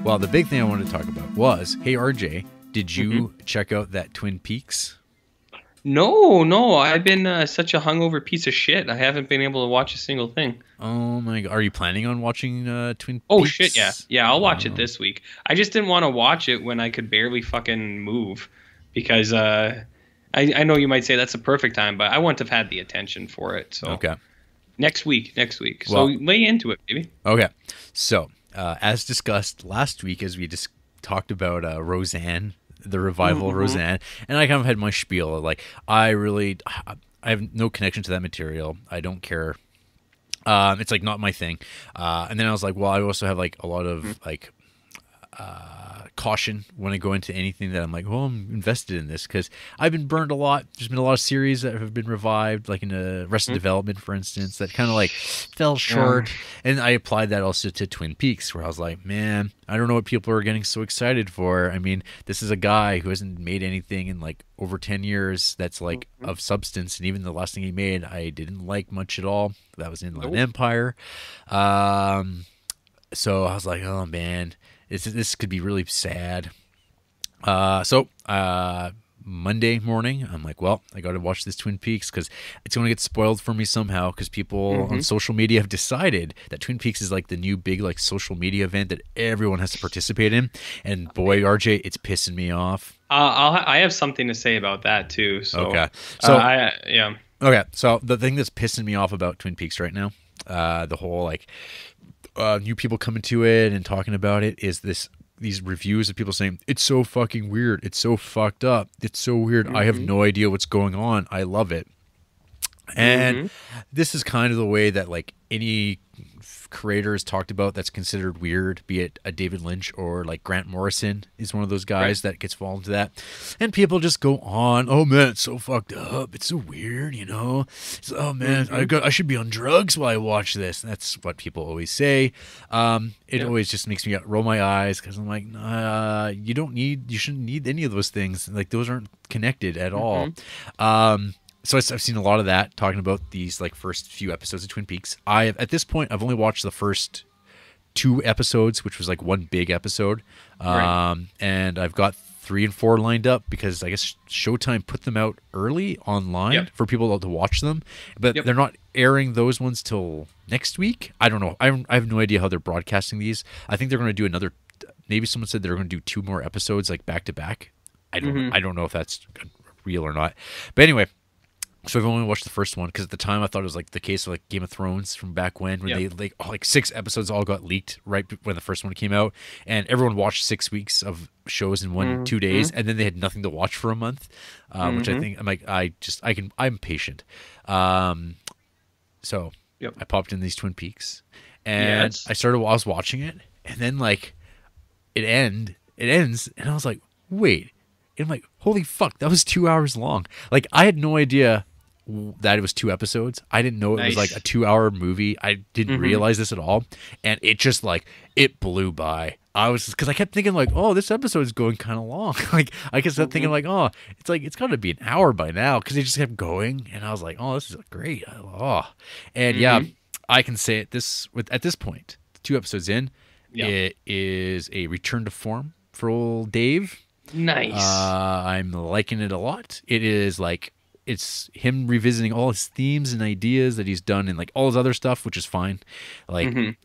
Well, the big thing I wanted to talk about was, hey, RJ, did you check out that Twin Peaks? No, I've been such a hungover piece of shit. I haven't been able to watch a single thing. Oh my God. Are you planning on watching Twin Oh shit, yeah. Peaks? Yeah, I'll watch it this week. I just didn't want to watch it when I could barely fucking move because I know you might say that's a perfect time, but I wouldn't have had the attention for it. So Okay. next week. So Well, lay into it, baby. okay. So, as discussed last week, as we just talked about Roseanne, the revival of Mm-hmm. Roseanne, and I kind of had my spiel. Like, I have no connection to that material. I don't care. It's like not my thing. And then I was like, well, I also have like a lot of like caution when I go into anything that I'm like, well, I'm invested in this because I've been burned a lot. There's been a lot of series that have been revived, like in Arrested Development, for instance, that kind of like fell short. And I applied that also to Twin Peaks, where I was like, man, I don't know what people are getting so excited for. I mean, this is a guy who hasn't made anything in like over 10 years that's like of substance. And even the last thing he made, I didn't like much at all. That was Inland Empire. So I was like, oh man, this could be really sad. So Monday morning, I'm like, well, I got to watch this Twin Peaks because it's going to get spoiled for me somehow because people on social media have decided that Twin Peaks is like the new big like social media event that everyone has to participate in. And boy, RJ, it's pissing me off. I have something to say about that too. So Okay. So yeah. okay. So the thing that's pissing me off about Twin Peaks right now, the whole like new people coming to it and talking about it is these reviews of people saying it's so fucking weird, it's so fucked up, it's so weird. I have no idea what's going on. I love it. And this is kind of the way that like any creator has talked about that's considered weird, be it a David Lynch or like Grant Morrison is one of those guys that gets fall into that. And people just go on, oh man, it's so fucked up, it's so weird, you know. It's, oh man, I should be on drugs while I watch this. And that's what people always say. It always just makes me roll my eyes because I'm like, you shouldn't need any of those things. Like those aren't connected at all. So I've seen a lot of that talking about these like first few episodes of Twin Peaks. At this point I've only watched the first 2 episodes, which was like one big episode, and I've got 3 and 4 lined up because I guess Showtime put them out early online for people to watch them, but they're not airing those ones till next week. I don't know. I have no idea how they're broadcasting these. I think they're going to do another. Maybe someone said they're going to do 2 more episodes like back to back. I don't know if that's real or not, but anyway. So I've only watched the first one because at the time I thought it was like the case of like Game of Thrones from back when they like 6 episodes all got leaked right when the first one came out, and everyone watched 6 weeks of shows in 2 days, and then they had nothing to watch for a month, which I think I'm like I'm patient. So I popped in these Twin Peaks, and I was watching it, and then like it ends, and I was like, wait. And I'm like, holy fuck, that was 2 hours long. Like, I had no idea that it was 2 episodes. I didn't know it was like a 2-hour movie. I didn't realize this at all. And it just like, it blew by. Because I kept thinking like, oh, this episode is going kind of long. Like, I kept thinking like, oh, it's got to be an hour by now. Because it just kept going. And I was like, oh, this is great. And yeah, I can say it at this point, 2 episodes in, it is a return to form for old Dave. Nice. I'm liking it a lot. It is like it's him revisiting all his themes and ideas that he's done and like all his other stuff, which is fine. Like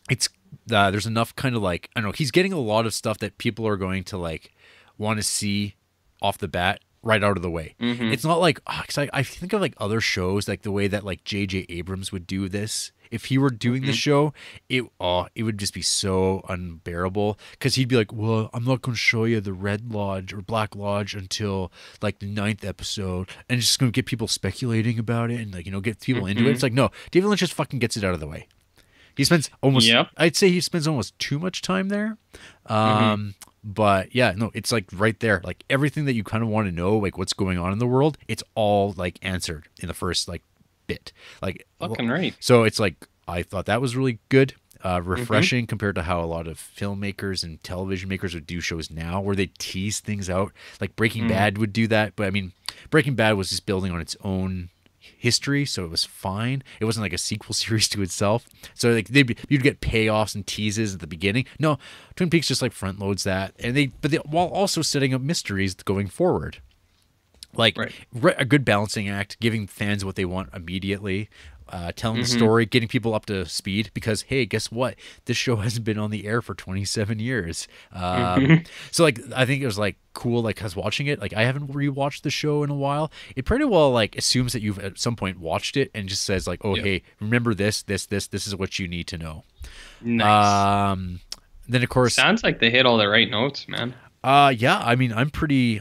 it's there's enough kind of like I don't know, he's getting a lot of stuff that people are going to like want to see off the bat right out of the way. It's not like cause I think of like other shows like the way that like J.J. Abrams would do this. If he were doing the show, it would just be so unbearable because he'd be like, well, I'm not going to show you the Red Lodge or Black Lodge until like the 9th episode, and it's just going to get people speculating about it and like, you know, get people into it. It's like, no, David Lynch just fucking gets it out of the way. He spends I'd say he spends almost too much time there. But yeah, no, it's like right there, like everything that you kind of want to know, like what's going on in the world, it's all like answered in the first like bit. Like fucking right. So it's like I thought that was really good, refreshing compared to how a lot of filmmakers and television makers would do shows now, where they tease things out. Like Breaking Bad would do that, but I mean, Breaking Bad was just building on its own history, so it was fine. It wasn't like a sequel series to itself. So like you'd get payoffs and teases at the beginning. No, Twin Peaks just like front loads that, and while also setting up mysteries going forward. Like a good balancing act, giving fans what they want immediately, telling the story, getting people up to speed. Because hey, guess what? This show hasn't been on the air for 27 years. So like, I think it was like cool. Like, I was watching it. Like, I haven't rewatched the show in a while. It pretty well like assumes that you've at some point watched it and just says like, oh hey, remember this is what you need to know. Nice. Then of course, sounds like they hit all the right notes, man. Yeah. I mean, I'm pretty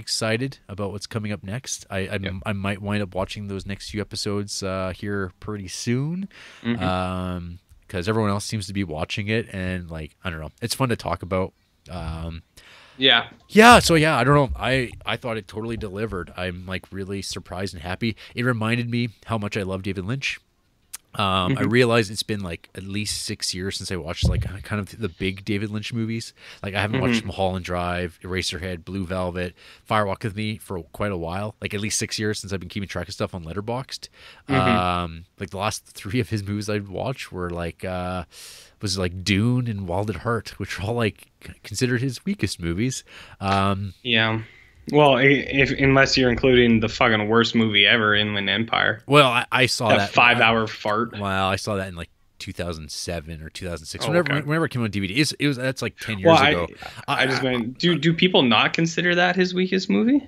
excited about what's coming up next. I might wind up watching those next few episodes here pretty soon, because everyone else seems to be watching it, and like I don't know, it's fun to talk about. Yeah. So yeah, I don't know. I thought it totally delivered. I'm like really surprised and happy. It reminded me how much I love David Lynch. I realized it's been like at least 6 years since I watched like kind of the big David Lynch movies. Like I haven't watched Mulholland Drive, Eraserhead, Blue Velvet, Fire Walk with Me for quite a while. Like at least 6 years since I've been keeping track of stuff on Letterboxd. Like the last 3 of his movies I'd watched were like was like Dune and Wild at Heart, which are all like considered his weakest movies. Yeah. Well, unless you're including the fucking worst movie ever, Inland Empire. Well, I saw that 5-hour fart. Wow, I saw that in like 2007 or 2006. Whenever it came on DVD, it was that's like 10 years ago. I just mean, do people not consider that his weakest movie?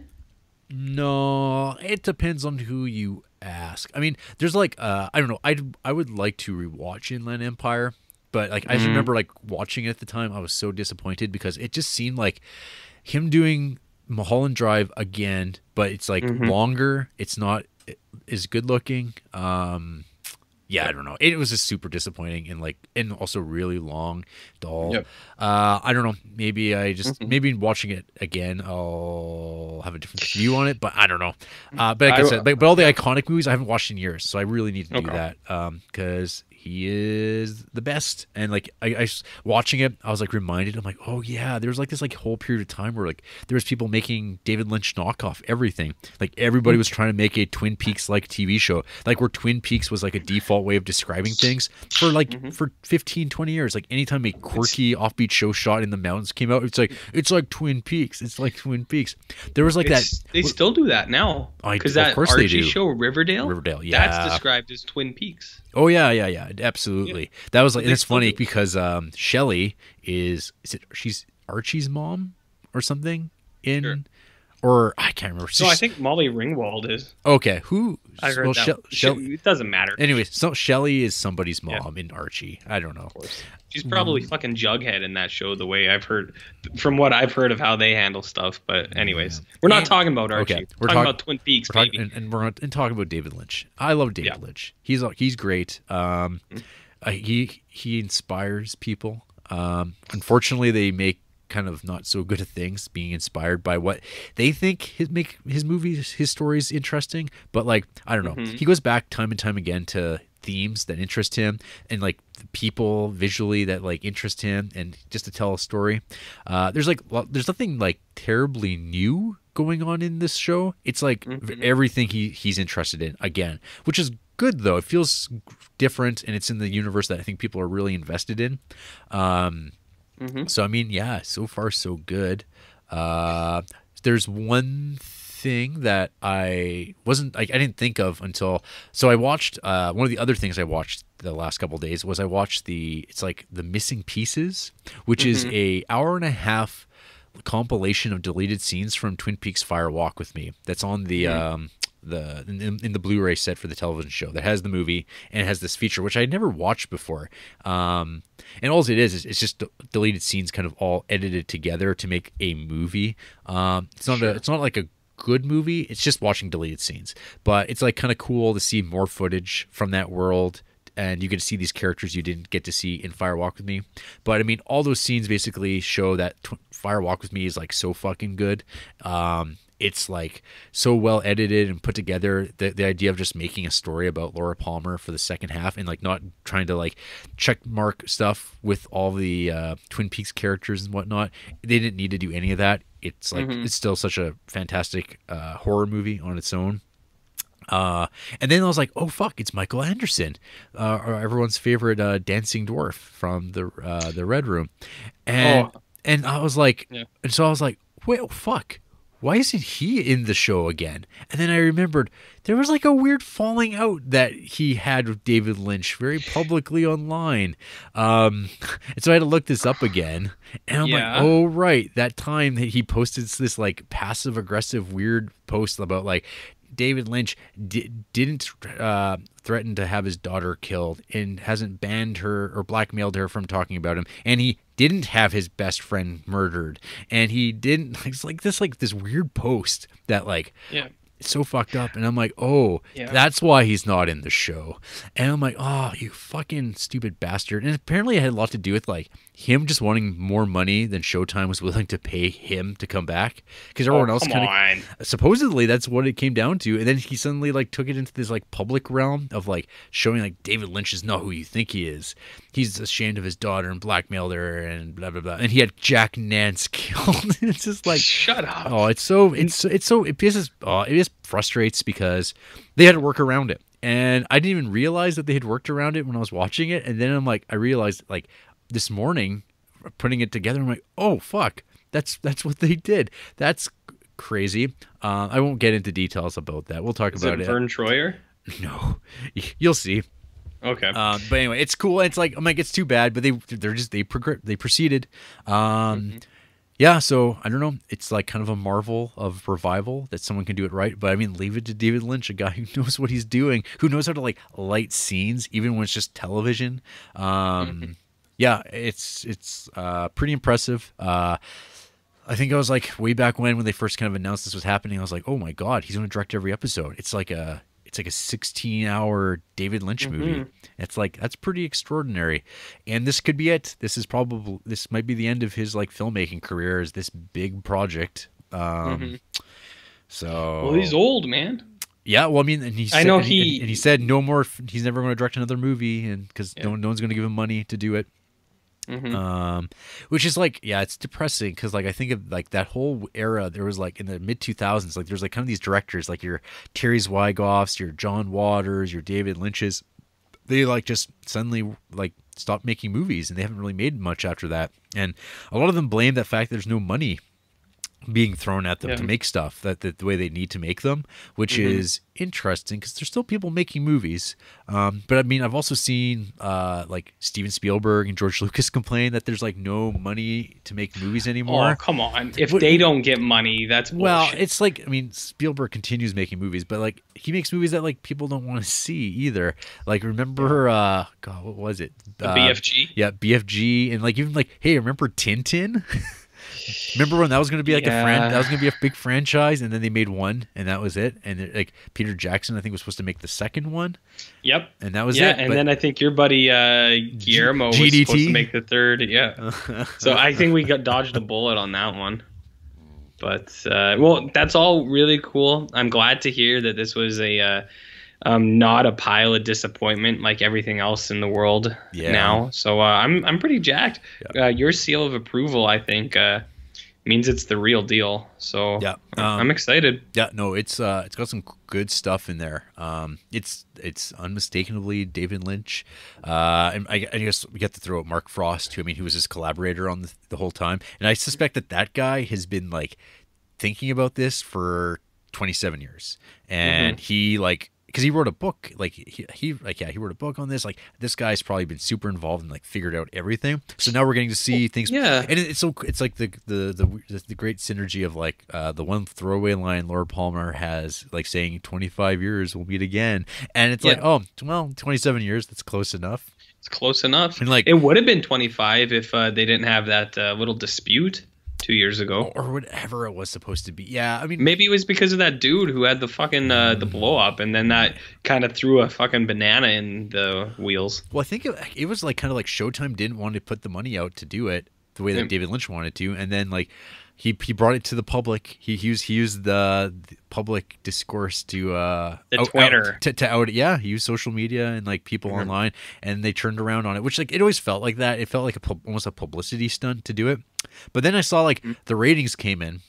No, it depends on who you ask. I mean, there's like I don't know. I would like to rewatch Inland Empire, but like I just remember like watching it at the time, I was so disappointed because it just seemed like him doing Mulholland Drive again, but it's like longer. It's not as good looking. Yeah, I don't know. It was just super disappointing and also really long, dull. Yep. I don't know. Maybe maybe watching it again, I'll have a different view on it. But I don't know. But like I said, but all the iconic movies I haven't watched in years, so I really need to do that because he is the best. And like I watching it, I was like reminded. I'm like, oh yeah, there was like this like whole period of time where like there was people making David Lynch knockoff everything. Like everybody was trying to make a Twin Peaks like TV show, like where Twin Peaks was like a default way of describing things for like for 15, 20 years. Like anytime a quirky offbeat show shot in the mountains came out, it's like Twin Peaks. It's like Twin Peaks. There was like they still do that now because that Archie show Riverdale, yeah, that's described as Twin Peaks. Oh yeah, absolutely. Yeah. That was like, and it's funny because Shelley she's Archie's mom or something in, or I can't remember. No, I think Molly Ringwald is. Okay, who? I heard that. It doesn't matter. Anyway, so Shelley is somebody's mom in Archie. I don't know. Of course. She's probably fucking Jughead in that show. The way I've heard, from what I've heard of how they handle stuff. But anyways, we're not talking about Archie. Okay. We're talking about Twin Peaks, baby. And we're talking about David Lynch. I love David Lynch. He's great. He inspires people. Unfortunately, they make kind of not so good at things being inspired by what they think make his movies, his stories interesting. But like, I don't know. He goes back time and time again to themes that interest him and like the people visually that like interest him and just to tell a story. There's nothing like terribly new going on in this show. It's like everything he's interested in again, which is good though. It feels different and it's in the universe that I think people are really invested in. So I mean, yeah, so far so good. There's one thing that I didn't think of until I watched one of the other things I watched the last couple of days was I watched it's like The Missing Pieces, which is a hour and a half compilation of deleted scenes from Twin Peaks Fire Walk with Me. That's on the in the Blu-ray set for the television show that has the movie and it has this feature which I'd never watched before. And all it is it's just deleted scenes kind of all edited together to make a movie. It's not like a good movie. It's just watching deleted scenes, but it's like kind of cool to see more footage from that world. And you get to see these characters you didn't get to see in Fire Walk with Me. But I mean, all those scenes basically show that Fire Walk with Me is like so fucking good. It's like so well edited and put together. The idea of just making a story about Laura Palmer for the second half and like not trying to like check mark stuff with all the Twin Peaks characters and whatnot. They didn't need to do any of that. It's like it's still such a fantastic horror movie on its own. And then I was like, oh fuck, it's Michael Anderson, everyone's favorite dancing dwarf from the Red Room, and Oh, and I was like, yeah. and so I was like, wait, oh, fuck. Why isn't he in the show again? And then I remembered there was like a weird falling out that he had with David Lynch very publicly online. And so I had to look this up again. And I'm like, Yeah. oh, right. That time that he posted this like passive aggressive weird post about like David Lynch didn't threaten to have his daughter killed and hasn't banned her or blackmailed her from talking about him. And he didn't have his best friend murdered. And he didn't. It's like this weird post that like Yeah. it's so fucked up. And I'm like, oh, Yeah. that's why he's not in the show. And I'm like, oh, you fucking stupid bastard. And apparently it had a lot to do with like him just wanting more money than Showtime was willing to pay him to come back. Because everyone else kind of supposedly that's what it came down to. And then he suddenly like took it into this like public realm of like showing like David Lynch is not who you think he is. He's ashamed of his daughter and blackmailed her and blah blah blah. And he had Jack Nance killed. It's just like shut up. Oh, it pisses. Oh, it just frustrates because they had to work around it, and I didn't even realize that they had worked around it when I was watching it. And then I'm like, I realized like this morning, putting it together, I'm like, oh fuck, that's what they did. That's crazy. I won't get into details about that. We'll talk about it. Vern Troyer? No, you'll see. Okay. But anyway, it's cool. It's like I'm like it's too bad, but they proceeded. Yeah, so I don't know. It's like kind of a marvel of revival that someone can do it right. But I mean, leave it to David Lynch, a guy who knows what he's doing, who knows how to like light scenes, even when it's just television. Yeah, it's pretty impressive. I think I was like way back when they first kind of announced this was happening. I was like, oh my god, he's going to direct every episode. It's like a 16-hour David Lynch movie. It's like that's pretty extraordinary, and this could be it. This might be the end of his like filmmaking career. Is this big project? So well, he's old, man. Yeah, well, I mean, and he said no more. He's never going to direct another movie, and because no one's going to give him money to do it. Which is like, yeah, it's depressing because like I think of like that whole era. There was like in the mid 2000s, like there's like kind of these directors like your Terry Zweigoffs, your John Waters, your David Lynches. They like just suddenly like stopped making movies, and they haven't really made much after that. And a lot of them blame the fact that there's no money being thrown at them to make stuff that the way they need to make them, which is interesting because there's still people making movies. But I mean, I've also seen like Steven Spielberg and George Lucas complain that there's like no money to make movies anymore. Oh, come on. If they don't get money, that's bullshit. Well, it's like, I mean, Spielberg continues making movies, but like he makes movies that like people don't want to see either. Like remember, God, what was it? The BFG? Yeah, BFG. And like even like, hey, remember Tintin? Remember when that was going to be like that was going to be a big franchise, and then they made one, and that was it. And like Peter Jackson, I think, was supposed to make the second one. Yep. And that was it. Yeah, and then I think your buddy Guillermo was supposed to make the third. Yeah. So I think we got dodged a bullet on that one. But well, that's all really cool. I'm glad to hear that this was a not a pile of disappointment like everything else in the world now. So I'm pretty jacked. Your seal of approval, I think, means it's the real deal. So I'm excited. Yeah, no, it's got some good stuff in there. It's unmistakably David Lynch. And I guess we get to throw out Mark Frost too. I mean, he was his collaborator on the whole time, and I suspect that guy has been like thinking about this for 27 years, and he like. Because he wrote a book, like he wrote a book on this. Like this guy's probably been super involved and like figured out everything. So now we're getting to see things. Yeah, and it's like the great synergy of like the one throwaway line Laura Palmer has, like saying 25 years we'll meet again, and it's like, oh well, 27 years, that's close enough. It's close enough. And like it would have been 25 if they didn't have that little dispute 2 years ago, or whatever it was supposed to be. Yeah, I mean, maybe it was because of that dude who had the fucking the blow up, and then that kind of threw a fucking banana in the wheels. Well, I think it was like kind of like Showtime didn't want to put the money out to do it the way that David Lynch wanted to, and then like he brought it to the public. He used the public discourse to Twitter to out it. Yeah, he used social media and like people online, and they turned around on it, which like it always felt like that. It felt like almost a publicity stunt to do it. But then I saw like the ratings came in,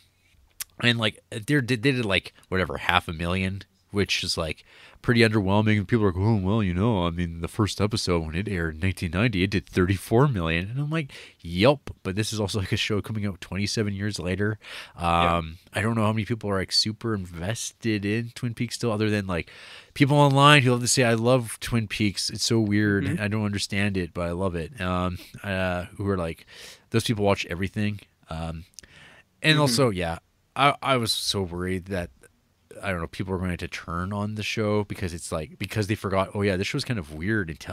and like they did like whatever 500,000 which is like pretty underwhelming. People are like, oh, well, you know, I mean, the first episode when it aired in 1990, it did 34 million. And I'm like, yep. But this is also like a show coming out 27 years later. I don't know how many people are like super invested in Twin Peaks still, other than like people online who love to say, I love Twin Peaks. It's so weird. I don't understand it, but I love it. Who are like, those people watch everything. And also, yeah, I was so worried that, I don't know, people are going to turn on the show because it's like, because they forgot, oh yeah, this show's kind of weird. It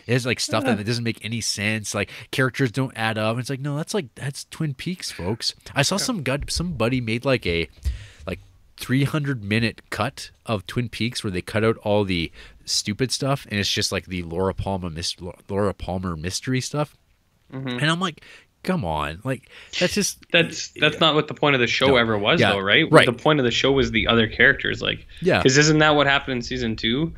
has like stuff that doesn't make any sense. Like characters don't add up. It's like, no, that's Twin Peaks, folks. I saw somebody made like a 300-minute cut of Twin Peaks where they cut out all the stupid stuff and it's just like the Laura Palmer mystery stuff. And I'm like, come on, like that's not what the point of the show ever was, though, right? The point of the show was the other characters, like, because isn't that what happened in season 2?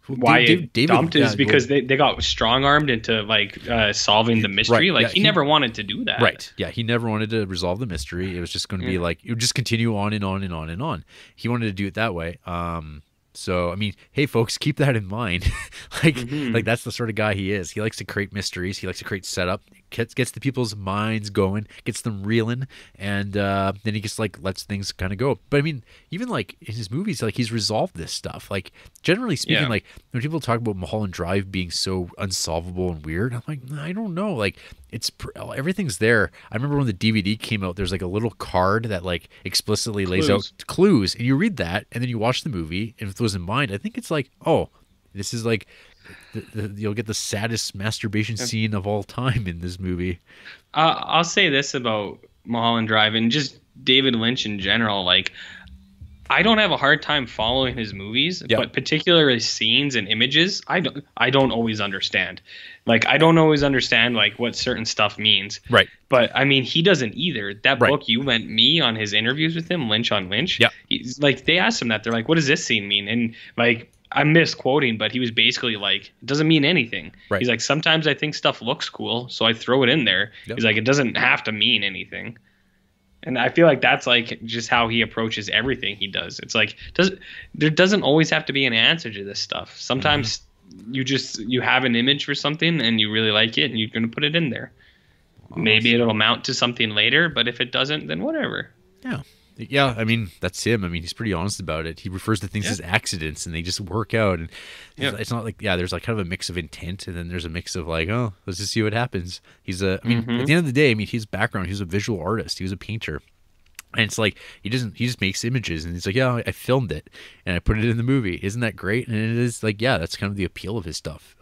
Why it dumped is because they got strong-armed into like solving the mystery. He never wanted to do that. Right. Yeah, he never wanted to resolve the mystery. It was just going to be like, it would just continue on and on and on and on. He wanted to do it that way. So, I mean, hey, folks, keep that in mind. Like that's the sort of guy he is. He likes to create mysteries. He likes to create setup. Gets the people's minds going, gets them reeling, and then he just like lets things kind of go. But I mean, even like in his movies, like he's resolved this stuff. Like generally speaking, like when people talk about Mulholland Drive being so unsolvable and weird, I'm like, I don't know. Like everything's there. I remember when the DVD came out, there's like a little card that like explicitly lays out clues, and you read that, and then you watch the movie, and with those in mind, I think it's like, oh, this is like. You'll get the saddest masturbation scene of all time in this movie. I'll say this about Mulholland Drive and just David Lynch in general. Like, I don't have a hard time following his movies, but particularly scenes and images, I don't always understand. Like, I don't always understand like what certain stuff means. Right. But I mean, he doesn't either. That book you lent me on his interviews with him, Lynch on Lynch. Yeah. He's like, they asked him that. They're like, what does this scene mean? And like, I'm misquoting, but he was basically like, it doesn't mean anything. Right. He's like, sometimes I think stuff looks cool, so I throw it in there. Yep. He's like, it doesn't have to mean anything. And I feel like that's like just how he approaches everything he does. It's like, there doesn't always have to be an answer to this stuff. Sometimes you have an image for something and you really like it and you're going to put it in there. Awesome. Maybe it'll amount to something later, but if it doesn't, then whatever. Yeah. Yeah, I mean, that's him. I mean, he's pretty honest about it. He refers to things as accidents, and they just work out. And it's not like, there's like kind of a mix of intent, and then there's a mix of like, oh, let's just see what happens. He's I mean, at the end of the day, I mean, his background, he's a visual artist. He was a painter. And it's like, he just makes images, and he's like, yeah, I filmed it, and I put it in the movie. Isn't that great? And it is like, yeah, that's kind of the appeal of his stuff.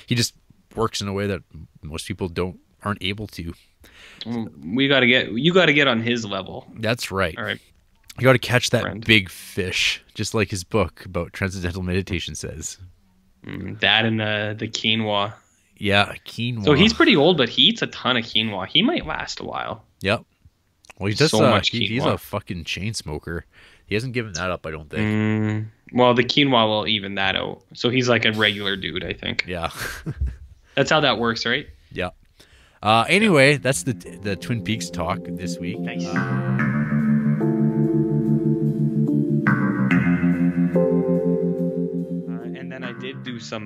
He just works in a way that most people aren't able to. You got to get on his level. That's right. All right. You got to catch that big fish, just like his book about transcendental meditation says. That and the quinoa. Yeah, quinoa. So he's pretty old, but he eats a ton of quinoa. He might last a while. Yep. Well, he does so much quinoa. He's a fucking chain smoker. He hasn't given that up, I don't think. Well, the quinoa will even that out. So he's like a regular dude, I think. Yeah. That's how that works, right? Yeah. Anyway, that's the Twin Peaks talk this week. Nice. And then I did do some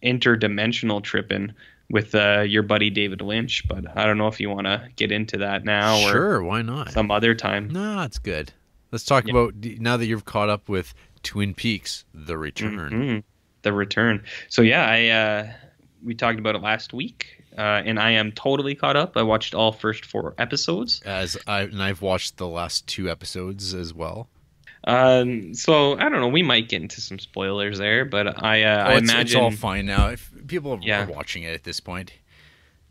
interdimensional tripping with your buddy David Lynch, but I don't know if you want to get into that now or sure, why not? Some other time. No, it's good. Let's talk about, now that you've caught up with Twin Peaks, The Return. The Return. So we talked about it last week, and I am totally caught up. I watched all first 4 episodes. And I've watched the last 2 episodes as well. So I don't know. We might get into some spoilers there, but I imagine it's all fine now. If people are watching it at this point,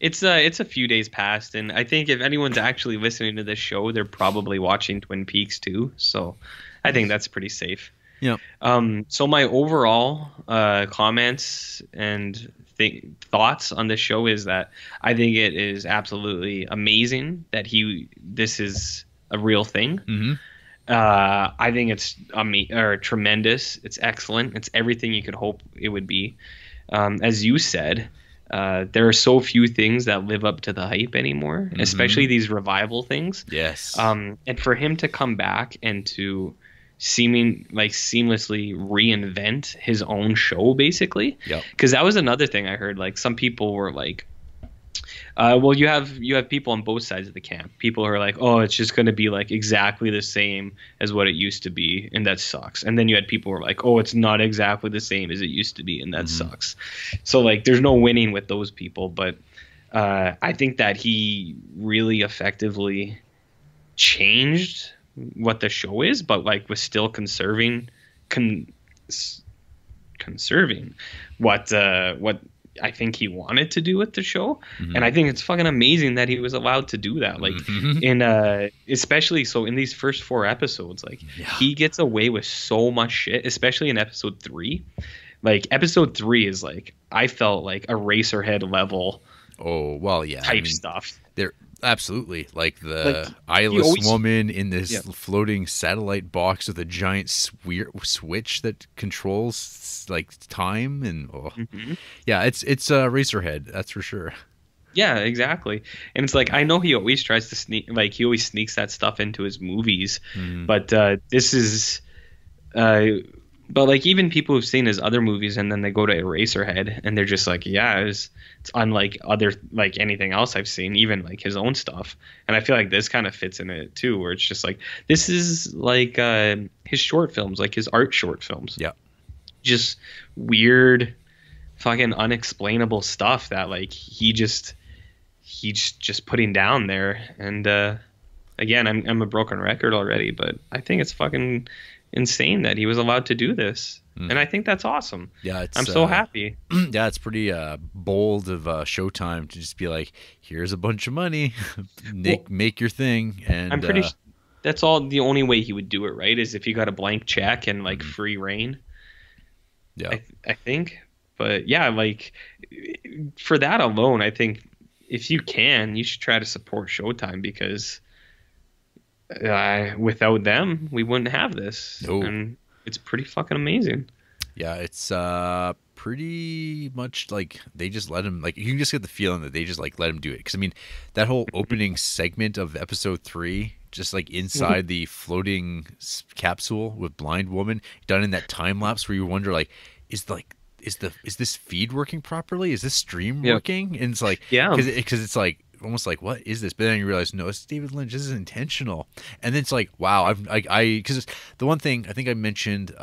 it's a few days past, and I think if anyone's actually listening to this show, they're probably watching Twin Peaks too. So I think that's pretty safe. Yeah. So my overall comments and thoughts on this show is that I think it is absolutely amazing that this is a real thing. Mm-hmm. I think it's tremendous. It's excellent. It's everything you could hope it would be. As you said, there are so few things that live up to the hype anymore, especially these revival things. Yes. And for him to come back and to seamlessly reinvent his own show, basically. Yep. Because that was another thing I heard. Like, some people were like, well, you have people on both sides of the camp. People are like, oh, it's just going to be like exactly the same as what it used to be, and that sucks. And then you had people who were like, oh, it's not exactly the same as it used to be, and that sucks. So like, there's no winning with those people. But I think that he really effectively changed what the show is, but like was still conserving what I think he wanted to do with the show. And I think it's fucking amazing that he was allowed to do that. Like in especially so in these first 4 episodes, like he gets away with so much shit, especially in episode 3. Like episode 3 is like, I felt like a Eraserhead level type stuff. They're absolutely like the eyeless woman in this floating satellite box with a giant switch that controls like time and it's Eraserhead, that's for sure. Yeah, exactly. And it's like, I know he always tries to he always sneaks that stuff into his movies, but this is but like, even people who've seen his other movies and then they go to Eraserhead and they're just like, yeah, it's unlike like anything else I've seen, even like his own stuff. And I feel like this kind of fits in it too, where it's just like, this is like his short films, like his art short films. Yeah. Just weird, fucking unexplainable stuff that like he's just putting down there. And again, I'm a broken record already, but I think it's fucking insane that he was allowed to do this, and I think that's awesome. Yeah, I'm so happy. Yeah, it's pretty bold of Showtime to just be like, here's a bunch of money, make your thing. And I'm pretty that's all the only way he would do it, right, is if he got a blank check and like free reign. Yeah, I think. But yeah, like for that alone, I think if you can, you should try to support Showtime, because without them, we wouldn't have this. And it's pretty fucking amazing. Yeah, it's pretty much like they just let him, like, you can just get the feeling that they just like let him do it. Because I mean, that whole opening segment of episode 3, just like inside the floating capsule with Blind Woman, done in that time lapse where you wonder like, is this feed working properly? Is this stream working? And it's like, because it's like almost like, what is this? But then you realize, no, it's David Lynch. This is intentional. And then it's like, wow, because the one thing I think I mentioned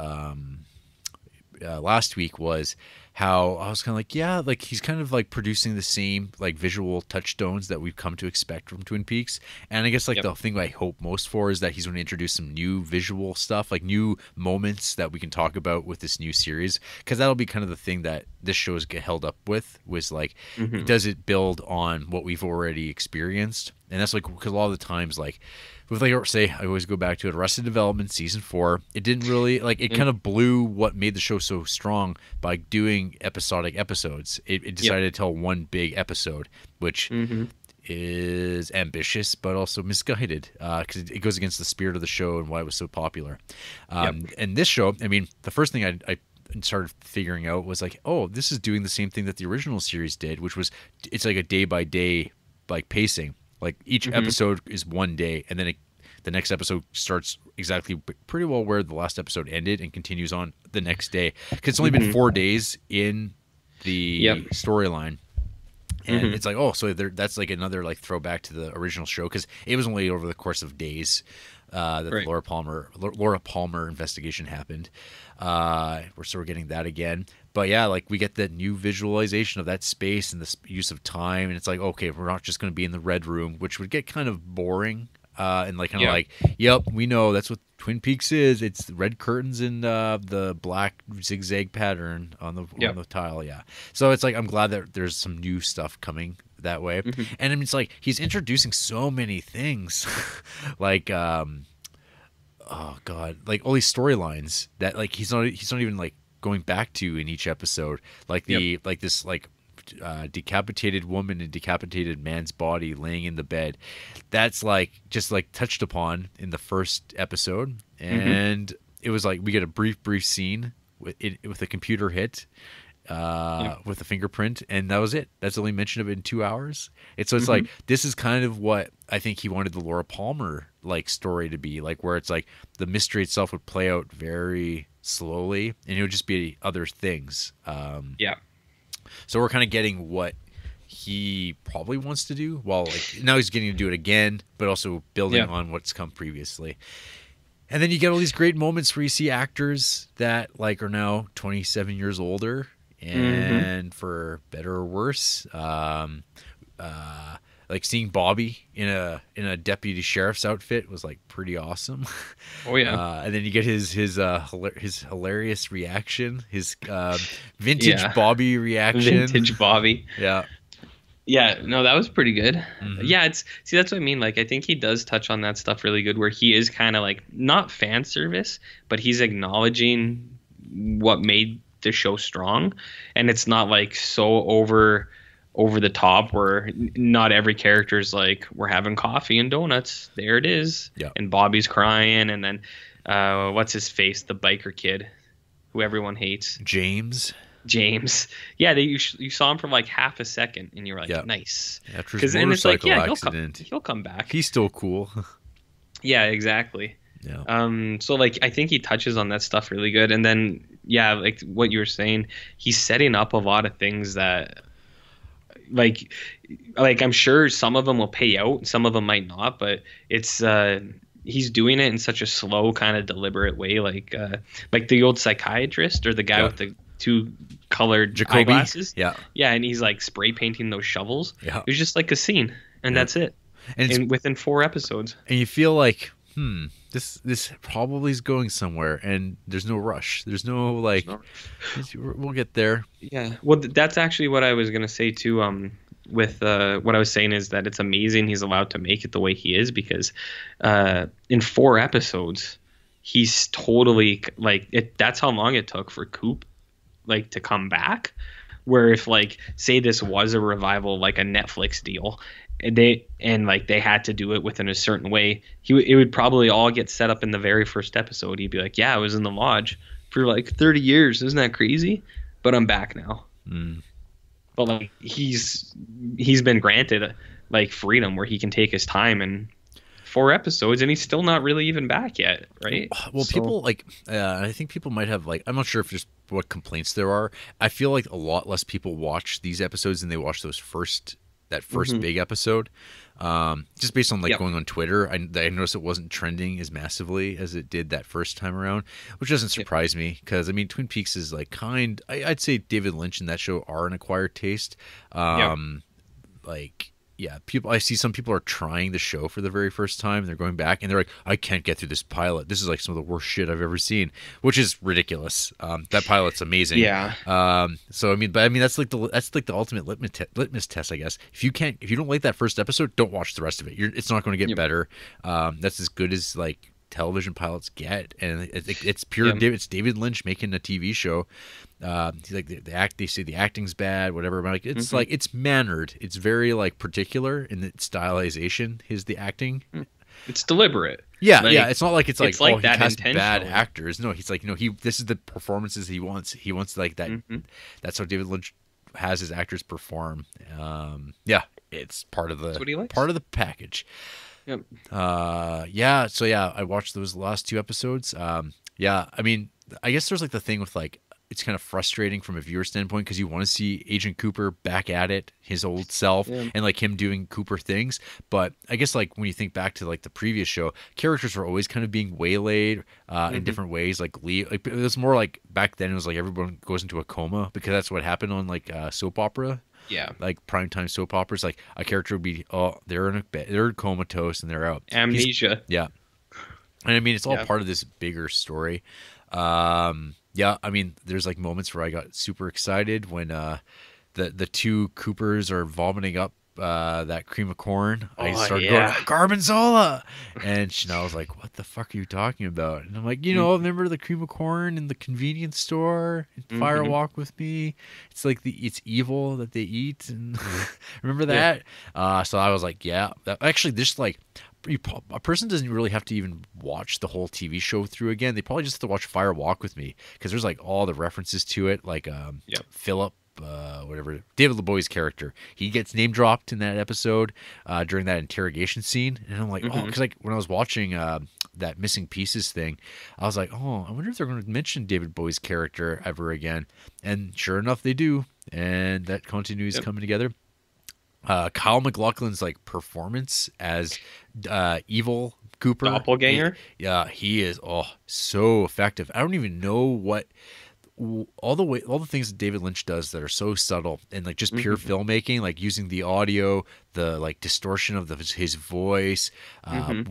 last week was how I was kind of like, yeah, like he's kind of like producing the same like visual touchstones that we've come to expect from Twin Peaks. And I guess like the thing I hope most for is that he's going to introduce some new visual stuff, like new moments that we can talk about with this new series, because that'll be kind of the thing that this show's get held up with, was like, does it build on what we've already experienced? And that's like, because a lot of the times, like with, like, say, I always go back to it, Arrested Development season 4, it didn't really like, it kind of blew what made the show so strong by doing episodic episodes. It decided to tell one big episode, which is ambitious but also misguided, because it goes against the spirit of the show and why it was so popular. And this show, I mean, the first thing I started figuring out was like, oh, this is doing the same thing that the original series did, which was, it's like a day by day like pacing. Like each episode is one day, and then the next episode starts exactly pretty well where the last episode ended and continues on the next day. Because it's only been 4 days in the storyline. And it's like, oh, so that's like another like throwback to the original show, because it was only over the course of days that the Laura Palmer investigation happened. We're sort of getting that again. But yeah, like we get that new visualization of that space and the use of time, and it's like, okay, we're not just going to be in the red room, which would get kind of boring, and like kind of like, yep, we know that's what Twin Peaks is. It's red curtains and the black zigzag pattern on the tile. Yeah, so it's like, I'm glad that there's some new stuff coming that way, and it's like he's introducing so many things, like oh god, like all these storylines that like he's not even like going back to in each episode, like the like this like decapitated woman and decapitated man's body laying in the bed, that's like just like touched upon in the first episode, and it was like we get a brief scene with a computer hit with a fingerprint, and that was it. That's the only mention of it in 2 hours. It's like, this is kind of what I think he wanted the Laura Palmer like story to be, like where it's like the mystery itself would play out very slowly, and it would just be other things. Yeah. So we're kind of getting what he probably wants to do. Well, like now he's getting to do it again, but also building on what's come previously. And then you get all these great moments where you see actors that like are now 27 years older, and for better or worse, like seeing Bobby in a deputy sheriff's outfit was like pretty awesome. Oh yeah. And then you get his hilarious reaction, his vintage Bobby reaction. Vintage Bobby. Yeah. Yeah, no, that was pretty good. Yeah, that's what I mean. Like, I think he does touch on that stuff really good, where he is kind of like not fan service, but he's acknowledging what made the show strong, and it's not like so over the top where not every character is like, we're having coffee and donuts, there it is, and Bobby's crying, and then what's his face, the biker kid who everyone hates, James. Yeah, you saw him for like half a second, and you were like, nice. After his motorcycle accident, he'll come back. He's still cool. Yeah, exactly. Yeah. So like I think he touches on that stuff really good, and then like what you were saying, he's setting up a lot of things that like I'm sure some of them will pay out, some of them might not, but it's he's doing it in such a slow, kind of deliberate way, like the old psychiatrist or the guy with the two colored eyeglasses. Yeah, and he's like spray painting those shovels. Yeah, it was just like a scene, and that's it. And within 4 episodes, and you feel like, this probably is going somewhere, and there's no rush. There's no like, we'll get there. Yeah, well, that's actually what I was gonna say too. With what I was saying is that it's amazing he's allowed to make it the way he is, because in 4 episodes, he's totally like it. That's how long it took for Coop like to come back. Where if like say this was a revival, like a Netflix deal, they had to do it within a certain way, it would probably all get set up in the very first episode. He'd be like, yeah, I was in the lodge for like 30 years, isn't that crazy? But I'm back now. But like he's been granted like freedom where he can take his time, and 4 episodes, and he's still not really even back yet, right? Well, people like I think people might have like, I'm not sure if just what complaints there are. I feel like a lot less people watch these episodes than they watch that first big episode. Just based on like going on Twitter, I noticed it wasn't trending as massively as it did that first time around, which doesn't surprise me, because I mean Twin Peaks is like I'd say David Lynch and that show are an acquired taste. Like I see some people are trying the show for the very first time, and they're going back and they're like, I can't get through this pilot. This is like some of the worst shit I've ever seen, which is ridiculous. That pilot's amazing. Yeah. So I mean that's like the ultimate litmus test, I guess. If you don't like that first episode, don't watch the rest of it. It's not going to get better. That's as good as like television pilots get, and it's pure. It's David Lynch making a TV show. Like they say the acting's bad, whatever. But like it's like it's mannered. It's very like particular in its stylization. The acting. It's deliberate. Yeah, It's not like it's like that he casts bad actors. No, he's like this is the performances he wants. He wants like that. That's how David Lynch has his actors perform. It's part of the package. Yep. So I watched those last 2 episodes. I mean, I guess there's like the thing with like, it's kind of frustrating from a viewer standpoint, because you want to see Agent Cooper back at it, his old self, and like him doing Cooper things. But I guess like when you think back to like the previous show, characters were always kind of being waylaid in different ways. Like it was more like back then it was like everyone goes into a coma, because that's what happened on like soap opera. Yeah, like primetime soap operas, like a character would be, they're comatose and they're out. Amnesia. And I mean, it's all part of this bigger story. I mean, there's like moments where I got super excited when the 2 Coopers are vomiting up that cream of corn. I started going, Gorgonzola, and Chanel's like, what the fuck are you talking about? And I'm like, remember the cream of corn in the convenience store? Fire Walk with Me. It's like it's evil that they eat, and remember that? So I was like, actually, this like. A person doesn't really have to even watch the whole TV show through again. They probably just have to watch Fire Walk with Me, because there's like all the references to it, like Philip whatever, David LeBoy's character. He gets name dropped in that episode during that interrogation scene, and I'm like, oh, because like when I was watching that Missing Pieces thing, I was like, oh, I wonder if they're going to mention David Bowie's character ever again. And sure enough, they do, and that continuity is coming together. Kyle MacLachlan's like performance as evil Cooper, doppelganger, he is so effective. I don't even know what all the things that David Lynch does that are so subtle and like just pure filmmaking, like using the audio, the like distortion of his voice,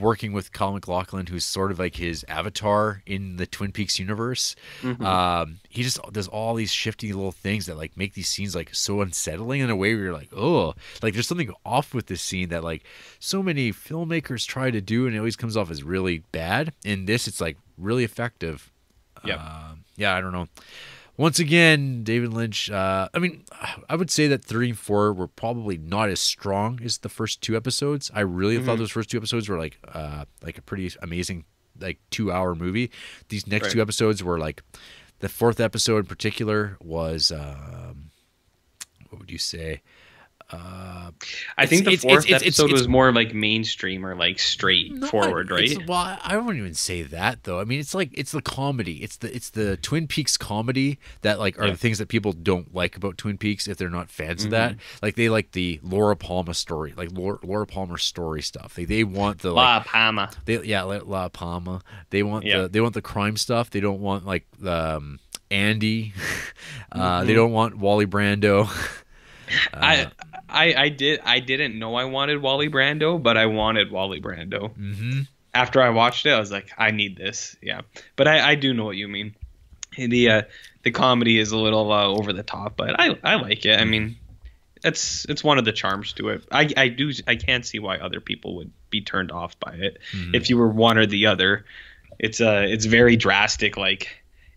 working with Kyle MacLachlan, who's sort of like his avatar in the Twin Peaks universe. He just does all these shifty little things that like make these scenes like so unsettling in a way where you're like, oh, like there's something off with this scene that like so many filmmakers try to do and it always comes off as really bad. In this, it's like really effective. Yeah, I don't know. Once again, David Lynch, I mean, I would say that 3 and 4 were probably not as strong as the first 2 episodes. I really thought those first 2 episodes were like a pretty amazing, like 2-hour movie. These next 2 episodes were like, the 4th episode in particular was, what would you say? I think the 4th episode was more like mainstream or like straightforward, right? Well, I wouldn't even say that though. I mean, it's like it's the comedy. It's the Twin Peaks comedy that like are the things that people don't like about Twin Peaks if they're not fans of that. Like they like the Laura Palmer story, like Laura Palmer story stuff. They want the La Palma. La Palma. They want the crime stuff. They don't want like Andy. They don't want Wally Brando. I didn't know I wanted Wally Brando, but I wanted Wally Brando. After I watched it, I was like, I need this. Yeah, but I do know what you mean. The comedy is a little over the top, but I like it. I mean, it's one of the charms to it. I can't see why other people would be turned off by it. If you were one or the other, it's very drastic, like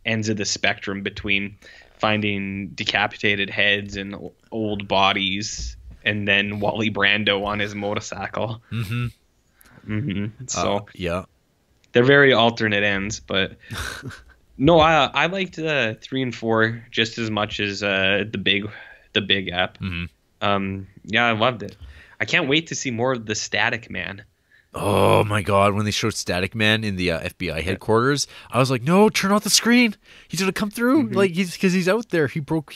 ends of the spectrum between finding decapitated heads and old bodies, and then Wally Brando on his motorcycle. So they're very alternate ends, but no, I liked 3 and 4 just as much as the big app. Yeah, I loved it. I can't wait to see more of the Static Man. Oh my God! When they showed Static Man in the FBI headquarters, I was like, "No, turn off the screen. He's gonna come through, like because he's out there. He broke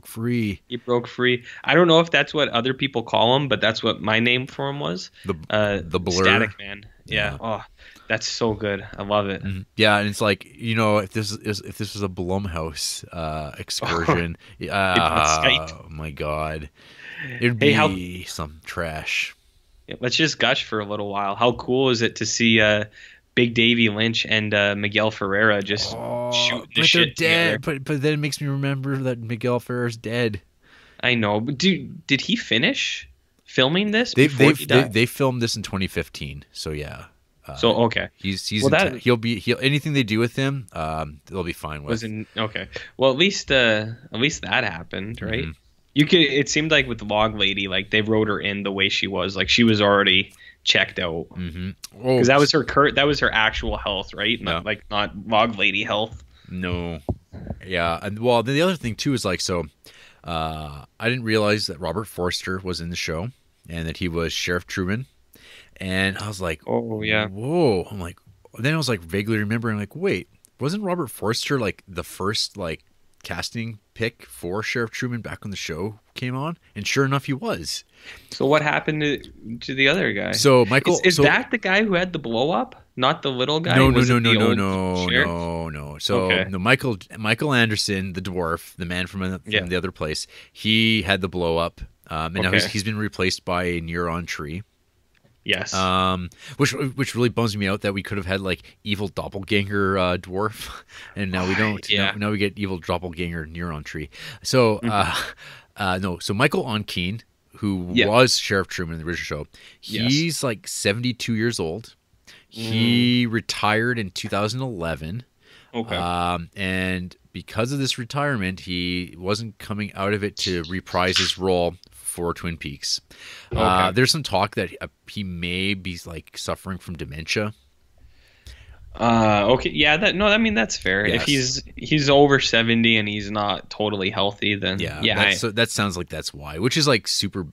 free. He broke free. I don't know if that's what other people call him, but that's what my name for him was. The Blur. Static Man. Yeah. Oh, that's so good. I love it. Yeah, and it's like, you know, if this was a Blumhouse excursion, oh my God, it'd be some trash. Yeah, let's just gush for a little while. How cool is it to see Big Davey Lynch and Miguel Ferreira just shoot the shit together? But then it makes me remember that Miguel Ferreira's dead. I know, but did he finish filming this? They filmed this in 2015, so yeah. So okay, he'll be anything they do with him, they'll be fine with. Okay, well at least that happened, right? It seemed like with the Log Lady, like they wrote her in the way she was, like she was already checked out, because that was her actual health, right? Not Log Lady health. No, yeah, and well, the other thing too is like, so I didn't realize that Robert Forster was in the show and that he was Sheriff Truman, and I was like, oh yeah, whoa! I'm like, then I was like vaguely remembering, like, wait, wasn't Robert Forster like the first like casting pick for Sheriff Truman back when the show came on? And sure enough, he was. So what happened to the other guy? So Michael is that the guy who had the blow up, not the little guy? No. So no, Michael Anderson, the dwarf, the man from the other place, he had the blow up, and now he's been replaced by a neuron tree. Yes. Which really bums me out that we could have had like evil doppelganger dwarf, and now we don't. Yeah. Now we get evil doppelganger neuron tree. So So Michael Onkeen, who was Sheriff Truman in the original show, he's like 72 years old. He retired in 2011. Okay. And because of this retirement, he wasn't coming out of it to reprise his role for Twin Peaks. There's some talk that he may be like suffering from dementia. Okay, yeah, that's fair. Yes. If he's over 70 and he's not totally healthy, then so that sounds like that's why, which is like super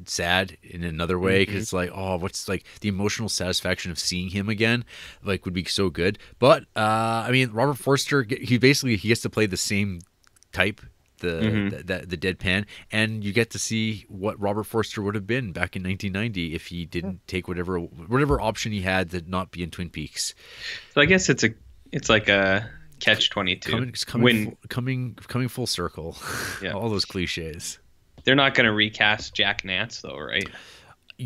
sad in another way, because it's like, oh, what's like the emotional satisfaction of seeing him again, like would be so good. But I mean, Robert Forster, he gets to play the same type, the deadpan, and you get to see what Robert Forster would have been back in 1990 if he didn't take whatever option he had to not be in Twin Peaks. So I guess it's like a catch-22. Coming full circle. Yeah. All those cliches. They're not going to recast Jack Nance though, right?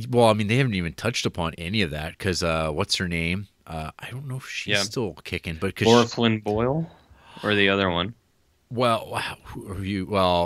Well, I mean, they haven't even touched upon any of that because what's her name? I don't know if she's still kicking, but Laura Flynn Boyle or the other one. Well,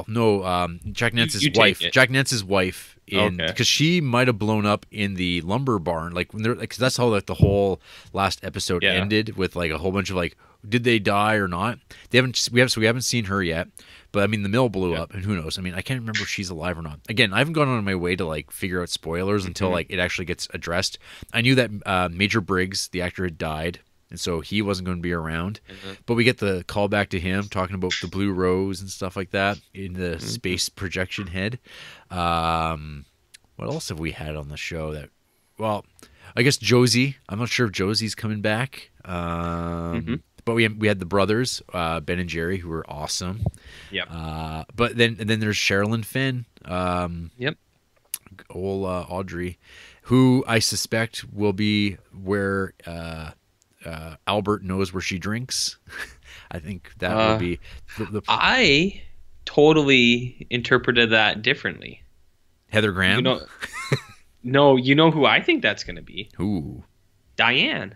no, Jack Nance's wife. Jack Nance's wife, because she might have blown up in the lumber barn, like when they're, because that's how like the whole last episode ended, with like a whole bunch of like, did they die or not? We haven't seen her yet, but I mean the mill blew up, and who knows? I mean, I can't remember if she's alive or not. Again, I haven't gone on my way to like figure out spoilers until like it actually gets addressed. I knew that Major Briggs, the actor, had died, and so he wasn't going to be around. But we get the call back to him talking about the Blue Rose and stuff like that in the space projection head. What else have we had on the show that? Well, I guess Josie. I'm not sure if Josie's coming back. But we had the brothers, Ben and Jerry, who were awesome. Yep. But then there's Sherilyn Fenn. Yep. Old Audrey, who I suspect will be where Albert knows where she drinks. I think that will be the I totally interpreted that differently. Heather Graham? No, you know who I think that's going to be? Who? Diane.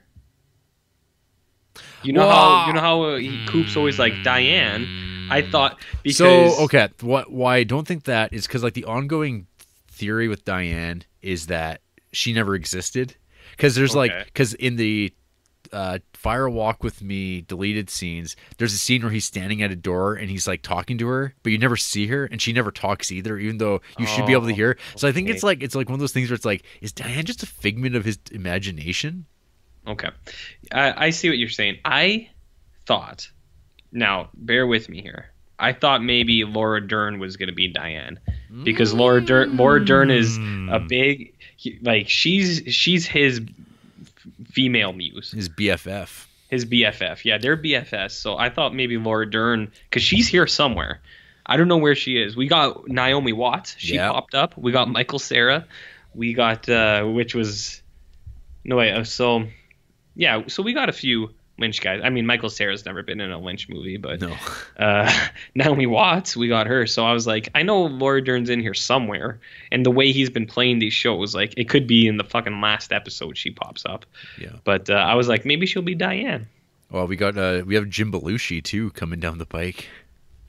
You know how Coop's always like Diane. I thought because why I don't think that is because like the ongoing theory with Diane is that she never existed, because there's because in the Fire Walk with Me deleted scenes, there's a scene where he's standing at a door and he's like talking to her, but you never see her, and she never talks either, even though you should be able to hear. So I think it's like one of those things where it's like, is Diane just a figment of his imagination? Okay, I see what you're saying. I thought, now bear with me here, I thought maybe Laura Dern was going to be Diane, because Laura Dern is a big, like she's his female muse, his BFF. Yeah, they're BFS. So I thought maybe Laura Dern, because she's here somewhere. I don't know where she is. We got Naomi Watts. She popped up. We got Michael Cera. We got so we got a few Lynch guys. I mean, Michael Cera's never been in a Lynch movie, but no. Naomi Watts, we got her. So I was like, I know Laura Dern's in here somewhere, and the way he's been playing these shows, like it could be in the fucking last episode she pops up. Yeah. But I was like, maybe she'll be Diane. Well, we have Jim Belushi too coming down the pike.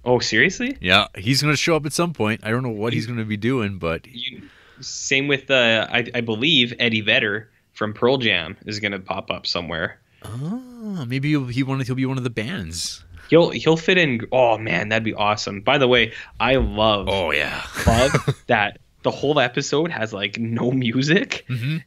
Oh, seriously? Yeah, he's going to show up at some point. I don't know what he's going to be doing, but same with I believe Eddie Vedder from Pearl Jam is going to pop up somewhere. Oh, maybe he'll be one of the bands. He'll fit in. Oh man, that'd be awesome. By the way, I love that the whole episode has like no music,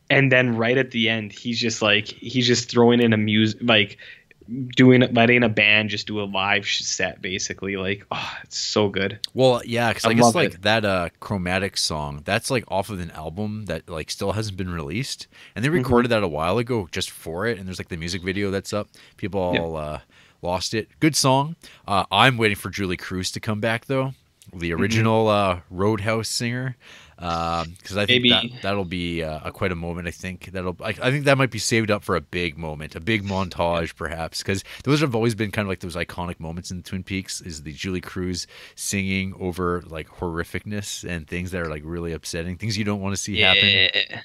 and then right at the end he's just throwing in a music, like letting a band just do a live set, basically. Like, oh, it's so good. Well, yeah, because I guess like that Chromatic song, that's like off of an album that like still hasn't been released, and they recorded that a while ago just for it, and there's like the music video that's up. People all lost it. Good song. I'm waiting for Julie Cruz to come back though, the original Roadhouse singer. Because I think that'll be quite a moment. I think that might be saved up for a big moment, a big montage, perhaps. Because those have always been kind of like those iconic moments in Twin Peaks. Is the Julie Cruz singing over like horrificness and things that are like really upsetting, things you don't want to see happen.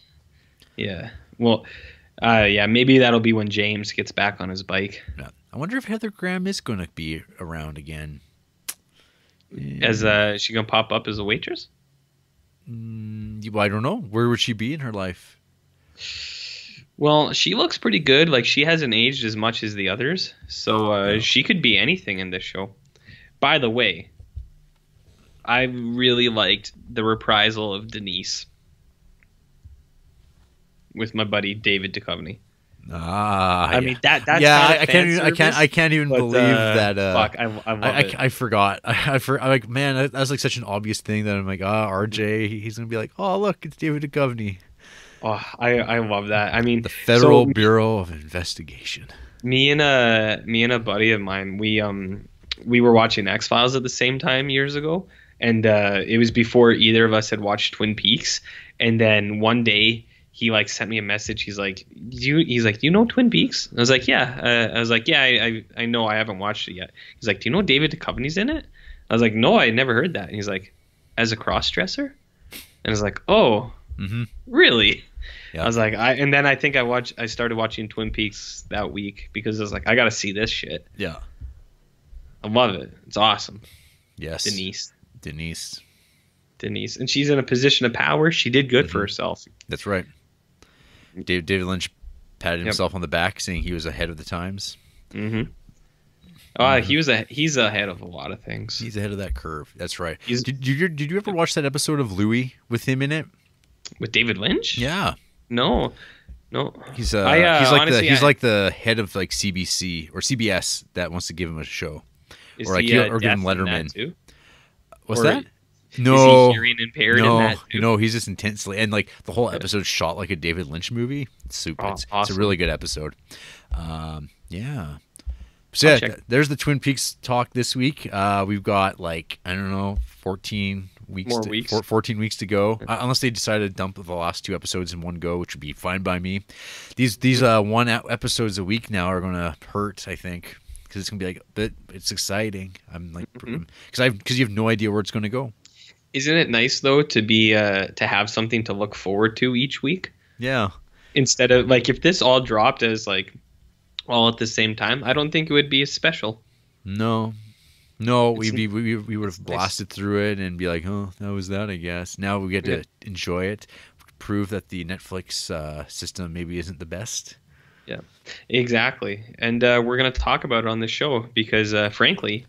Yeah. Well, maybe that'll be when James gets back on his bike. Yeah. I wonder if Heather Graham is going to be around again. As she gonna pop up as a waitress? Well, I don't know. Where would she be in her life? Well, she looks pretty good. Like, she hasn't aged as much as the others, so she could be anything in this show. By the way, I really liked the reprisal of Denise with my buddy David Duchovny. I mean that's yeah. kind of I can't even believe that. Fuck, I love it. I forgot. I like, man, that was like such an obvious thing that I'm like, RJ, he's gonna be like, oh look, it's David Duchovny. Oh, I love that. I mean, the Federal Bureau of Investigation. Me and a buddy of mine, we were watching X-Files at the same time years ago, and it was before either of us had watched Twin Peaks. And then one day he like sent me a message. He's like, do you know Twin Peaks? I was like, yeah. I was like, yeah, I know. I haven't watched it yet. He's like, do you know David Duchovny's in it? I was like, no, I never heard that. And he's like, as a cross-dresser? And I was like, oh, really? Yeah. I was like, and then I think I started watching Twin Peaks that week because I was like, I got to see this shit. Yeah. I love it. It's awesome. Yes. Denise. And she's in a position of power. She did good for herself. That's right. David Lynch patted himself on the back, saying he was ahead of the times. He's ahead of a lot of things. He's ahead of that curve. That's right. Did you ever watch that episode of Louie with him in it? With David Lynch? Yeah. No. He's like the head of like CBC or CBS that wants to give him a show, or give him Letterman. Too? What's that? No, is he hearing impaired in that too? No, he's just intensely, and like the whole episode shot like a David Lynch movie. It's super. Awesome. It's a really good episode. Yeah. So yeah, there's the Twin Peaks talk this week. We've got like, I don't know, 14 weeks. 14 weeks to go, unless they decide to dump the last 2 episodes in one go, which would be fine by me. These one episodes a week now are gonna hurt, I think, because it's gonna be like, but it's exciting. I'm like, because you have no idea where it's gonna go. Isn't it nice though to be to have something to look forward to each week? Yeah. Instead of like, if this all dropped as like all at the same time, I don't think it would be as special. No, we would have blasted through it and be like, oh, that was that, I guess. Now we get to enjoy it, prove that the Netflix system maybe isn't the best. Yeah, exactly. And we're going to talk about it on this show because, frankly,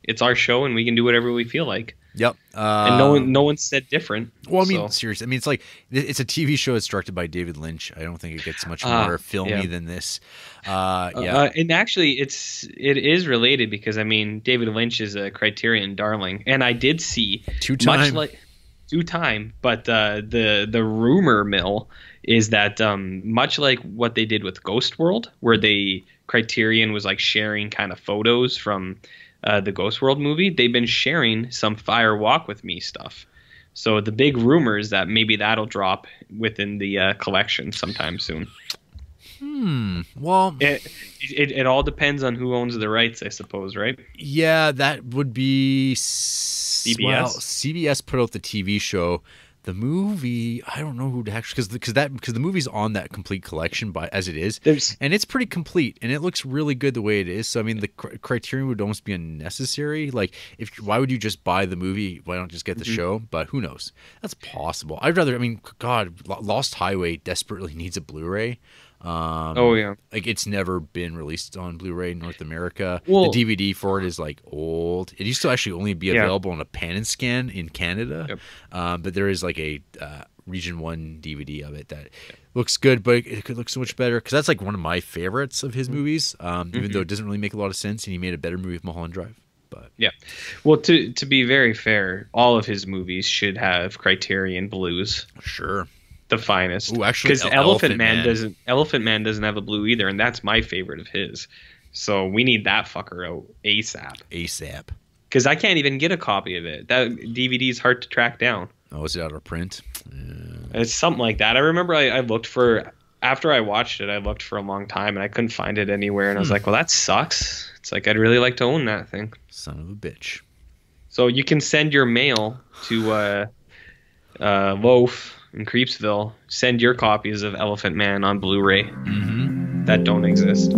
it's our show and we can do whatever we feel like. Yep. And no one said different. Well, I mean, seriously. I mean, it's like, it's a TV show that's directed by David Lynch. I don't think it gets much more filmy than this. And actually, it is related because, I mean, David Lynch is a Criterion darling. And I did see two-time, but the rumor mill is that much like what they did with Ghost World, where Criterion was like sharing kind of photos from the Ghost World movie, they've been sharing some Fire Walk With Me stuff. So the big rumor is that maybe that'll drop within the collection sometime soon. Well, it all depends on who owns the rights, I suppose, right? Yeah, that would be CBS. Well, CBS put out the TV show. The movie, I don't know who to actually, because the movie's on that complete collection as it is, and it's pretty complete, and it looks really good the way it is. So I mean, the Criterion would almost be unnecessary. Like, why would you just buy the movie? Why don't you just get the show? But who knows? That's possible. I'd rather. I mean, God, Lost Highway desperately needs a Blu-ray. Like, it's never been released on Blu-ray in North America. Well, the DVD for it is like old. It used to actually only be available on a pan and scan in Canada. But there is like a Region 1 DVD of it that looks good, but it could look so much better, because that's like one of my favorites of his movies, even though it doesn't really make a lot of sense, and he made a better movie with Mulholland Drive. But yeah, well, to be very fair, all of his movies should have Criterion Blues. Sure. The finest. Ooh, actually, because Elephant Man doesn't have a blue either, and that's my favorite of his. So we need that fucker out ASAP. Because I can't even get a copy of it. That DVD is hard to track down. Oh, is it out of print? It's something like that. I remember I looked for, after I watched it, I looked for a long time and I couldn't find it anywhere. And I was like, well, that sucks. It's like, I'd really like to own that thing. Son of a bitch. So you can send your mail to Loaf in Creepsville. Send your copies of Elephant Man on Blu-ray that don't exist.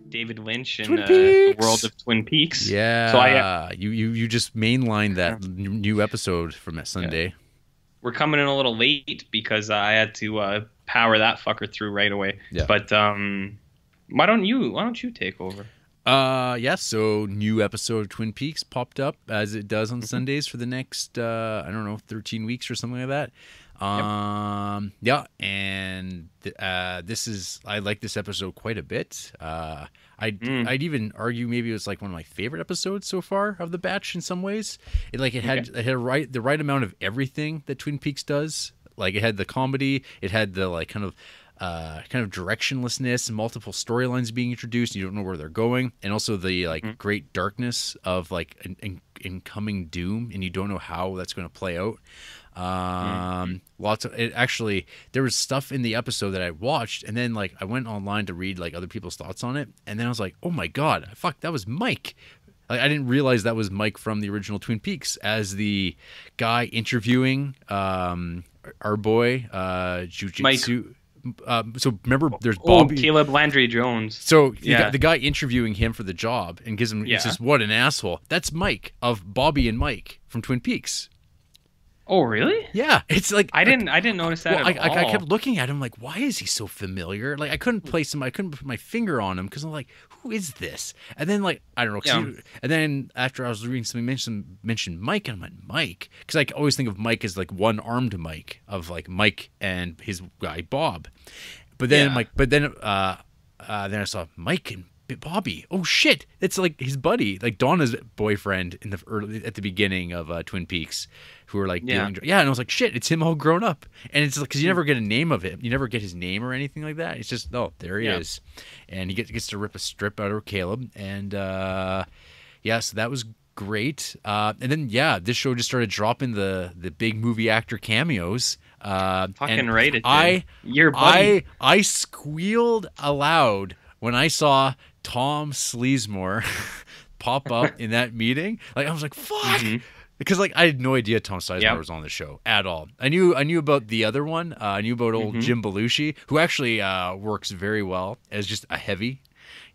David Lynch and the world of Twin Peaks. Yeah. So you just mainlined that new episode from that Sunday. Yeah. We're coming in a little late because I had to power that fucker through right away. Yeah. But why don't you take over? Yeah, so new episode of Twin Peaks popped up as it does on Sundays for the next I don't know, 13 weeks or something like that. Yeah, and this is, I like this episode quite a bit. I'd even argue maybe it was like one of my favorite episodes so far of the batch in some ways. It had the right amount of everything that Twin Peaks does. Like it had the comedy, it had the like kind of directionlessness and multiple storylines being introduced. And you don't know where they're going, and also the like great darkness of like incoming doom, and you don't know how that's going to play out. Lots of it. Actually, there was stuff in the episode that I watched, and then like I went online to read like other people's thoughts on it, and then I was like, oh my god, fuck, that was Mike. Like, I didn't realize that was Mike from the original Twin Peaks as the guy interviewing our boy Jujitsu. So remember, there's Bobby. Caleb Landry Jones. So the guy interviewing him for the job and gives him, he says, "What an asshole." That's Mike of Bobby and Mike from Twin Peaks. Oh, really? Yeah, it's like I didn't notice that. Well, at all. I kept looking at him like, why is he so familiar? Like I couldn't place him. I couldn't put my finger on him because I'm like, who is this? And then like I don't know. And then after I was reading something mentioned Mike, and I'm like, Mike, because I always think of Mike as like one-armed Mike, of like Mike and his guy Bob. But then then I saw Mike and Bobby. Oh shit! It's like his buddy, like Donna's boyfriend in at the beginning of Twin Peaks, who were like dealing. Yeah, and I was like, shit! It's him all grown up, and it's like because you never get a name of him, you never get his name or anything like that. It's just there he is, and he gets to rip a strip out of Caleb, and so that was great. And then this show just started dropping the big movie actor cameos. Fucking right, it did. Your buddy. I squealed aloud when I saw Tom Sleazemore pop up in that meeting. Like I was like, fuck. Because like I had no idea Tom Sizemore was on the show at all. I knew about the other one. I knew about old Jim Belushi, who actually works very well as just a heavy.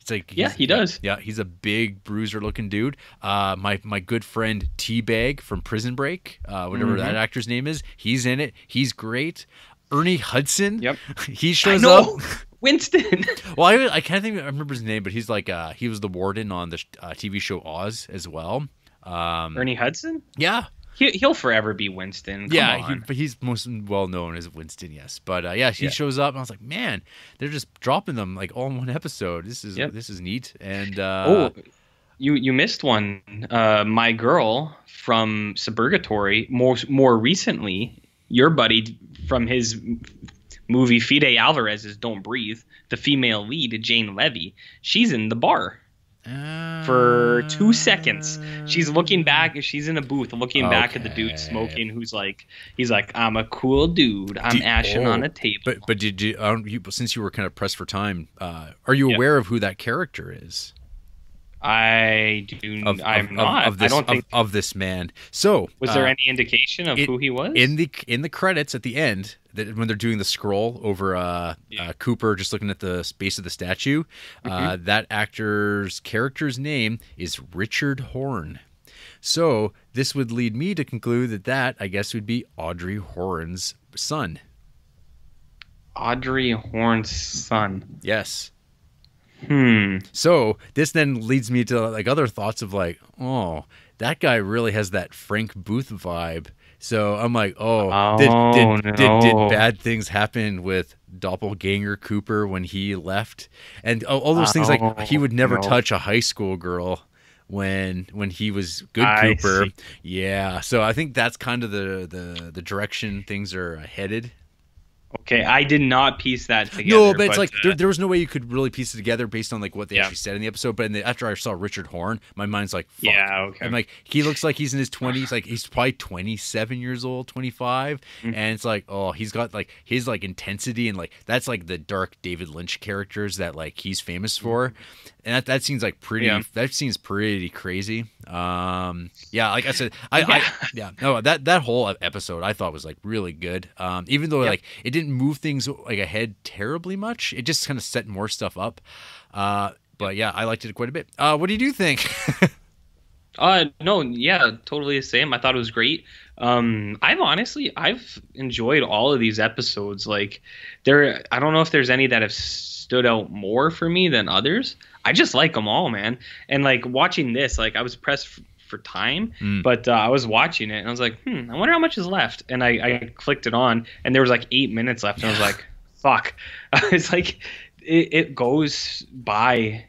It's like he does. Yeah, he's a big bruiser looking dude. My good friend Teabag from Prison Break, whatever that actor's name is, he's in it. He's great. Ernie Hudson. Yep. He shows up. Winston. Well, I can't think. I remember his name, but he's like he was the warden on the TV show Oz as well. Ernie Hudson. Yeah. He'll forever be Winston. Come on. But he's most well known as Winston. Yes, but he shows up, and I was like, man, they're just dropping them like all in one episode. This is neat. And you missed one. My girl from Suburgatory. More recently, your buddy from his movie Fide Alvarez's Don't Breathe, the female lead, Jane Levy, she's in the bar for 2 seconds. She's looking back. She's in a booth looking back at the dude smoking. He's like, I'm a cool dude. I'm ashing on a table. But did you, since you were kind of pressed for time, are you aware of who that character is? I do. I'm not. Of this, I don't think of this man. So was there any indication of who he was in the credits at the end? When they're doing the scroll over Cooper, just looking at the base of the statue, that actor's character's name is Richard Horne. So this would lead me to conclude that I guess would be Audrey Horne's son. Audrey Horne's son. Yes. So this then leads me to like other thoughts of like, oh, that guy really has that Frank Booth vibe. So I'm like, did bad things happen with Doppelganger Cooper when he left? And all those things, like he would never touch a high school girl when he was good Cooper. See. Yeah. So I think that's kind of the direction things are headed. Okay, I did not piece that together. No, but it's like there was no way you could really piece it together based on like what they actually said in the episode. But after I saw Richard Horne, my mind's like, fuck. Yeah, okay. I'm like, he looks like he's in his 20s. Like he's probably 27 years old, 25, and it's like, oh, he's got like his like intensity and like that's like the dark David Lynch characters that like he's famous for, and that seems like pretty. Yeah. That seems pretty crazy. Like I said, that whole episode I thought was like really good. Even though like it didn't move things like ahead terribly much, it just kind of set more stuff up. But yeah, I liked it quite a bit. What do you think? No, yeah, totally the same. I thought it was great. I've enjoyed all of these episodes. Like I don't know if there's any that have stood out more for me than others. I just like them all, man. And like watching this, like I was pressed for time, Mm. but I was watching it and I was like, I wonder how much is left. And I clicked it on and there was like 8 minutes left. And I was like, fuck. It's like it goes by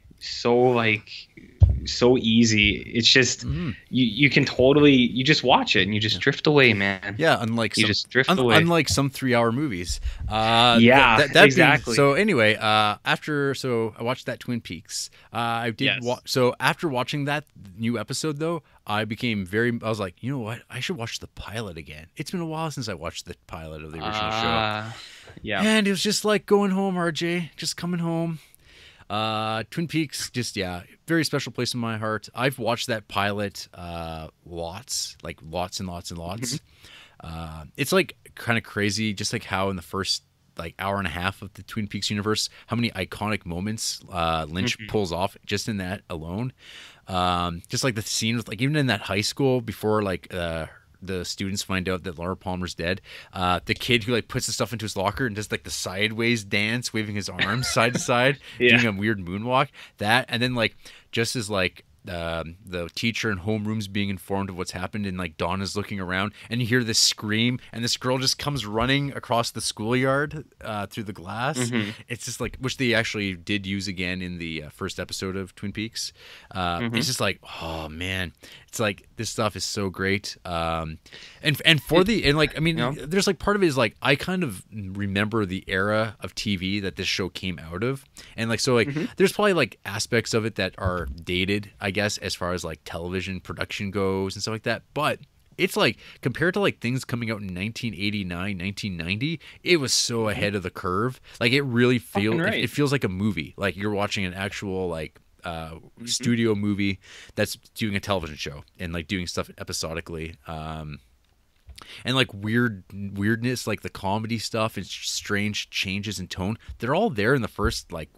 so easy. It's just you can totally you just watch it and you just drift away, man. Yeah, unlike You some, just drift away. unlike some 3-hour movies. Yeah, exactly. So anyway, so I watched that Twin Peaks. I did Yes. so after watching that new episode though, I was like, you know what? I should watch the pilot again. It's been a while since I watched the pilot of the original show. Yeah. And it was just like going home, RJ, just coming home. Twin Peaks, just very special place in my heart. I've watched that pilot lots and lots and lots. It's like kind of crazy, just like how in the first like hour and a half of the Twin Peaks universe, how many iconic moments Lynch pulls off just in that alone. Just like the scene with like even in that high school before like the students find out that Laura Palmer's dead. The kid who like puts the stuff into his locker and does like the sideways dance, waving his arms side to side, doing a weird moonwalk. That, and then like just as like the teacher in homeroom's being informed of what's happened, and like Donna's looking around, and you hear this scream, and this girl just comes running across the schoolyard through the glass. It's just like, which they actually did use again in the first episode of Twin Peaks. It's just like, oh man, it's like this stuff is so great. And like, I mean, there's like part of it is like I kind of remember the era of TV that this show came out of, and like so like there's probably like aspects of it that are dated, I guess, as far as like television production goes and stuff like that. But it's like compared to like things coming out in 1989, 1990, it was so ahead of the curve. Like it really feels it feels like a movie. Like you're watching an actual like studio movie that's doing a television show and like doing stuff episodically. And like weirdness, like the comedy stuff and strange changes in tone, they're all there in the first like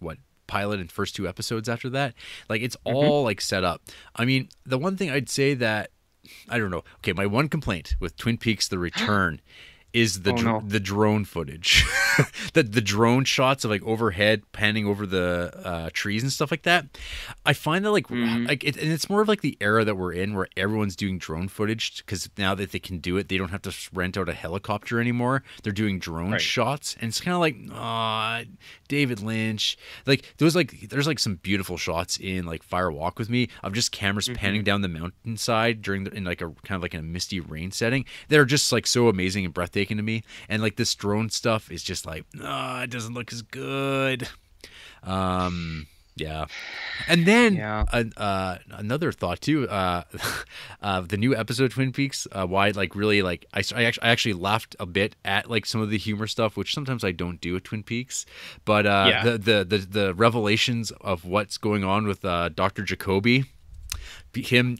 pilot and first 2 episodes. After that, like it's all like set up. I mean, the one thing I'd say that I don't know. Okay, my one complaint with Twin Peaks: The Return is the drone footage. the drone shots of like overhead panning over the trees and stuff like that. I find that like and it's more of like the era that we're in where everyone's doing drone footage, because now that they can do it, they don't have to rent out a helicopter anymore. They're doing drone shots, and it's kind of like David Lynch. Like there's like some beautiful shots in like Fire Walk with Me of just cameras panning down the mountainside in like a kind of like in a misty rain setting that are just like so amazing and breathtaking to me. And like this drone stuff is just like, it doesn't look as good. Yeah. And then another thought too, the new episode of Twin Peaks, why like really like I actually laughed a bit at like some of the humor stuff, which sometimes I don't do at Twin Peaks, but the revelations of what's going on with Dr. Jacoby. Him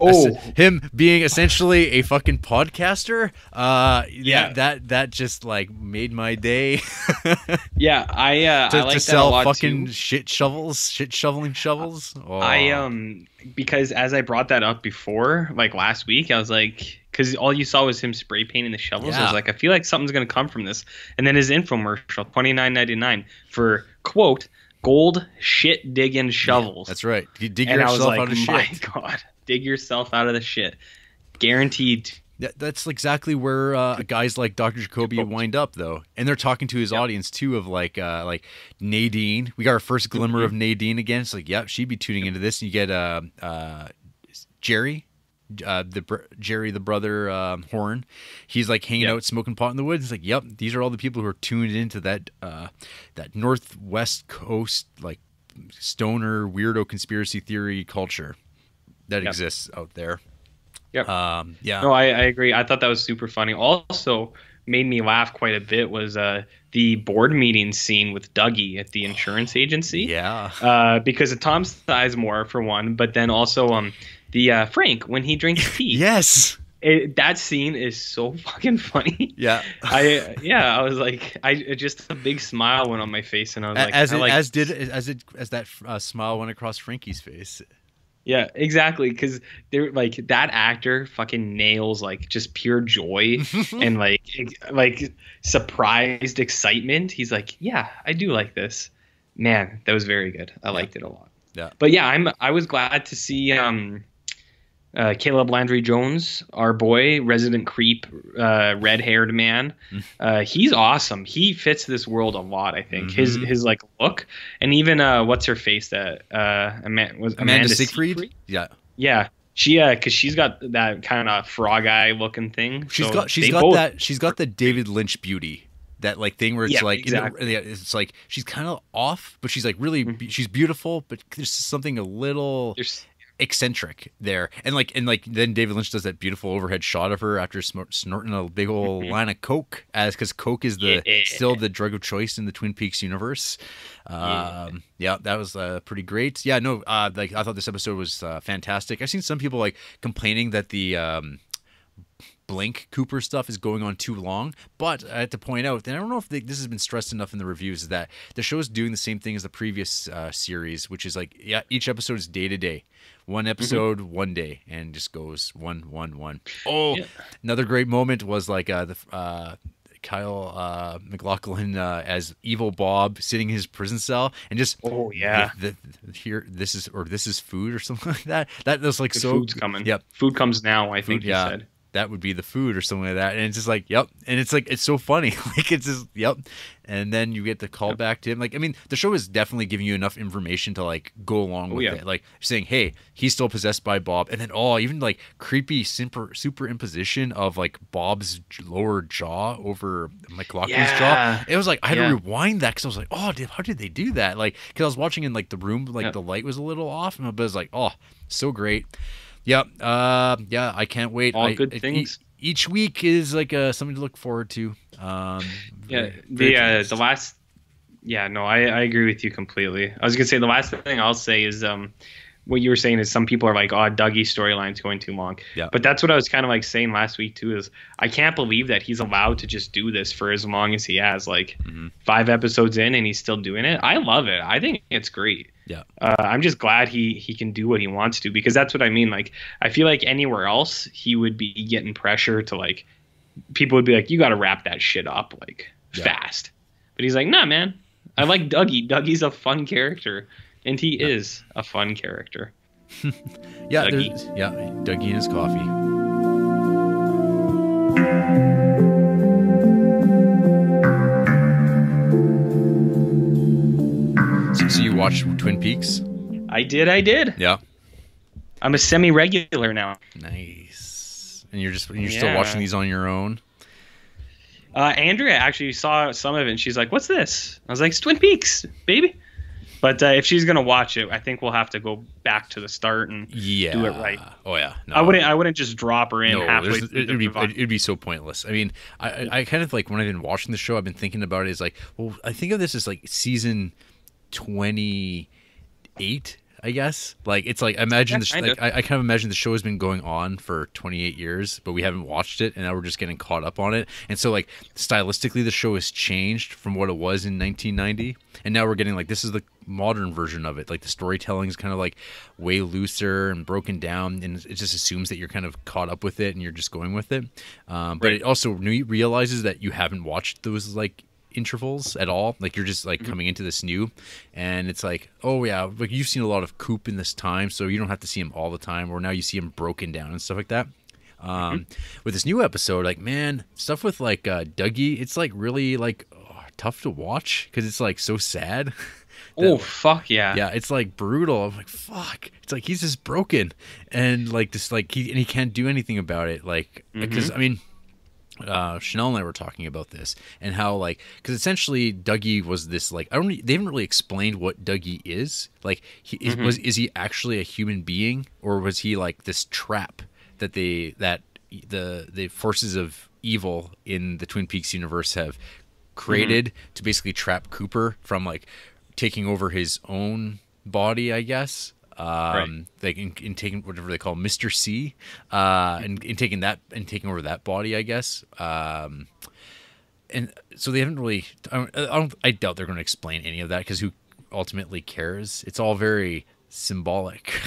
being essentially a fucking podcaster, that just like made my day. I like to that sell a lot fucking too. shit shoveling shovels. Because as I brought that up before, like last week, I was like, because all you saw was him spray painting the shovels. I was like, I feel like something's gonna come from this. And then his infomercial, $29.99 for quote gold shit digging shovels. That's right. You dig and yourself I was like, out of shit. my God, dig yourself out of the shit. Guaranteed. That's exactly where guys like Dr. Jacoby wind up, though, and they're talking to his audience too, of like Nadine. We got our first glimmer of Nadine again. It's like, she'd be tuning into this. And you get Jerry, the brother Horn. He's like hanging out, smoking pot in the woods. It's like, these are all the people who are tuned into that Northwest Coast like stoner weirdo conspiracy theory culture that exists out there. No, I agree. I thought that was super funny. Also made me laugh quite a bit was the board meeting scene with Dougie at the insurance agency. Because of Tom Sizemore for one, but then also the Frank when he drinks tea. That scene is so fucking funny. I was like, just a big smile went on my face, and I was like, as that smile went across Frankie's face. Yeah, exactly. Because they're like that actor fucking nails like just pure joy and like surprised excitement. He's like, yeah, I do like this. Man, that was very good. I Yeah. liked it a lot. Yeah. But yeah, I was glad to see Caleb Landry Jones, our boy, resident creep, red haired man. He's awesome. He fits this world a lot. I think his like look, and even what's her face that Amanda Seyfried. Yeah. Yeah, because she's got that kind of frog eye looking thing. She's So got the David Lynch beauty. That like thing where it's Yeah, like exactly. it's like she's kind of off, but she's like really she's beautiful, but there's something a little There's eccentric there. And like then David Lynch does that beautiful overhead shot of her after snorting a big old line of coke, as because coke is still the drug of choice in the Twin Peaks universe. Yeah, that was pretty great. Yeah, no, like I thought this episode was fantastic. I've seen some people like complaining that the Blink Cooper stuff is going on too long, but I have to point out, and I don't know if this has been stressed enough in the reviews, is that the show is doing the same thing as the previous series, which is like, yeah, each episode is day to day, one episode, one day, and just goes one. Oh, yeah. Another great moment was like the Kyle MacLachlan as evil Bob sitting in his prison cell and just here this is food or something like that. That was like food's coming. Yep, food comes now. I think he said. That would be the food or something like that. And it's just like, yep. And it's like, it's so funny. Like, it's just, yep. And then you get the call back to him. Like, I mean, the show is definitely giving you enough information to like go along with it. Like saying, hey, he's still possessed by Bob. And then, even like creepy superimposition of like Bob's lower jaw over McLaughlin's jaw. It was like, I had to rewind that because I was like, how did they do that? Like, because I was watching in like the room, like the light was a little off. But I was like, so great. Yeah, I can't wait. All good things. Each week is like something to look forward to. The last. Yeah, no, I agree with you completely. I was gonna say the last thing I'll say is what you were saying is some people are like, Dougie's storyline's going too long. Yeah. But that's what I was kind of like saying last week too. Is I can't believe that he's allowed to just do this for as long as he has, like 5 episodes in, and he's still doing it. I love it. I think it's great. Yeah. I'm just glad he can do what he wants to, because that's what I mean. Like, I feel like anywhere else he would be getting pressure to like, people would be like, you got to wrap that shit up like fast. But he's like, nah, man. I like Dougie. Dougie's a fun character, and he is a fun character. Dougie and his coffee. So you watched Twin Peaks? I did. Yeah. I'm a semi-regular now. Nice. And you're still watching these on your own? Andrea actually saw some of it, and she's like, what's this? I was like, it's Twin Peaks, baby. But if she's going to watch it, I think we'll have to go back to the start and do it right. Oh, yeah. No. I wouldn't just drop her in halfway through. It'd be so pointless. I mean, I kind of like, when I've been watching the show, I've been thinking about it as like, well, I think of this as like season 28, I guess. Like, it's like, imagine I kind of imagine the show has been going on for 28 years, but we haven't watched it, and now we're just getting caught up on it. And so like stylistically the show has changed from what it was in 1990, and now we're getting like, this is the modern version of it. Like, the storytelling is kind of like way looser and broken down, and it just assumes that you're kind of caught up with it and you're just going with it. But it also realizes that you haven't watched those like intervals at all. Like, you're just like coming into this new, and it's like, oh yeah, like you've seen a lot of Coop in this time, so you don't have to see him all the time, or now you see him broken down and stuff like that. With this new episode, like, man, stuff with like Dougie, it's like really like tough to watch because it's like so sad. Fuck yeah. Yeah, it's like brutal. I'm like, fuck. It's like he's just broken, and like just like he can't do anything about it. Like, because I mean, Chanel and I were talking about this, and how like, because essentially Dougie was this like, they haven't really explained what Dougie is. Like, is he actually a human being, or was he like this trap that the forces of evil in the Twin Peaks universe have created to basically trap Cooper from like taking over his own body, I guess. Like in taking whatever they call Mr. C, and taking over that body, I guess. And so they haven't really. I doubt they're going to explain any of that, because who ultimately cares? It's all very symbolic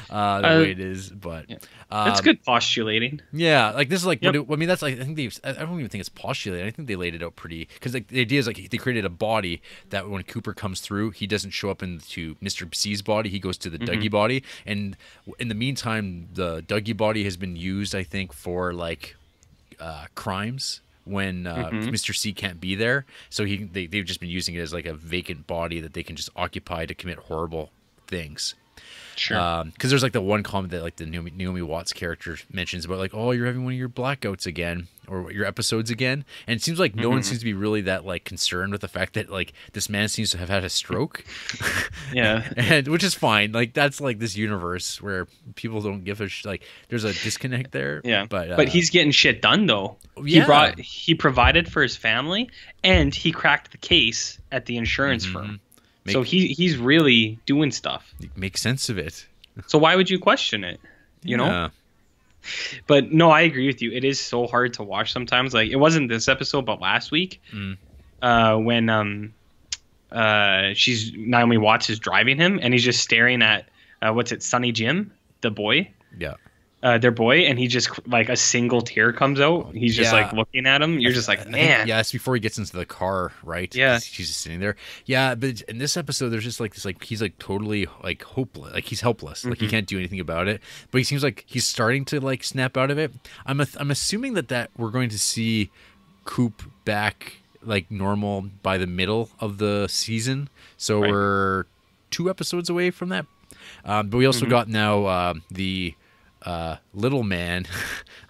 the way it is, but that's good postulating. Yeah, like this is like I mean that's like I think I don't even think it's postulating. I think they laid it out pretty, because like the idea is like they created a body that when Cooper comes through, he doesn't show up into Mr. C's body, he goes to the Dougie body, and in the meantime the Dougie body has been used, I think, for like crimes when Mr. C can't be there, so they've just been using it as like a vacant body that they can just occupy to commit horrible things. Sure. Because there's like the one comment that like the Naomi Watts character mentions about like, oh, you're having one of your blackouts again, or your episodes again, and it seems like no one seems to be really that like concerned with the fact that like this man seems to have had a stroke. Yeah. And which is fine. Like that's like this universe where people don't give a like there's a disconnect there. Yeah. But he's getting shit done though. Yeah. He provided for his family, and he cracked the case at the insurance firm. So he's really doing stuff. Make sense of it. So why would you question it? You know? But no, I agree with you. It is so hard to watch sometimes. Like it wasn't this episode, but last week, when Naomi Watts is driving him, and he's just staring at Sonny Jim, the boy. Yeah. Their boy, and he just like a single tear comes out. He's just like looking at him. You're just like, man. Yeah, it's before he gets into the car, right? Yeah, he's just sitting there. Yeah, but in this episode, there's just like this, like he's like totally like hopeless, like he's helpless, like he can't do anything about it. But he seems like he's starting to like snap out of it. I'm assuming that we're going to see Coop back like normal by the middle of the season. So we're 2 episodes away from that. But we also got now the little man.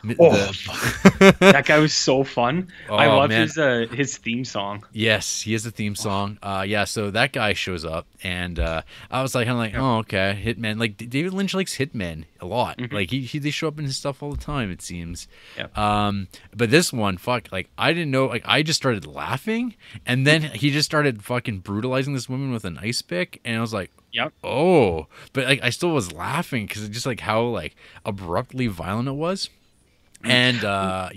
That guy was so fun. I love his theme song. Yes, he has a theme song. So that guy shows up, and I was like, kind of like, oh, okay, Hitman. Like David Lynch likes Hitman a lot. Like they show up in his stuff all the time, it seems. But this one, like I didn't know. Like I just started laughing, and then he just started fucking brutalizing this woman with an ice pick, and I was like, oh, but like I still was laughing because just like how like abruptly violent it was, and I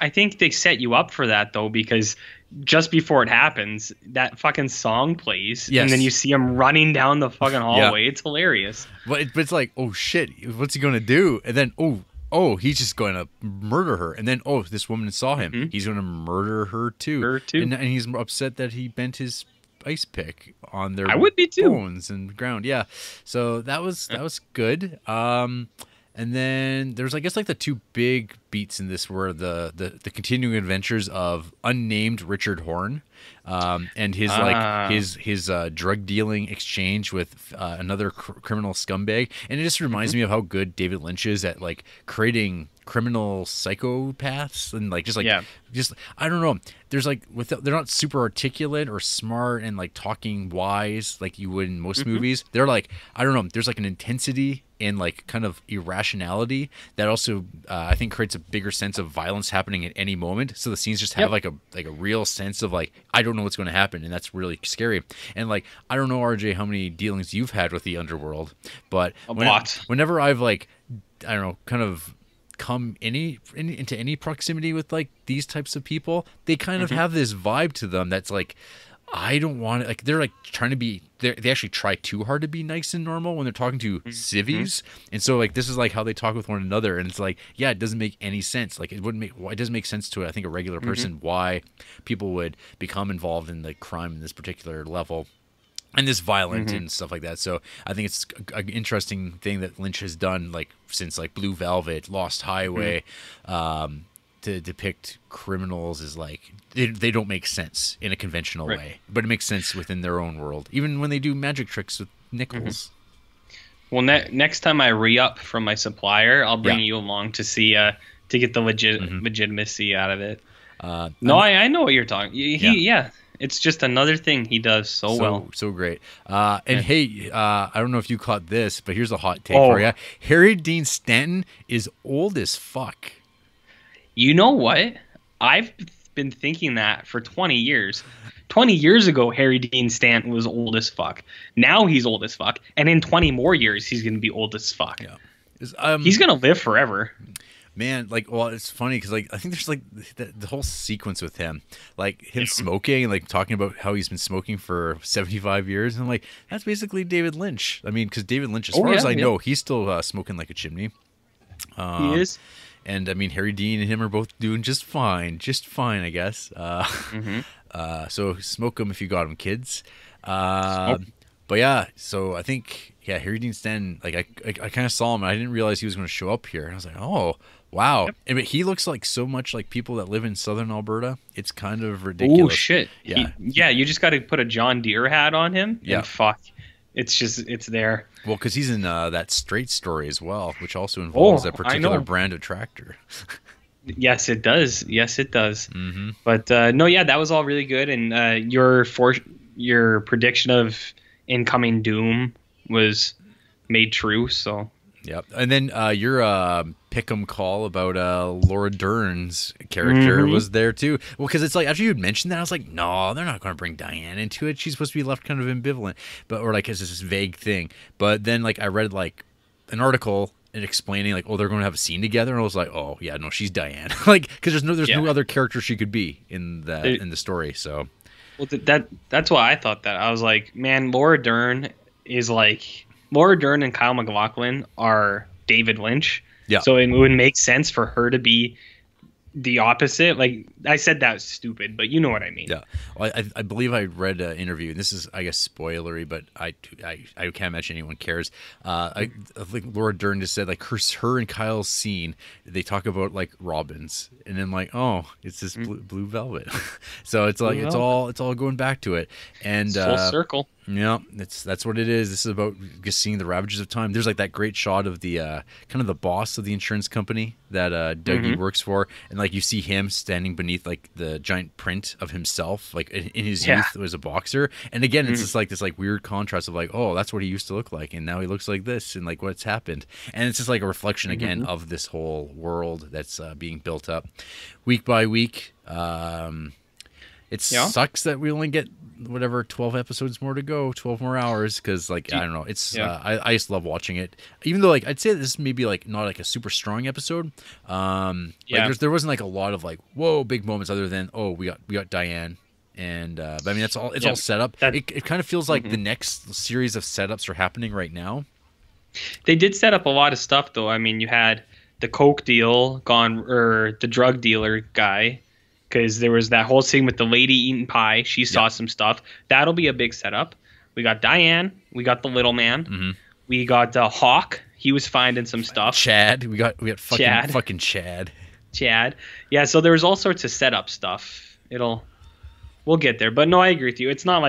think they set you up for that though, because just before it happens, that fucking song plays, and then you see him running down the fucking hallway. It's hilarious. But it's like, oh shit, what's he gonna do? And then oh, he's just going to murder her. And then, oh, this woman saw him. He's going to murder her too. And he's upset that he bent his ice pick on their bones and ground. Yeah. So that was good. And then there's, I guess, like the 2 big beats in this were the continuing adventures of unnamed Richard Horn, and his his drug dealing exchange with another criminal scumbag. And it just reminds me of how good David Lynch is at like creating criminal psychopaths, and like just I don't know. There's like they're not super articulate or smart and like talking wise like you would in most movies. They're like, I don't know. There's like an intensity and like kind of irrationality that also I think creates a bigger sense of violence happening at any moment. So the scenes just have like a real sense of like, I don't know what's going to happen, and that's really scary. And like, I don't know, RJ, how many dealings you've had with the underworld, but whenever I've like, I don't know, kind of come into any proximity with like these types of people, they kind of have this vibe to them that's like, I don't want it. Like they're like trying to be, they actually try too hard to be nice and normal when they're talking to civvies. And so like, this is like how they talk with one another. And it's like, yeah, it doesn't make any sense. Like it doesn't make sense to, I think, a regular person, why people would become involved in the crime in this particular level and this violent and stuff like that. So I think it's an interesting thing that Lynch has done, like since like Blue Velvet, Lost Highway, to depict criminals as like they don't make sense in a conventional way, but it makes sense within their own world, even when they do magic tricks with nickels. Well, next time I re-up from my supplier, I'll bring you along to see to get the legitimacy out of it. I know what you're talking. It's just another thing he does so well. So great. And hey, I don't know if you caught this, but here's a hot take for you. Harry Dean Stanton is old as fuck. You know what? I've been thinking that for 20 years. 20 years ago, Harry Dean Stanton was old as fuck. Now he's old as fuck. And in 20 more years, he's going to be old as fuck. Yeah. He's going to live forever. Man, like, well, it's funny because, like, I think there's like the whole sequence with him, like him smoking and like talking about how he's been smoking for 75 years. And I'm like, that's basically David Lynch. I mean, because David Lynch, as far as I know, he's still smoking like a chimney. He is. And I mean, Harry Dean and him are both doing just fine, I guess. So smoke them if you got them, kids. But yeah, so I think, yeah, Harry Dean Stanton, like I kind of saw him and I didn't realize he was going to show up here. And I was like, oh, wow. Yep. And he looks like so much like people that live in southern Alberta. It's kind of ridiculous. Oh, shit. Yeah. You just got to put a John Deere hat on him. Yeah. And fuck. It's there. Well, because he's in that Straight Story as well, which also involves a particular brand of tractor. Yes, it does. Mm-hmm. But no, yeah, that was all really good. And your prediction of incoming doom was made true. So. Yep. And then your pick'em call about Laura Dern's character was there too. Well, because it's like, after you had mentioned that, I was like, no, they're not going to bring Diane into it. She's supposed to be left kind of ambivalent, or like as this vague thing. But then like I read like an article and explaining like, oh, they're going to have a scene together, and I was like, oh yeah, no, she's Diane. Like, because there's no other character she could be in the story. So. Well, that's why I thought that. I was like, man, Laura Dern and Kyle MacLachlan are David Lynch. Yeah. So it would make sense for her to be the opposite. Like, I said that was stupid, but you know what I mean. Yeah. Well, I believe I read an interview, and this is, I guess, spoilery, but I can't imagine anyone cares. I think Laura Dern just said, like, her and Kyle's scene, they talk about, like, robins, and then, like, oh, it's this blue velvet. So it's like, it's all going back to it. And full circle. Yeah, that's what it is. This is about just seeing the ravages of time. There's like that great shot of the kind of the boss of the insurance company that Dougie works for, and like you see him standing beneath like the giant print of himself, like in his youth as a boxer. And again, it's just like this like weird contrast of like, oh, that's what he used to look like, and now he looks like this, and like what's happened. And it's just like a reflection again of this whole world that's being built up week by week. It sucks that we only get 12 episodes more to go, 12 more hours, because like I don't know, it's I just love watching it, even though like I'd say this may be like not like a super strong episode. Like there wasn't like a lot of like whoa big moments other than we got Diane, and but I mean that's all, it's all set up. It kind of feels like the next series of setups are happening right now. They did set up a lot of stuff though. I mean, you had the coke deal gone, or the drug dealer guy. Because there was that whole scene with the lady eating pie. She saw some stuff. That'll be a big setup. We got Diane. We got the little man. We got Hawk. He was finding some stuff. Chad. We got fucking Chad. Yeah, so there was all sorts of setup stuff. We'll get there. But no, I agree with you. It's not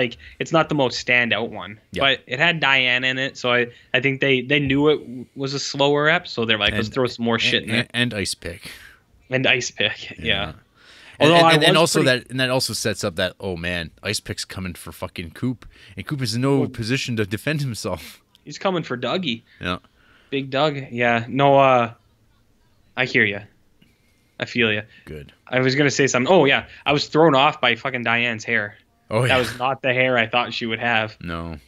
the most standout one. Yep. But it had Diane in it, so I think they knew it was a slower ep, so they're like, let's throw some more shit in it. And Ice Pick. Yeah. And that also sets up that, oh man, Ice Pick's coming for fucking Coop, and Coop is in no position to defend himself. He's coming for Dougie. Yeah, Big Doug. Yeah, no, I hear you. I feel you. Good. I was gonna say something. Oh yeah, I was thrown off by fucking Diane's hair. Oh yeah, that was not the hair I thought she would have. No.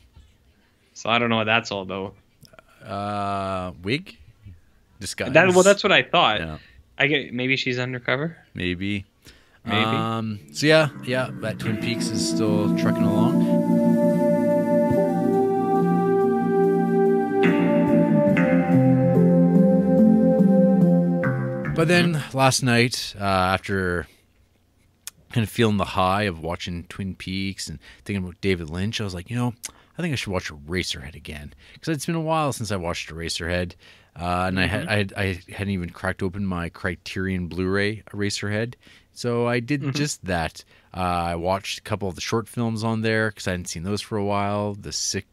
So I don't know what that's all about. Wig, disguise. That's what I thought. Yeah. Maybe she's undercover. Maybe. So yeah, that Twin Peaks is still trucking along. But then last night, after kind of feeling the high of watching Twin Peaks and thinking about David Lynch, I was like, I think I should watch Eraserhead again, because it's been a while since I watched Eraserhead. And I hadn't even cracked open my Criterion Blu-ray Eraserhead, so I did just that. I watched a couple of the short films on there because I hadn't seen those for a while. The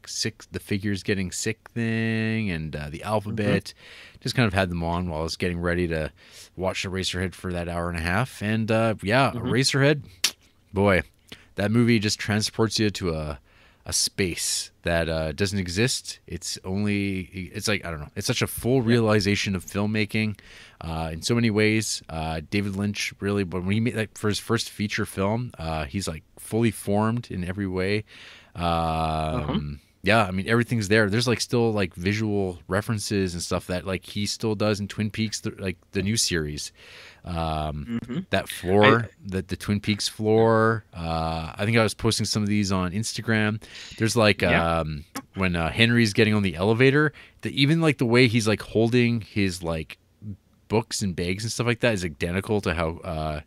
the figures getting sick thing, and the alphabet. Just kind of had them on while I was getting ready to watch Eraserhead for that hour and a half. And Eraserhead, boy, that movie just transports you to a space that doesn't exist. It's like, I don't know, it's such a full realization of filmmaking in so many ways. David Lynch really, when he made like for his first feature film, he's like fully formed in every way. Yeah, I mean everything's there. There's like still like visual references and stuff that like he still does in Twin Peaks, like the new series. That floor, the Twin Peaks floor. I think I was posting some of these on Instagram. There's like when Henry's getting on the elevator, even like the way he's like holding his like books and bags and stuff like that is identical to how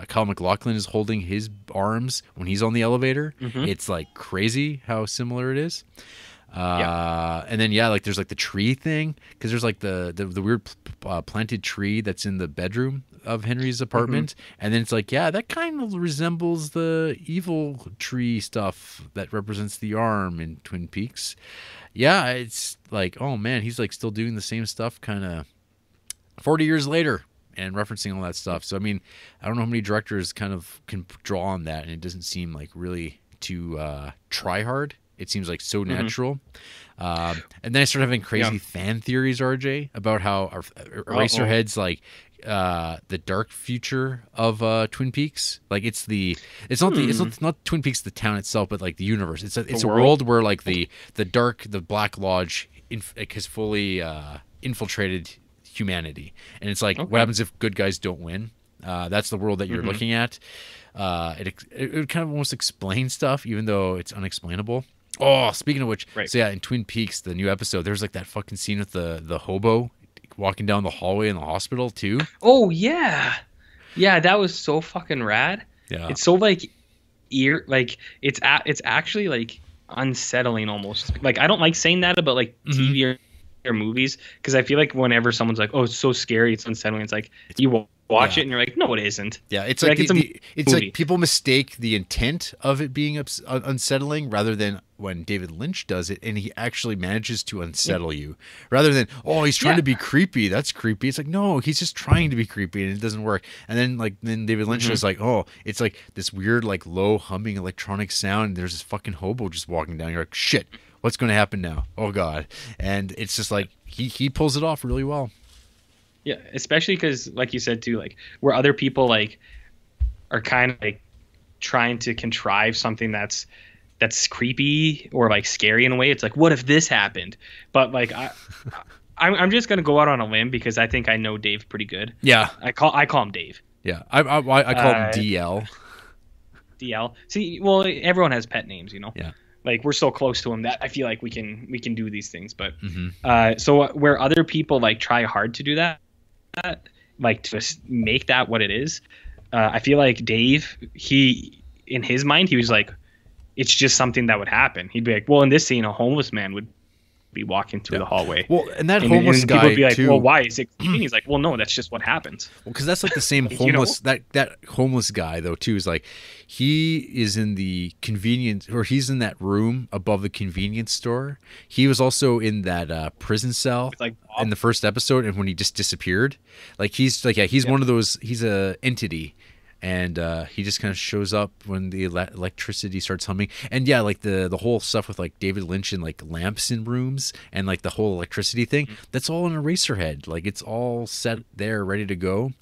Kyle MacLachlan is holding his arms when he's on the elevator. It's like crazy how similar it is. And then like there's like the tree thing, because there's like the weird planted tree that's in the bedroom of Henry's apartment, and then it's like that kind of resembles the evil tree stuff that represents the arm in Twin Peaks. It's like, oh man, he's like still doing the same stuff kind of 40 years later and referencing all that stuff. So I mean, I don't know how many directors kind of can draw on that, and it doesn't seem like really to try hard. It seems like so natural. And then I started having crazy fan theories, RJ, about how Eraserhead's like the dark future of Twin Peaks. Like it's not Twin Peaks the town itself, but like the universe. It's a world where like the Black Lodge has fully infiltrated humanity, and it's like what happens if good guys don't win? That's the world that you're looking at. It kind of almost explains stuff, even though it's unexplainable. Oh, speaking of which, so in Twin Peaks, the new episode, there's like that fucking scene with the hobo walking down the hallway in the hospital too. Oh yeah, that was so fucking rad. Yeah, it's so like it's actually like unsettling almost. Like I don't like saying that about like TV or movies, because I feel like whenever someone's like, oh, it's so scary, it's unsettling, it's like you watch it and you're like, no, it isn't. Yeah, it's like it's like people mistake the intent of it being unsettling rather than when David Lynch does it and he actually manages to unsettle you, rather than, oh, he's trying to be creepy, that's creepy. It's like, no, he's just trying to be creepy and it doesn't work. And then David Lynch is like, oh, it's like this weird like low humming electronic sound and there's this fucking hobo just walking down. You're like, shit, what's going to happen now? Oh god. And it's just like he pulls it off really well. Yeah, especially because, like you said too, like where other people like are kind of like trying to contrive something that's creepy or like scary in a way. It's like, what if this happened? But like I'm just gonna go out on a limb because I think I know Dave pretty good. Yeah, I call him Dave. Yeah, I call him DL. DL. See, well, everyone has pet names, you know. Yeah. Like we're so close to him that I feel like we can do these things. But so where other people like try hard to do that, like to make that what it is, I feel like Dave, he in his mind he was like, it's just something that would happen. He'd be like, well, in this scene a homeless man would be walking through the hallway. Well, and homeless guy, people would be like, well, why is it creepy? He's like, well, no, that's just what happens. Well, because that's like the same homeless that homeless guy though too is like, he is in the convenience, or he's in that room above the convenience store. He was also in that prison cell in the first episode, and when he just disappeared, like he's one of those. He's a entity. And he just kind of shows up when the electricity starts humming. And yeah, like the whole stuff with like David Lynch and like lamps in rooms and like the whole electricity thing, that's all in Eraserhead. Like it's all set there, ready to go.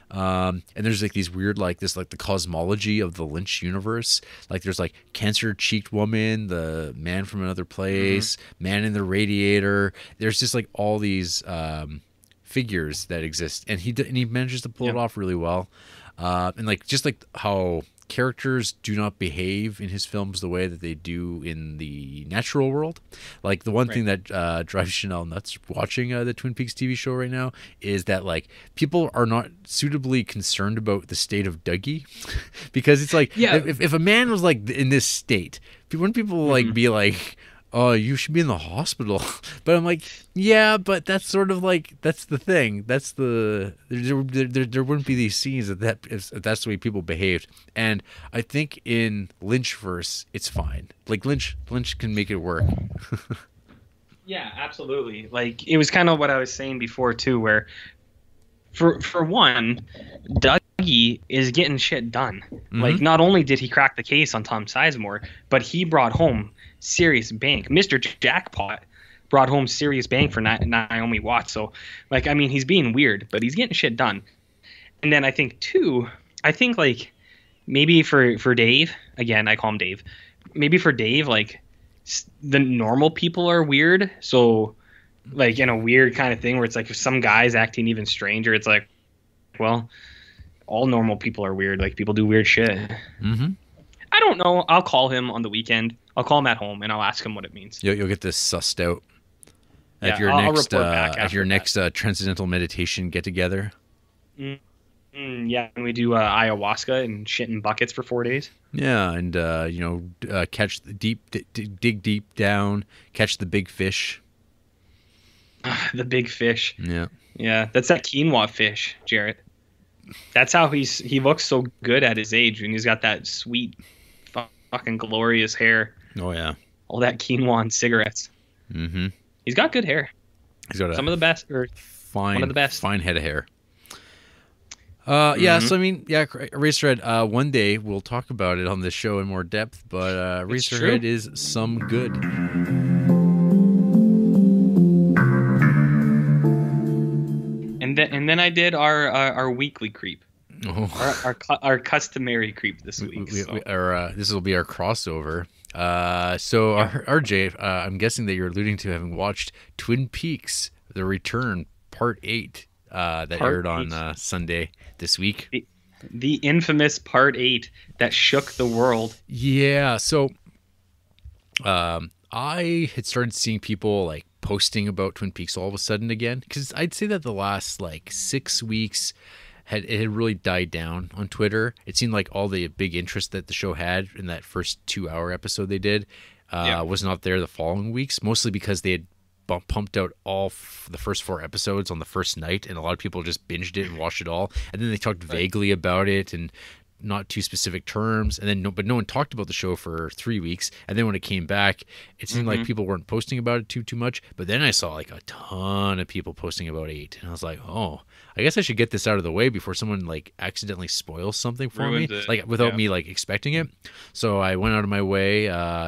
And there's like these weird like the cosmology of the Lynch universe. Like there's like cancer-cheeked woman, the man from another place, man in the radiator. There's just like all these figures that exist, and he manages to pull it off really well. And like just like how characters do not behave in his films the way that they do in the natural world. Like the one thing that drives Chanel nuts watching the Twin Peaks TV show right now is that like people are not suitably concerned about the state of Dougie, because it's like if a man was like in this state, wouldn't people like be like, oh, you should be in the hospital? But I'm like, yeah, but that's sort of like, that's the thing. That's there wouldn't be these scenes if that's the way people behaved. And I think in Lynchverse, it's fine. Like Lynch can make it work. Yeah, absolutely. Like it was kind of what I was saying before too, where for one, Dougie is getting shit done. Like not only did he crack the case on Tom Sizemore, but he brought home serious bank. Mr. Jackpot brought home serious bank for Naomi Watts. So like, I mean, he's being weird, but he's getting shit done. And then I think like maybe for Dave, again, I call him Dave, maybe for Dave, like the normal people are weird. So like in a weird kind of thing where it's like if some guy's acting even stranger, it's like, well, all normal people are weird. Like people do weird shit. Mm-hmm. I don't know. I'll call him on the weekend. I'll call him at home and I'll ask him what it means. You'll get this sussed out at Yeah, I'll report back at your after next transcendental meditation get together. Yeah, and we do ayahuasca and shit in buckets for 4 days. Yeah, and catch the dig deep down, catch the big fish. The big fish. Yeah. Yeah, that's that quinoa fish, Jarrett. That's how he looks so good at his age, and he's got that sweet, fucking glorious hair. Oh yeah. All that quinoa and cigarettes. Mm-hmm. He's got good hair. He's got some of the best, or one of the best. Fine head of hair. Yeah. So I mean, yeah, Eraserhead. One day we'll talk about it on this show in more depth, but Eraserhead is some good. And then I did our weekly creep, our customary creep this week. This will be our crossover. So RJ, I'm guessing that you're alluding to having watched Twin Peaks: The Return Part 8 that aired on Sunday this week. The infamous Part 8 that shook the world. Yeah. So I had started seeing people like posting about Twin Peaks all of a sudden again, because I'd say that the last like 6 weeks it had really died down on Twitter. It seemed like all the big interest that the show had in that first 2-hour episode they did was not there the following weeks, mostly because they had pumped out all the first 4 episodes on the first night, and a lot of people just binged it and watched it all, and then they talked vaguely about it and not too specific terms, and then but no one talked about the show for 3 weeks, and then when it came back, it seemed like people weren't posting about it too much. But then I saw like a ton of people posting about 8, and I was like, oh, I guess I should get this out of the way before someone like accidentally spoils something for me, like without me like expecting it. So I went out of my way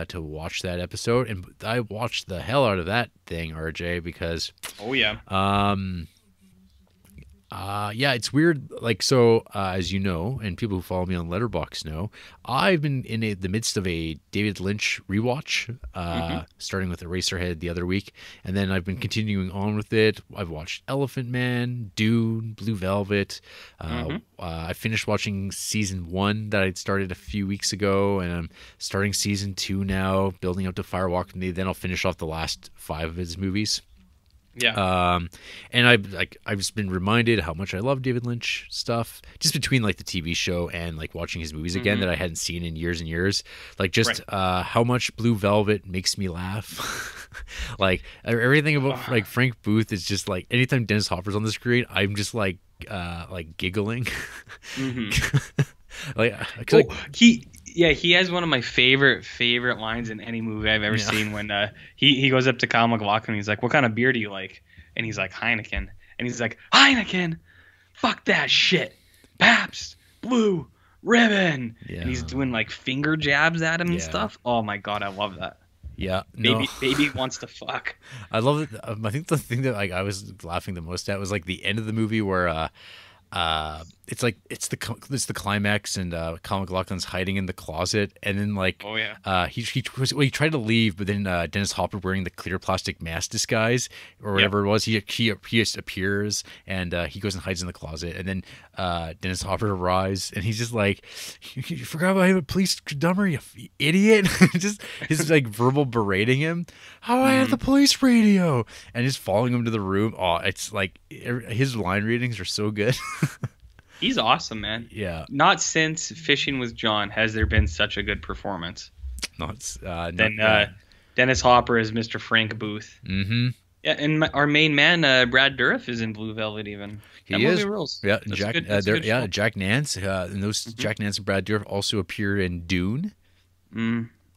to watch that episode, and I watched the hell out of that thing, RJ, because yeah, it's weird. Like, so as you know, and people who follow me on Letterboxd know, I've been in the midst of a David Lynch rewatch, starting with Eraserhead the other week, and then I've been continuing on with it. I've watched Elephant Man, Dune, Blue Velvet. I finished watching season 1 that I'd started a few weeks ago, and I'm starting season 2 now, building up to Firewalk with Me. Then I'll finish off the last 5 of his movies. Yeah. And I've just been reminded how much I love David Lynch stuff, just between like the TV show and like watching his movies again that I hadn't seen in years and years. Like just how much Blue Velvet makes me laugh. Like everything about like Frank Booth is just like, anytime Dennis Hopper's on the screen, I'm just like giggling. He has one of my favorite lines in any movie I've ever seen, when he goes up to Kyle MacLachlan, he's like, what kind of beer do you like? And he's like, Heineken. And he's like, Heineken? Fuck that shit. Pabst, Blue, Ribbon. Yeah. And he's doing like finger jabs at him and stuff. Oh my God, I love that. Yeah, baby wants to fuck. I love it. I think the thing that like I was laughing the most at was like the end of the movie where it's the climax, and Kyle MacLachlan's hiding in the closet, and then like he tried to leave, but then Dennis Hopper, wearing the clear plastic mask disguise or whatever it was, he just appears, and he goes and hides in the closet, and then Dennis Hopper arrives, and he's just like, you forgot about a police number, you idiot. Just his like verbal berating him. How I have the police radio, and just following him to the room. Oh, it's like his line readings are so good. He's awesome, man. Yeah. Not since Fishing with John has there been such a good performance. Dennis Hopper is Mr. Frank Booth. Mm-hmm. Yeah, and our main man, Brad Dourif, is in Blue Velvet even. He is. Rules. Yeah, Jack Nance. And those Jack Nance and Brad Dourif also appeared in Dune.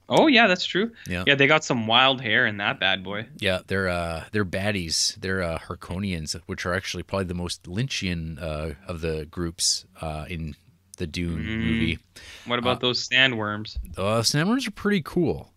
Oh yeah, that's true. Yeah, they got some wild hair in that bad boy. Yeah, they're baddies. They're Harkonians, which are actually probably the most Lynchian of the groups in the Dune movie. What about those sandworms? Sandworms are pretty cool.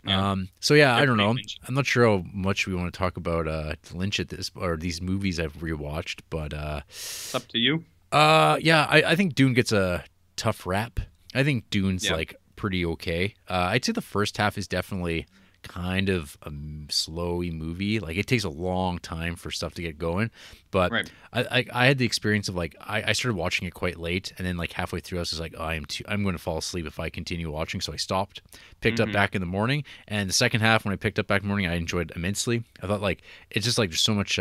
Yeah. So yeah, I don't know. I'm not sure how much we want to talk about Lynch at this, or these movies I've rewatched, but it's up to you. Yeah, I think Dune gets a tough rap. I think Dune's like pretty okay. I'd say the first half is definitely kind of a slowy movie. Like it takes a long time for stuff to get going. But Right. I had the experience of like I started watching it quite late, and then like halfway through I was just like, oh, I'm going to fall asleep if I continue watching. So I stopped, picked up back in the morning, and the second half when I picked up back in the morning, I enjoyed immensely. I thought like it's just like there's so much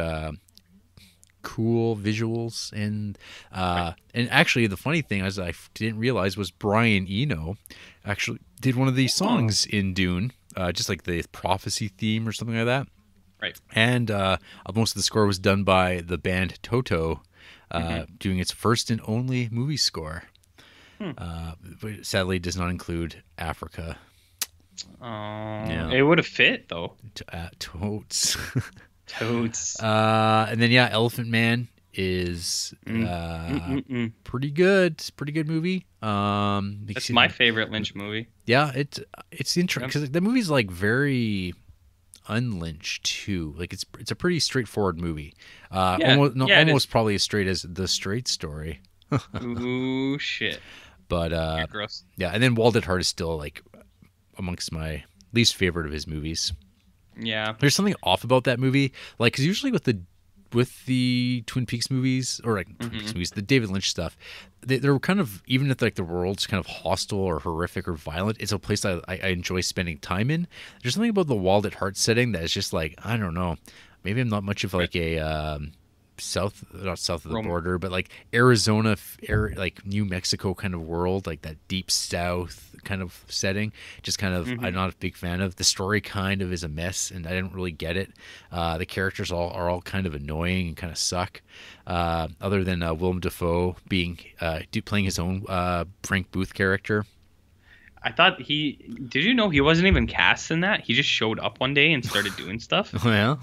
cool visuals and actually the funny thing is I didn't realize was Brian Eno actually did one of these songs in Dune, just like the prophecy theme or something like that. Right. And most of the score was done by the band Toto, doing its first and only movie score. But sadly, it does not include Africa. Yeah. It would have fit though. Totes. Totes. And then Elephant Man is pretty good. It's a pretty good movie. That's my favorite Lynch movie. Yeah, it's interesting because the movie's like very unlynched too. Like it's a pretty straightforward movie. Almost probably as straight as The Straight Story. Ooh shit. But gross. Yeah, and then Wild at Heart is still like amongst my least favorite of his movies. Yeah, there's something off about that movie. Like, because usually with the Twin Peaks movies or like Twin Peaks movies, the David Lynch stuff, they're kind of, even if like the world's kind of hostile or horrific or violent, it's a place that I enjoy spending time in. There's something about the Wild at Heart setting that is just like, I don't know, maybe I'm not much of like a not south of the border, but like Arizona, like New Mexico kind of world, like that deep south kind of setting. Just kind of, I'm not a big fan of. The story kind of is a mess, and I didn't really get it. The characters are all kind of annoying and kind of suck. Other than Willem Dafoe playing his own Frank Booth character. I thought did you know he wasn't even cast in that? He just showed up one day and started doing stuff. Oh, yeah?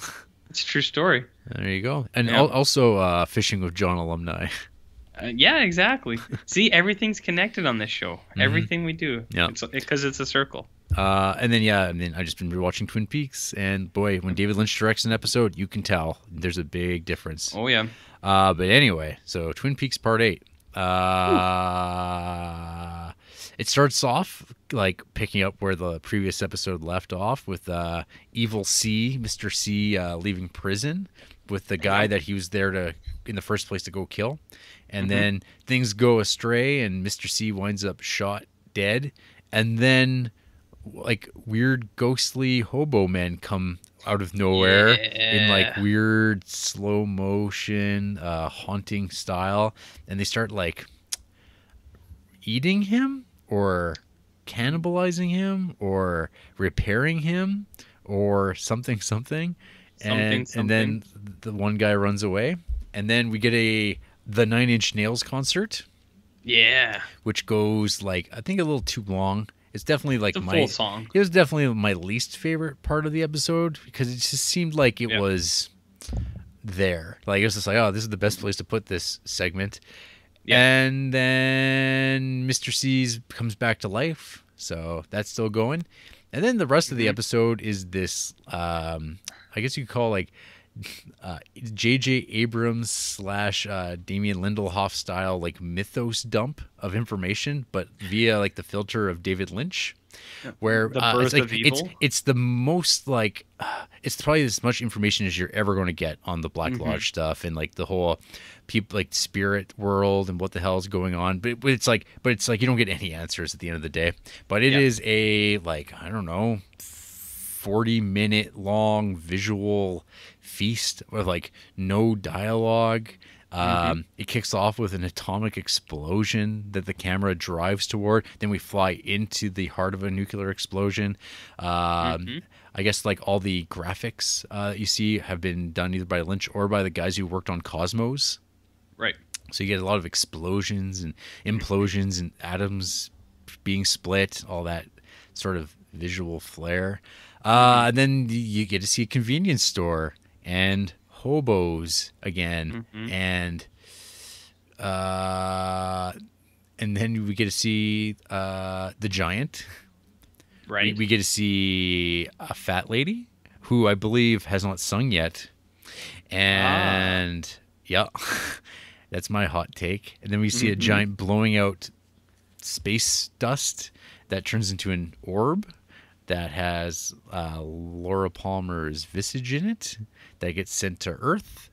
It's a true story. There you go. And also Fishing with John alumni. Yeah, exactly. See, everything's connected on this show. Everything we do. Yeah. Because it's a circle. And then I just been rewatching Twin Peaks, and boy, when David Lynch directs an episode, you can tell there's a big difference. Oh yeah. But anyway, so Twin Peaks Part 8. It starts off like picking up where the previous episode left off with Evil C, Mr. C, leaving prison with the guy that he was there to, in the first place, to go kill. And then things go astray and Mr. C winds up shot dead. And then like weird ghostly hobo men come out of nowhere in like weird slow motion, haunting style. And they start like eating him or cannibalizing him or repairing him or something. And then the one guy runs away. And then we get the 9 Inch Nails concert. Yeah. Which goes like, I think a little too long. It's definitely like it's a full song. It was definitely my least favorite part of the episode because it just seemed like it was there. Like it was just like, oh, this is the best place to put this segment. Yeah. And then Mr. C comes back to life. So that's still going. And then the rest of the episode is this, I guess you could call like J.J. Abrams / Damien Lindelof style like mythos dump of information, but via like the filter of David Lynch, where the birth it's like, of evil. It's the most like it's probably as much information as you're ever going to get on the Black Lodge stuff and like the whole people like spirit world and what the hell is going on. But it's like you don't get any answers at the end of the day. But it is a like, I don't know, 40-minute long visual feast with like no dialogue. It kicks off with an atomic explosion that the camera drives toward. Then we fly into the heart of a nuclear explosion. I guess like all the graphics that you see have been done either by Lynch or by the guys who worked on Cosmos. Right. So you get a lot of explosions and implosions and atoms being split, all that sort of visual flair. And then you get to see a convenience store and hobos again, and then we get to see the giant. Right. We get to see a fat lady who I believe has not sung yet, and that's my hot take. And then we see a giant blowing out space dust that turns into an orb that has Laura Palmer's visage in it that gets sent to Earth.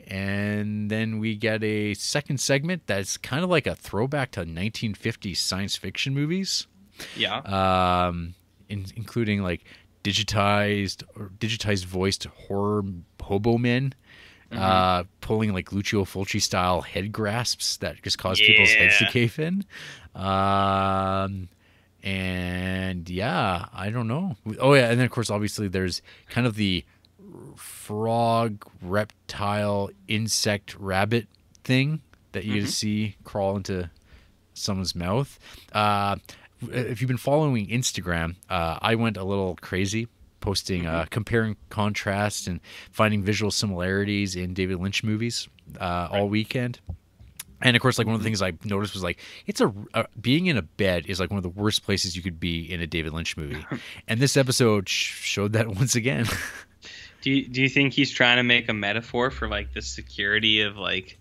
And then we get a second segment that's kind of like a throwback to 1950s science fiction movies. Yeah. Including like digitized voiced horror hobo men pulling like Lucio Fulci style head grasps that just cause people's heads to cave in. And yeah, I don't know. Oh yeah, and then of course obviously there's kind of the frog, reptile, insect, rabbit thing that you see crawl into someone's mouth. If you've been following Instagram, I went a little crazy posting, comparing contrasts and finding visual similarities in David Lynch movies all weekend. And of course, like one of the things I noticed was like being in a bed is like one of the worst places you could be in a David Lynch movie, and this episode showed that once again. Do you think he's trying to make a metaphor for like the security of like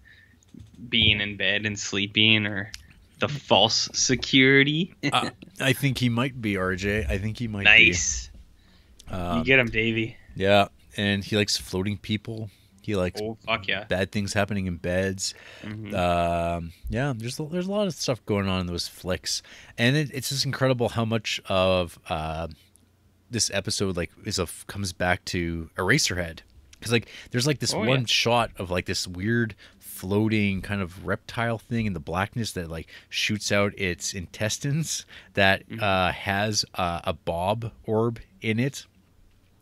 being in bed and sleeping, or the false security? I think he might be, RJ. I think he might be. Nice. You get him, Davey. Yeah, and he likes floating people. He likes bad things happening in beds. Yeah, there's a lot of stuff going on in those flicks, and it's just incredible how much of this episode like comes back to Eraserhead, because like there's like this one shot of like this weird floating kind of reptile thing in the blackness that like shoots out its intestines that has a bob orb in it.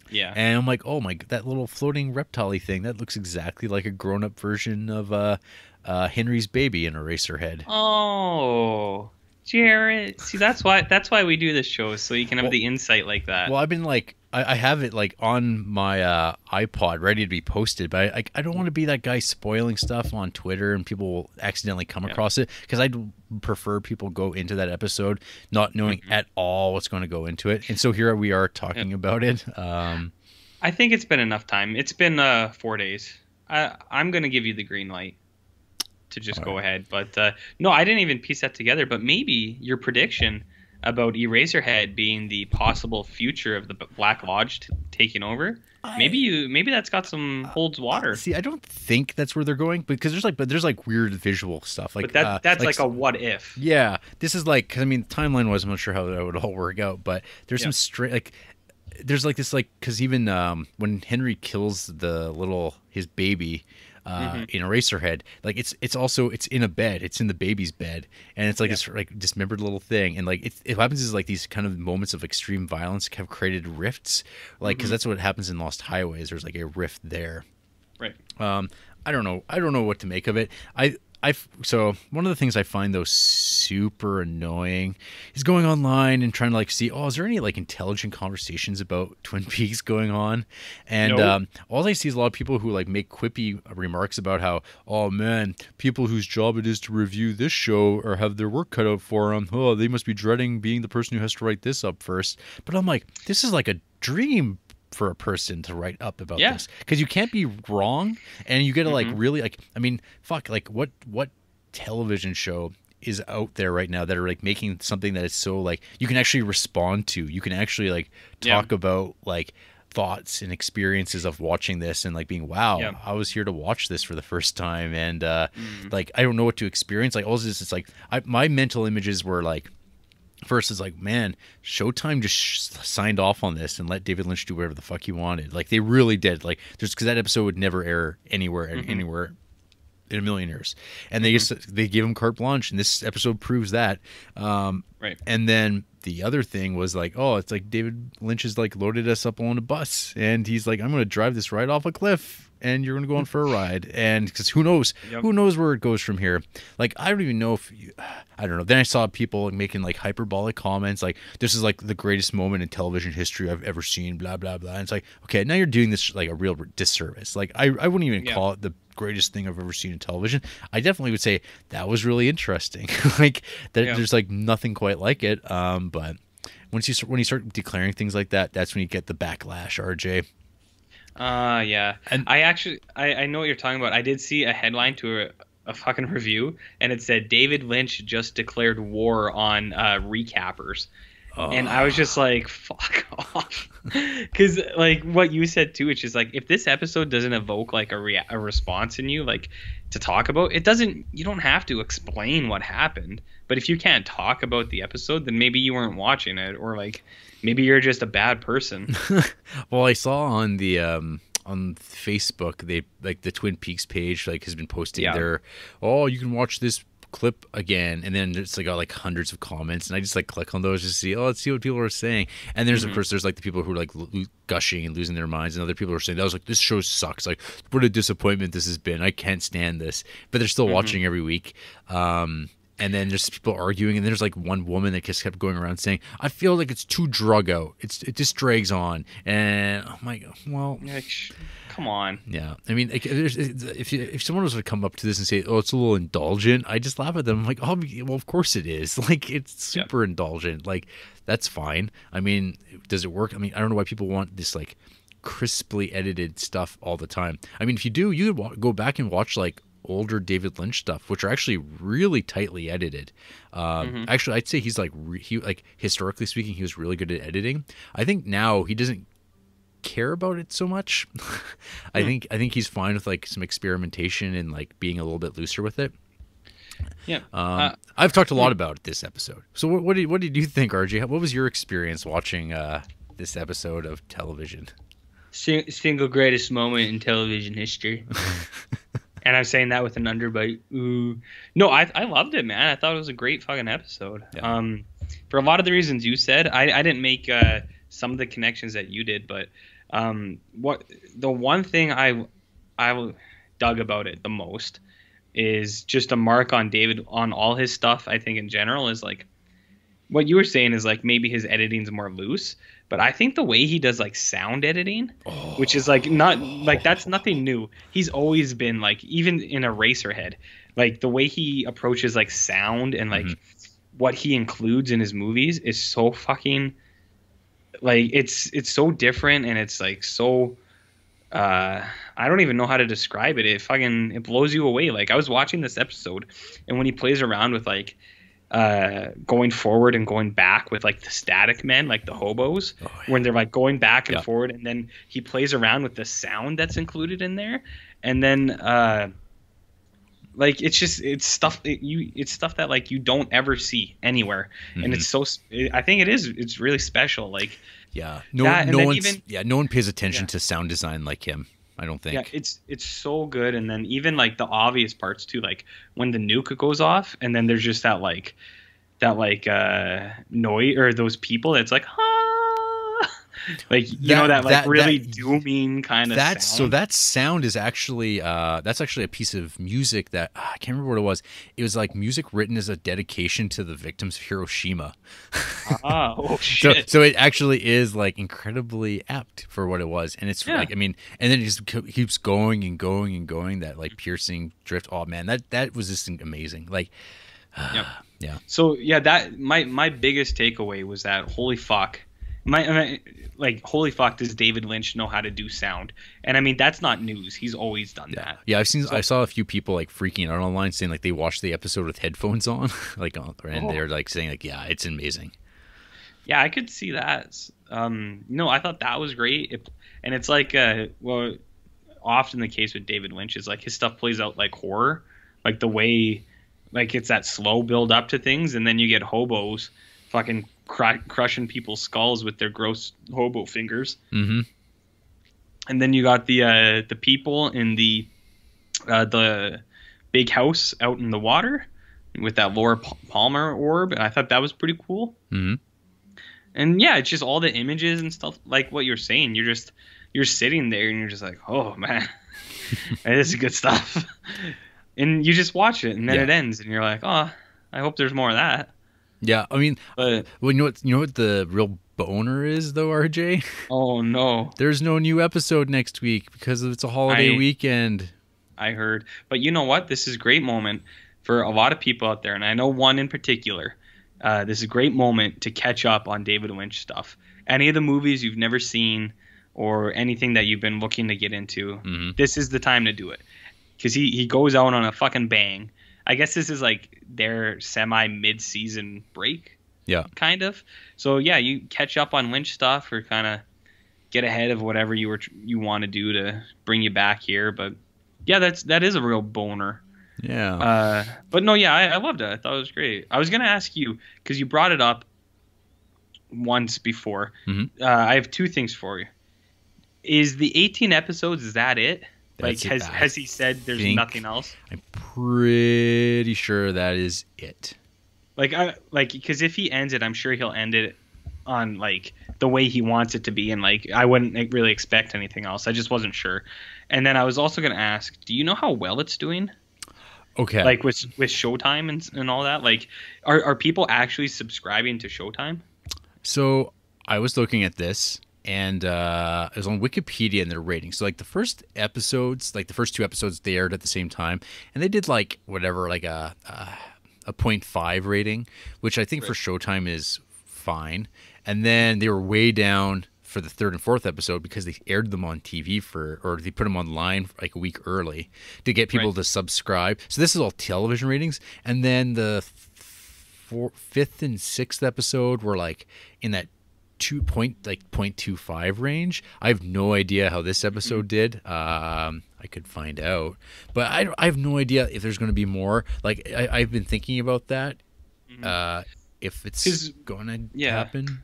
Yeah. And I'm like, oh my, that little floating reptile-y thing, that looks exactly like a grown-up version of Henry's baby in Eraserhead. Oh, Jarrett. See, that's why we do this show, so you can have the insight like that. Well, I've been like, I have it like on my iPod ready to be posted, but I don't want to be that guy spoiling stuff on Twitter and people will accidentally come across it, because I'd prefer people go into that episode not knowing at all what's going to go into it. And so here we are talking about it. I think it's been enough time. It's been 4 days. I'm going to give you the green light to just go ahead. But no, I didn't even piece that together. But maybe your prediction about Eraserhead being the possible future of the Black Lodge taking over, maybe that's got some holds water. See, I don't think that's where they're going, because there's weird visual stuff. Like, but that's like a what if. Yeah, this is like, 'cause I mean, timeline wise, I'm not sure how that would all work out, but there's some straight like. There's like this, like, because even when Henry kills his baby in Eraserhead, like it's in a bed, it's in the baby's bed, and it's like this like dismembered little thing, and like it happens is like these kind of moments of extreme violence have created rifts, like, because that's what happens in Lost Highways. There's like a rift there, right? I don't know what to make of it. So one of the things I find though super annoying is going online and trying to like see, is there any like intelligent conversations about Twin Peaks going on? And all I see is a lot of people who like make quippy remarks about how, oh man, people whose job it is to review this show or have their work cut out for them, oh, they must be dreading being the person who has to write this up first. But I'm like, this is like a dream for a person to write up about this, because you can't be wrong, and you get to like really like, I mean, fuck, like what television show is out there right now that are like making something that is so like you can actually respond to, you can actually like talk about like thoughts and experiences of watching this and like being, wow, I was here to watch this for the first time, and like I don't know what to experience. Like all this, it's like my mental images were like, first it's like, man, Showtime just signed off on this and let David Lynch do whatever the fuck he wanted. Like they really did. Like because that episode would never air anywhere in a million years, and they gave him carte blanche, and this episode proves that. Right. And then the other thing was like, it's like David Lynch has like loaded us up on a bus, and he's like, I'm going to drive this right off a cliff, and you're going to go on for a ride. And because who knows where it goes from here. Like, I don't even know if I don't know. Then I saw people making like hyperbolic comments like, this is like the greatest moment in television history I've ever seen, blah, blah, blah. And it's like, okay, now you're doing this like a real disservice. Like I wouldn't even call it the greatest thing I've ever seen in television. I definitely would say that was really interesting. Like there's like nothing quite like it. But when you start declaring things like that, that's when you get the backlash, RJ. Yeah. And I know what you're talking about. I did see a headline to a fucking review, and it said David Lynch just declared war on recappers. And I was just like, fuck off. Because, like, what you said, too, which is, like, if this episode doesn't evoke, like, a response in you, like, to talk about, you don't have to explain what happened. But if you can't talk about the episode, then maybe you weren't watching it, or, like, maybe you're just a bad person. Well, I saw on the on Facebook, the Twin Peaks page, like, has been posting their, you can watch this clip again, and then it's like got like hundreds of comments, and I just like click on those just to see, let's see what people are saying. And there's of course there's like the people who are like gushing and losing their minds, and other people are saying that was like, this show sucks, like what a disappointment this has been, I can't stand this, but they're still watching every week. And then there's people arguing, and there's like one woman that just kept going around saying, I feel like it's too drug out, it just drags on. And I'm like, well, come on. Yeah, I mean, like, if someone was to come up to this and say, oh, it's a little indulgent, I just laugh at them. I'm like, oh, well, of course it is. Like, it's super indulgent. Like, that's fine. I mean, does it work? I mean, I don't know why people want this like crisply edited stuff all the time. I mean, if you do, you could go back and watch like older David Lynch stuff, which are actually really tightly edited. Actually, I'd say he's like historically speaking, he was really good at editing. I think now he doesn't care about it so much. I think he's fine with like some experimentation and like being a little bit looser with it. I've talked a lot about this episode. So what did you think, RJ? What was your experience watching this episode of television? Single greatest moment in television history. And I'm saying that with an underbite. Ooh. No, I loved it, man. I thought it was a great fucking episode. Yeah. For a lot of the reasons you said, I didn't make some of the connections that you did, but the one thing I dug about it the most is just a mark on David on all his stuff. I think in general is like what you were saying is like maybe his editing's more loose, but I think the way he does like sound editing, which is like not like that's nothing new. He's always been like, even in Eraserhead, like the way he approaches like sound and like what he includes in his movies is so fucking like it's so different, and it's like so I don't even know how to describe it. It blows you away. Like I was watching this episode, and when he plays around with like going forward and going back with like the static men, like the hobos, when they're like going back and forward, and then he plays around with the sound that's included in there, and then like it's stuff that like you don't ever see anywhere, and it's so I think it's really special. Like no one pays attention to sound design like him, I don't think. Yeah, it's so good. And then even like the obvious parts too, like when the nuke goes off, and then there's just that noise, or those people that's like like really dooming kind of sound. So that sound is actually that's actually a piece of music that I can't remember what it was. It was like music written as a dedication to the victims of Hiroshima. Oh shit. So it actually is like incredibly apt for what it was. And it's like, I mean, and then it just keeps going and going and going, that like piercing drift. Oh man, that was just amazing. Like yeah. So that my biggest takeaway was that holy fuck. Holy fuck, does David Lynch know how to do sound? And I mean, that's not news. He's always done that. Yeah, I saw a few people like freaking out online saying like they watched the episode with headphones on, like, and they're like saying like, yeah, it's amazing. Yeah, I could see that. No, I thought that was great. And it's like, often the case with David Lynch is like his stuff plays out like horror, like the way, like it's that slow build up to things, and then you get hobos fucking crushing people's skulls with their gross hobo fingers. And then you got the people in the big house out in the water with that Laura Palmer orb, and I thought that was pretty cool. And yeah, it's just all the images and stuff, like what you're saying. You're sitting there and you're just like, oh man, this is good stuff. And you just watch it, and then it ends, and you're like, oh, I hope there's more of that. Yeah, I mean, well, you know what the real boner is, though, RJ? Oh, no. There's no new episode next week because it's a holiday weekend. I heard. But you know what? This is a great moment for a lot of people out there, and I know one in particular. This is a great moment to catch up on David Lynch stuff. Any of the movies you've never seen or anything that you've been looking to get into, this is the time to do it. Because he goes out on a fucking bang. I guess this is like their semi-mid-season break. Yeah. Kind of. So yeah, you catch up on Lynch stuff or kind of get ahead of whatever you want to do to bring you back here. But yeah, that is a real boner. Yeah. But no, yeah, I loved it. I thought it was great. I was gonna ask you because you brought it up once before. Mm-hmm. I have two things for you. Is the 18 episodes? Is that it? That's like, has he said there's nothing else? I'm pretty sure that is it. Because if he ends it, I'm sure he'll end it on like the way he wants it to be, and like I wouldn't really expect anything else. I just wasn't sure. And then I was also gonna ask, do you know how well it's doing? Okay. Like with Showtime and all that, like are people actually subscribing to Showtime? So I was looking at this, and it was on Wikipedia and their ratings. So like the first two episodes, they aired at the same time, and they did like whatever, like a 0.5 rating, which I think for Showtime is fine. And then they were way down for the third and fourth episode because they aired them on TV or they put them online like a week early to get people to subscribe. So this is all television ratings. And then the fifth and sixth episode were like in that 0.25 range. I have no idea how this episode did. I could find out, but I have no idea if there's going to be more. Like I've been thinking about that. If it's going to happen.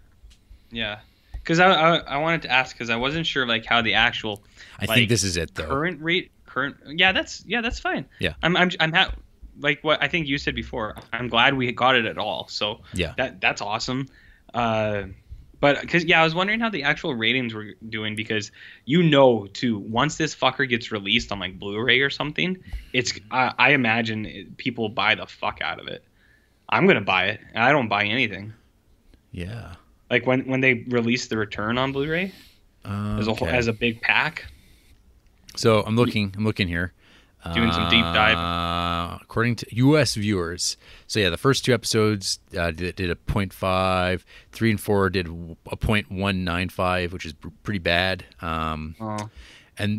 Yeah. Because I wanted to ask because I wasn't sure like how the actual. I think this is it though. Current. Yeah, that's fine. Yeah. I'm like what I think you said before. I'm glad we got it at all. So yeah, that's awesome. But because I was wondering how the actual ratings were doing because too once this fucker gets released on like Blu-ray or something, it's I imagine people buy the fuck out of it. I'm gonna buy it, and I don't buy anything. Yeah. Like when they release the return on Blu-ray as a big pack. So I'm looking here. Doing some deep dive. According to U.S. viewers. So yeah, the first two episodes did a 0.5. 3 and 4 did a 0.195, which is pretty bad. But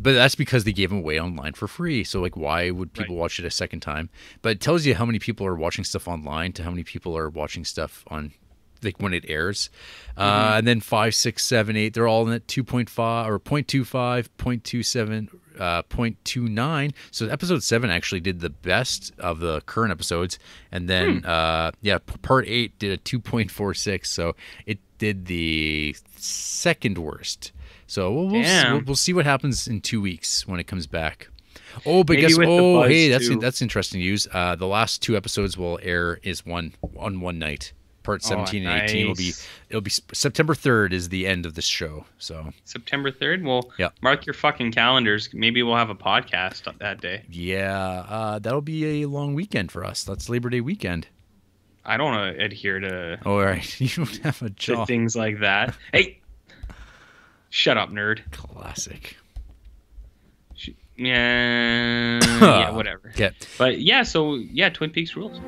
that's because they gave them away online for free. So like, why would people watch it a second time? But it tells you how many people are watching stuff online to how many people are watching stuff on like when it airs. And then 5, 6, 7, 8, they're all in at 2.5 or 0.25, 0.27, 0.29. So episode 7 actually did the best of the current episodes. And then part 8 did a 2.46. So it did the second worst. So we'll see what happens in 2 weeks when it comes back. Oh, but that's interesting news. The last 2 episodes will air on one night. Part 17 and 18 it'll be September 3rd is the end of this show. So September 3rd. Well, mark your fucking calendars. Maybe we'll have a podcast on that day. Yeah, that'll be a long weekend for us. That's Labor Day weekend. I don't adhere to. Oh, all right. You don't have a job. Things like that. Hey, shut up, nerd. Classic. Yeah, whatever. Okay. But Twin Peaks rules.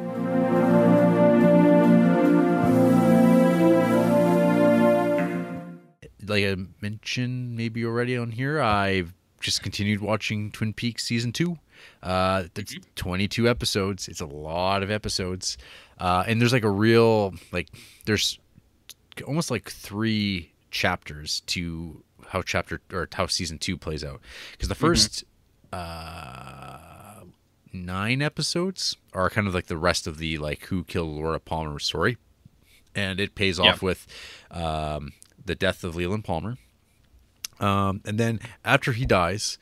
Like I mentioned maybe already on here, I've just continued watching Twin Peaks season 2. It's 22 episodes. It's a lot of episodes. And there's like there's almost like 3 chapters to how season 2 plays out. Because the first 9 episodes are kind of like the rest of the like who killed Laura Palmer story. And it pays off with the death of Leland Palmer. And then after he dies,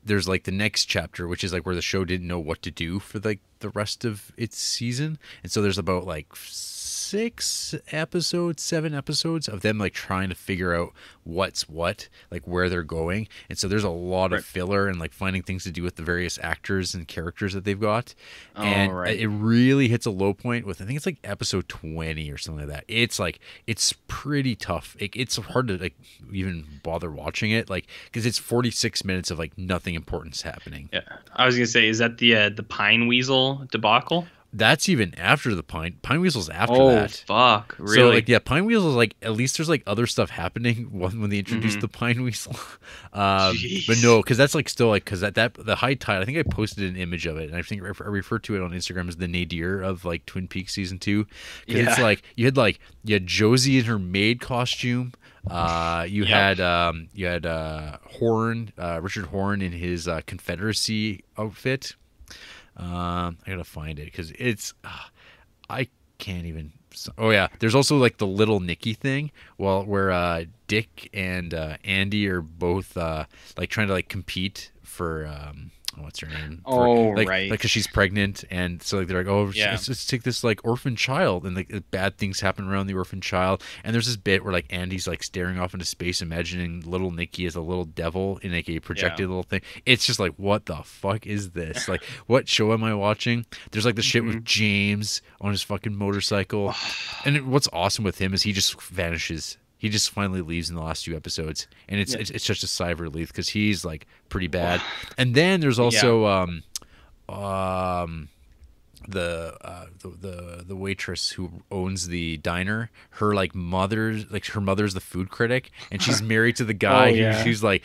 there's like the next chapter, which is like where the show didn't know what to do for like the rest of its season. And so there's about like 7 episodes of them like trying to figure out what's what, like where they're going. And so there's a lot of filler and like finding things to do with the various actors and characters that they've got. And it really hits a low point with, I think it's like episode 20 or something like that. It's pretty tough. It's hard to like even bother watching it, like, because it's 46 minutes of like nothing important's happening. Yeah, I was gonna say, is that the Pine Weasel debacle? That's even after the Pine Weasel's after Oh that. fuck! Really? So like yeah, Pine Weasel is like at least there's like other stuff happening when they introduced the Pine Weasel. But no, because that's like still like because that the high tide. I think I posted an image of it, and I think I referred to it on Instagram as the nadir of like Twin Peaks season 2. Because it's like you had Josie in her maid costume. You had Horn, Richard Horn in his Confederacy outfit. I gotta find it because it's I can't even. Oh yeah, there's also like the Little Nicky thing, where Dick and Andy are both like trying to like compete for what's her name? Right. Like because she's pregnant, and so like they're like, oh, Yeah. let's take this like orphan child, and like bad things happen around the orphan child. And there's this bit where like Andy's like staring off into space, imagining Little Nicky as a little devil in like a projected little thing. It's just like, what the fuck is this? Like, what show am I watching? There's like the shit with James on his fucking motorcycle, and what's awesome with him is he just vanishes. He just finally leaves in the last 2 episodes, and it's just a sigh of relief because he's like pretty bad. And then there's also the waitress who owns the diner. Her mother's the food critic, and she's married to the guy who she's like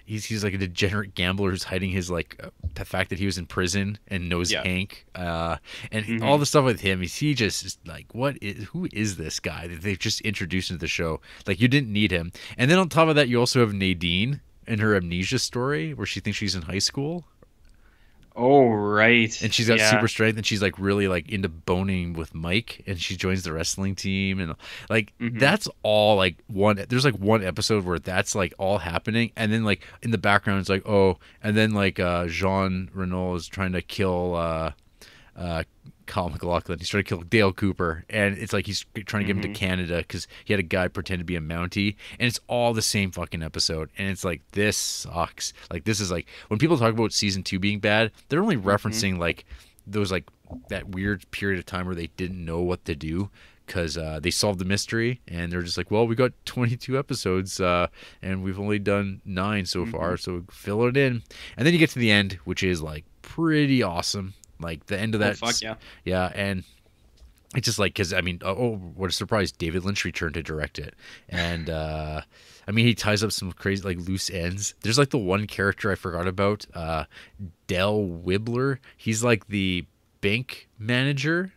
he's like a degenerate gambler who's hiding his the fact that he was in prison and knows Hank, and all the stuff with him. He just is like, who is this guy that they've just introduced into the show? Like, you didn't need him. And then on top of that, you also have Nadine and her amnesia story where she thinks she's in high school. Oh, right. And she's got super strength, and she's like really like into boning with Mike, and she joins the wrestling team, and like that's all like there's like one episode where that's like all happening, and then like in the background it's like, oh, and then like Jean Reno is trying to kill Kyle MacLachlan. He's trying to kill Dale Cooper, and it's like he's trying to get him to Canada because he had a guy pretend to be a Mountie, and it's all the same fucking episode. And it's like, this sucks. Like, this is like when people talk about season 2 being bad, they're only referencing like those like that weird period of time where they didn't know what to do because they solved the mystery, and they're just like, well, we got 22 episodes and we've only done 9 so far, so fill it in. And then you get to the end, which is like pretty awesome. Like the end of that, and it's just like, because I mean, what a surprise! David Lynch returned to direct it, and I mean, he ties up some crazy like loose ends. There's like the one character I forgot about, Del Wibbler. He's like the bank manager.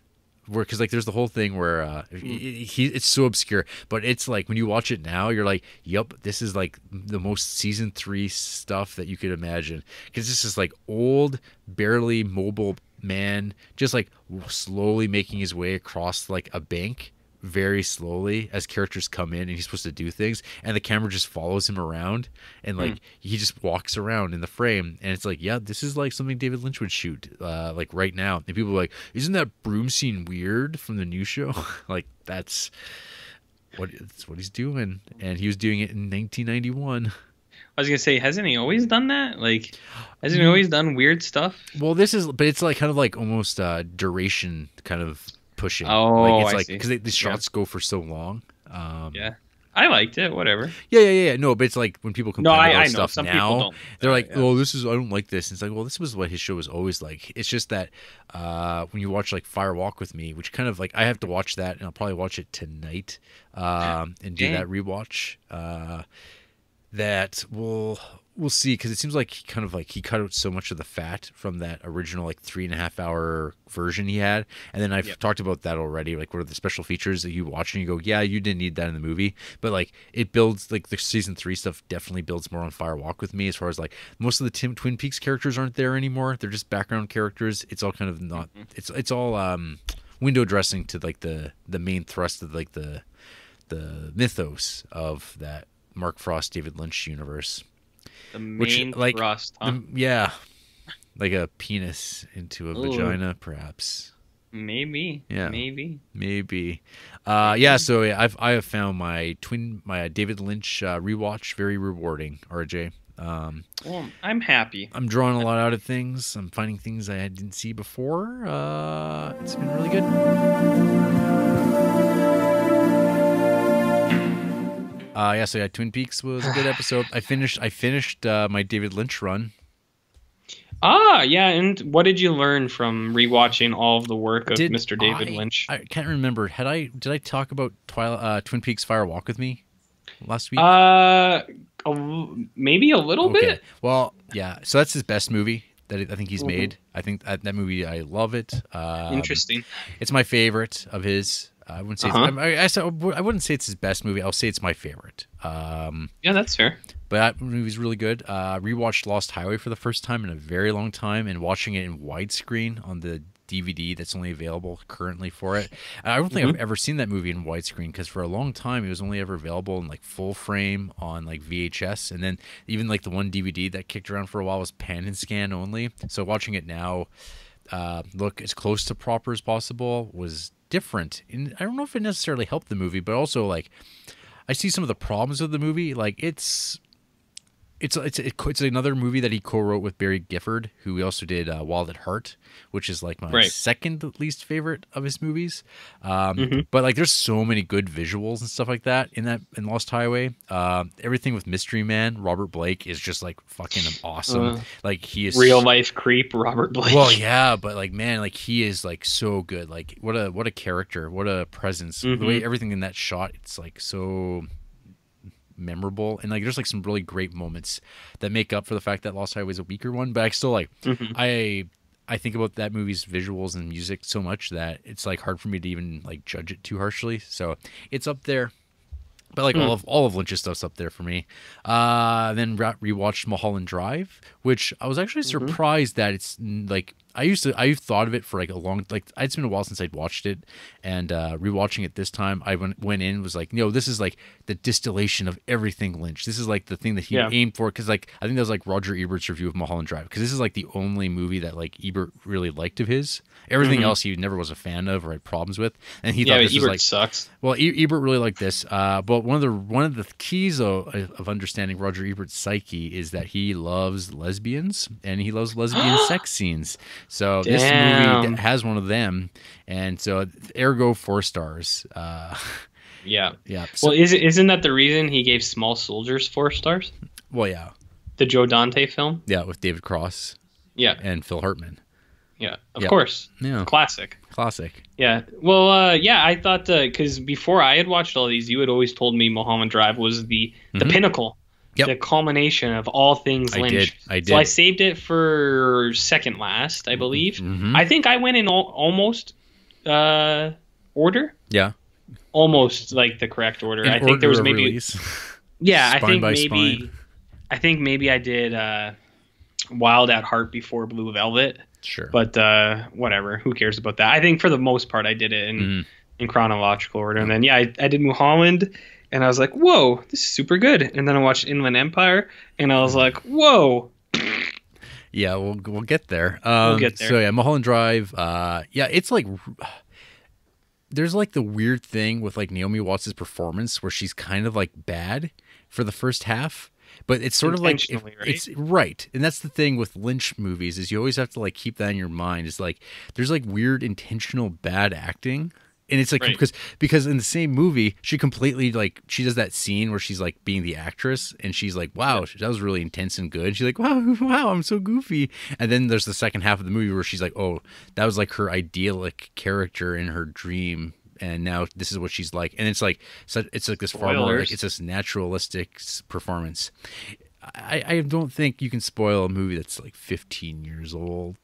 Because like there's the whole thing where it's so obscure, but it's like when you watch it now, you're like, yep, this is like the most season 3 stuff that you could imagine. Because this is like old, barely mobile man, just like slowly making his way across like a bank, very slowly as characters come in, and he's supposed to do things, and the camera just follows him around, and like he just walks around in the frame, and it's like, yeah, this is like something David Lynch would shoot like right now. And people are like, isn't that broom scene weird from the new show? Like, that's what he's doing, and he was doing it in 1991. I was gonna say, hasn't he always done that? Like, hasn't he always done weird stuff? Well, but it's like kind of like almost duration kind of pushing. Oh, like, it's I like see. because the shots go for so long. I liked it. Whatever. Yeah. No, but it's like when people complain about I know. stuff Some now, people don't. they're like, "Oh, I don't like this." And it's like, well, this was what his show was always like. It's just that when you watch like Fire Walk with Me, which kind of like I have to watch that, and I'll probably watch it tonight and do that rewatch. That we'll see, because it seems like he cut out so much of the fat from that original like 3.5 hour version he had. And then I've talked about that already, like what are the special features that you watch and you go, yeah, you didn't need that in the movie, but like it builds, like the season 3 stuff definitely builds more on Fire Walk with Me, as far as like most of the Twin Peaks characters aren't there anymore. They're just background characters. It's all kind of not it's all window dressing to like the main thrust of like the mythos of that Mark Frost, David Lynch universe. The main thrust, huh? Like a penis into a vagina, perhaps. Maybe. Yeah. Maybe. So I have found my David Lynch rewatch very rewarding, RJ. Well, I'm happy. I'm drawing a lot out of things. I'm finding things I didn't see before. It's been really good. So Twin Peaks was a good episode. I finished my David Lynch run. Ah, yeah. And what did you learn from rewatching all of the work of Mr. David Lynch? I can't remember. Did I talk about Twin Peaks Fire Walk with Me last week? Maybe a little bit. Well, yeah. So that's his best movie that I think he's made. I think that movie, I love it. Interesting. It's my favorite of his. I wouldn't say I wouldn't say it's his best movie. I'll say it's my favorite. Yeah, that's fair. But that movie's really good. Rewatched Lost Highway for the first time in a very long time, and watching it in widescreen on the DVD that's only available currently for it. I don't think I've ever seen that movie in widescreen, because for a long time it was only ever available in like full frame on like VHS, and then even like the one DVD that kicked around for a while was pan and scan only. So watching it now, look as close to proper as possible, was different. And I don't know if it necessarily helped the movie, but also like I see some of the problems of the movie. Like it's another movie that he co-wrote with Barry Gifford, who he also did Wild at Heart, which is like my second least favorite of his movies. But like there's so many good visuals and stuff like that in Lost Highway. Everything with Mystery Man, Robert Blake, is just like fucking awesome. Like he is real life creep Robert Blake. Well, yeah, but like man, like he is like so good. Like what a character, what a presence. The way everything in that shot, it's like so memorable, and like there's like some really great moments that make up for the fact that Lost Highway is a weaker one. But I still like I think about that movie's visuals and music so much that it's like hard for me to even like judge it too harshly. So it's up there. But like all of Lynch's stuff's up there for me. Then rewatched Mulholland Drive, which I was actually surprised that it's like I've thought of it for like a long, like it's been a while since I'd watched it, and rewatching it this time, I went in, was like, this is like the distillation of everything Lynch. This is like the thing that he aimed for, because like I think that was like Roger Ebert's review of Mulholland Drive, because this is like the only movie that like Ebert really liked of his. Everything else he never was a fan of or had problems with, and he thought this was like sucks. Well, Ebert really liked this, but one of the keys of understanding Roger Ebert's psyche is that he loves lesbians and he loves lesbian sex scenes. So this movie has one of them, and so ergo 4 stars. Yeah. So, well, isn't that the reason he gave Small Soldiers 4 stars? Well, yeah. The Joe Dante film. Yeah, with David Cross. Yeah. And Phil Hartman. Yeah, of course. Yeah. Classic. Yeah. Well, I thought because before I had watched all these, you had always told me Mulholland Drive was the pinnacle, the culmination of all things Lynch. I did. So I saved it for second last, I believe. I think I went in almost order. Yeah. Almost like the correct order. I think there was maybe. Release. Yeah, I Spine think maybe. Spine. I think maybe I did Wild at Heart before Blue Velvet. Sure. But whatever. Who cares about that? I think for the most part I did it in chronological order. And then, I did Mulholland, and I was like, whoa, this is super good. And then I watched Inland Empire, and I was like, whoa. Yeah, we'll get there. We'll get there. So, yeah, Mulholland Drive. It's like... There's like the weird thing with like Naomi Watts' performance where she's kind of like bad for the first half. But it's sort of like it's right, and that's the thing with Lynch movies, is you always have to like keep that in your mind. Is like there's like weird intentional bad acting, and it's like because in the same movie she completely like she does that scene where she's like being the actress and she's like, wow, that was really intense and good. She's like, wow, I'm so goofy. And then there's the second half of the movie where she's like, oh, that was like her idyllic character in her dream. And now this is what she's like, and it's like this far more like it's this naturalistic performance. I don't think you can spoil a movie that's like 15 years old.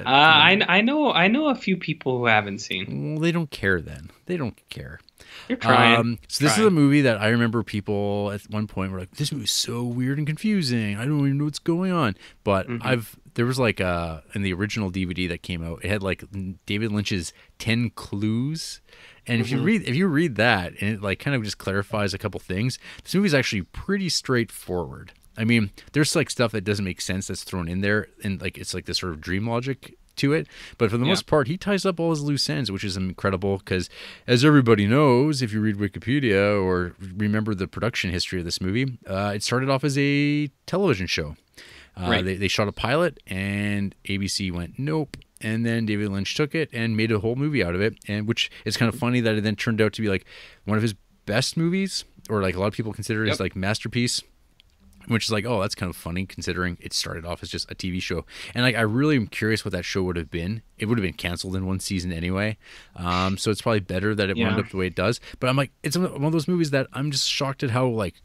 I know a few people who haven't seen. Well, they don't care then. They don't care. You're trying. So this is a movie that I remember people at one point were like, "This movie is so weird and confusing. I don't even know what's going on." But there was like in the original DVD that came out, it had like David Lynch's 10 clues, and if you read that, and it like kind of just clarifies a couple things. This movie is actually pretty straightforward. I mean, there's like stuff that doesn't make sense that's thrown in there, and like it's like this sort of dream logic to it, but for the most part he ties up all his loose ends, which is incredible, because as everybody knows, if you read Wikipedia or remember the production history of this movie, it started off as a television show. They shot a pilot and ABC went nope, and then David Lynch took it and made a whole movie out of it, and which is kind of funny that it then turned out to be like one of his best movies, or like a lot of people consider it as like masterpiece. which is like, oh, that's kind of funny considering it started off as just a TV show. And like, I really am curious what that show would have been. It would have been canceled in one season anyway. So it's probably better that it wound up the way it does. But I'm like, it's one of those movies that I'm just shocked at how like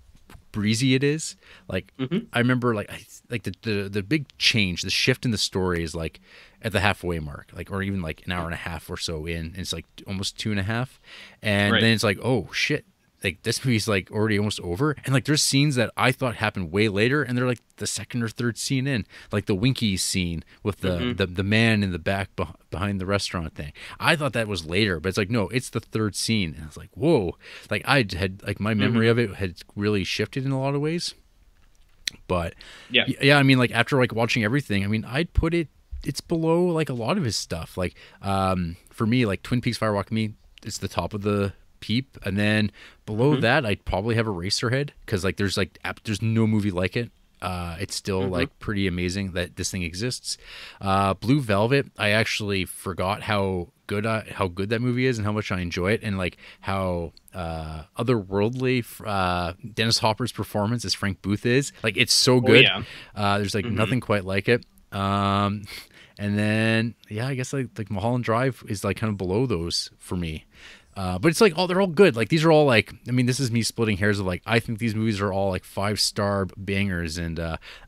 breezy it is. Like, I remember like the big change, the shift in the story is like at the halfway mark, like, or even like an hour and a half or so in. And it's like almost 2.5, and then it's like, oh shit. Like this movie's like already almost over, and like there's scenes that I thought happened way later, and they're like the second or third scene in, like the Winky scene with the man in the back behind the restaurant thing. I thought that was later, but it's like no, it's the third scene, and I was like, whoa! Like I had like my memory of it had really shifted in a lot of ways. But yeah, I mean, like after like watching everything, I mean, I'd put it's below like a lot of his stuff. Like for me, like Twin Peaks: Fire Walk with Me, it's the top of the heap, and then below that I'd probably have Eraserhead, because like there's no movie like it. It's still like pretty amazing that this thing exists. Blue Velvet, I actually forgot how good that movie is and how much I enjoy it, and like how otherworldly Dennis Hopper's performance as Frank Booth is. Like it's so good. There's like nothing quite like it. And then I guess like Mulholland Drive is like kind of below those for me. But it's like, they're all good. Like these are all like, I mean, this is me splitting hairs of like, I think these movies are all like 5-star bangers, and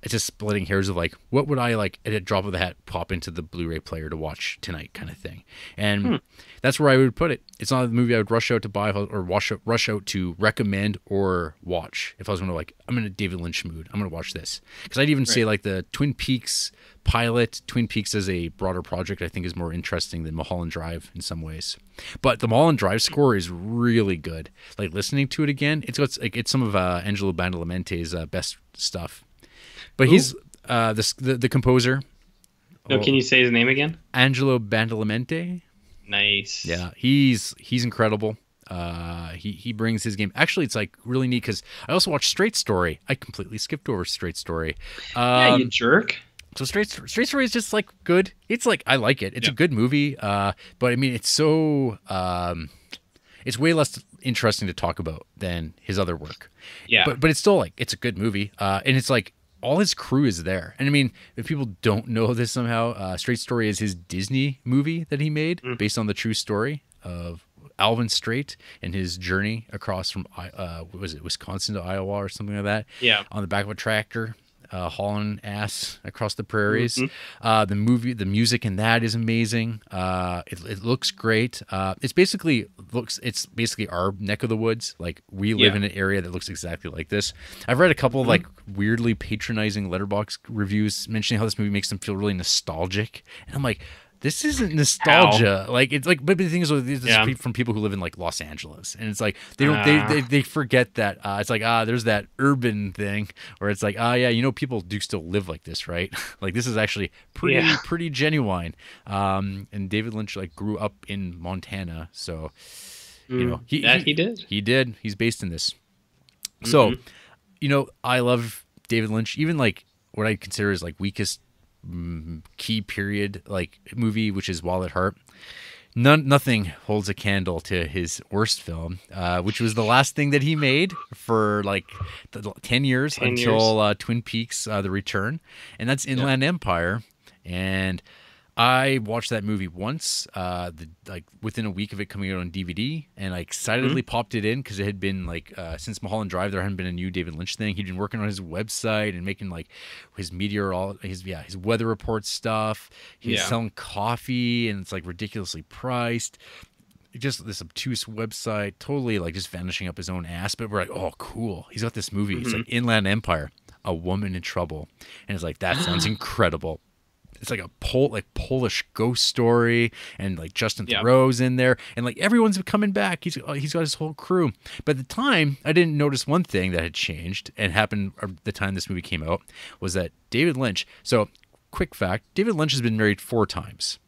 it's just splitting hairs of like, what would I like at a drop of the hat pop into the Blu-ray player to watch tonight kind of thing. And that's where I would put it. It's not a movie I would rush out to buy or rush out to recommend or watch. If I was going to like, I'm in a David Lynch mood, I'm going to watch this. Because I'd even say like the Twin Peaks pilot, Twin Peaks as a broader project, I think is more interesting than Mulholland Drive in some ways. But the Mulholland Drive score is really good. Like listening to it again, it's some of Angelo Badalamenti's best stuff. But he's the composer. No, can you say his name again? Angelo Badalamenti. Nice. Yeah, he's incredible. He brings his game. Actually, it's like really neat because I also watched Straight Story. I completely skipped over Straight Story. Yeah, you jerk. So Straight Story is just like good. It's like, I like it. It's a good movie. But I mean, it's so it's way less interesting to talk about than his other work. Yeah. But it's still like, it's a good movie. And it's like all his crew is there. And I mean, if people don't know this somehow, Straight Story is his Disney movie that he made based on the true story of Alvin Straight and his journey across from was it Wisconsin to Iowa or something like that? Yeah. On the back of a tractor. Hauling ass across the prairies. The music in that is amazing. It looks great. It's basically our neck of the woods. Like we live in an area that looks exactly like this. I've read a couple of like weirdly patronizing Letterboxd reviews mentioning how this movie makes them feel really nostalgic, and I'm like, this isn't nostalgia. Like it's like, but the thing is, this is from people who live in like Los Angeles, and it's like they don't they forget that it's like there's that urban thing where it's like people do still live like this, right? Like this is actually pretty genuine. And David Lynch like grew up in Montana, so he did. He's based in this, so I love David Lynch. Even like what I consider is like weakest key period like movie, which is Wild at Heart. Nothing holds a candle to his worst film, which was the last thing that he made for like 10 years until Twin Peaks: The Return, and that's Inland Empire. And I watched that movie once, like within a week of it coming out on DVD, and I excitedly popped it in because it had been like since Mulholland Drive, there hadn't been a new David Lynch thing. He'd been working on his website and making like his his weather report stuff. He's selling coffee, and it's like ridiculously priced. Just this obtuse website, totally like just vanishing up his own ass. But we're like, oh, cool. He's got this movie. It's like Inland Empire, A Woman in Trouble, and it's like that sounds incredible. It's like a Polish ghost story, and like Justin Theroux's in there, and like everyone's coming back. He's got his whole crew. But at the time, I didn't notice one thing that had changed and happened at the time this movie came out was that David Lynch. So, quick fact: David Lynch has been married 4 times.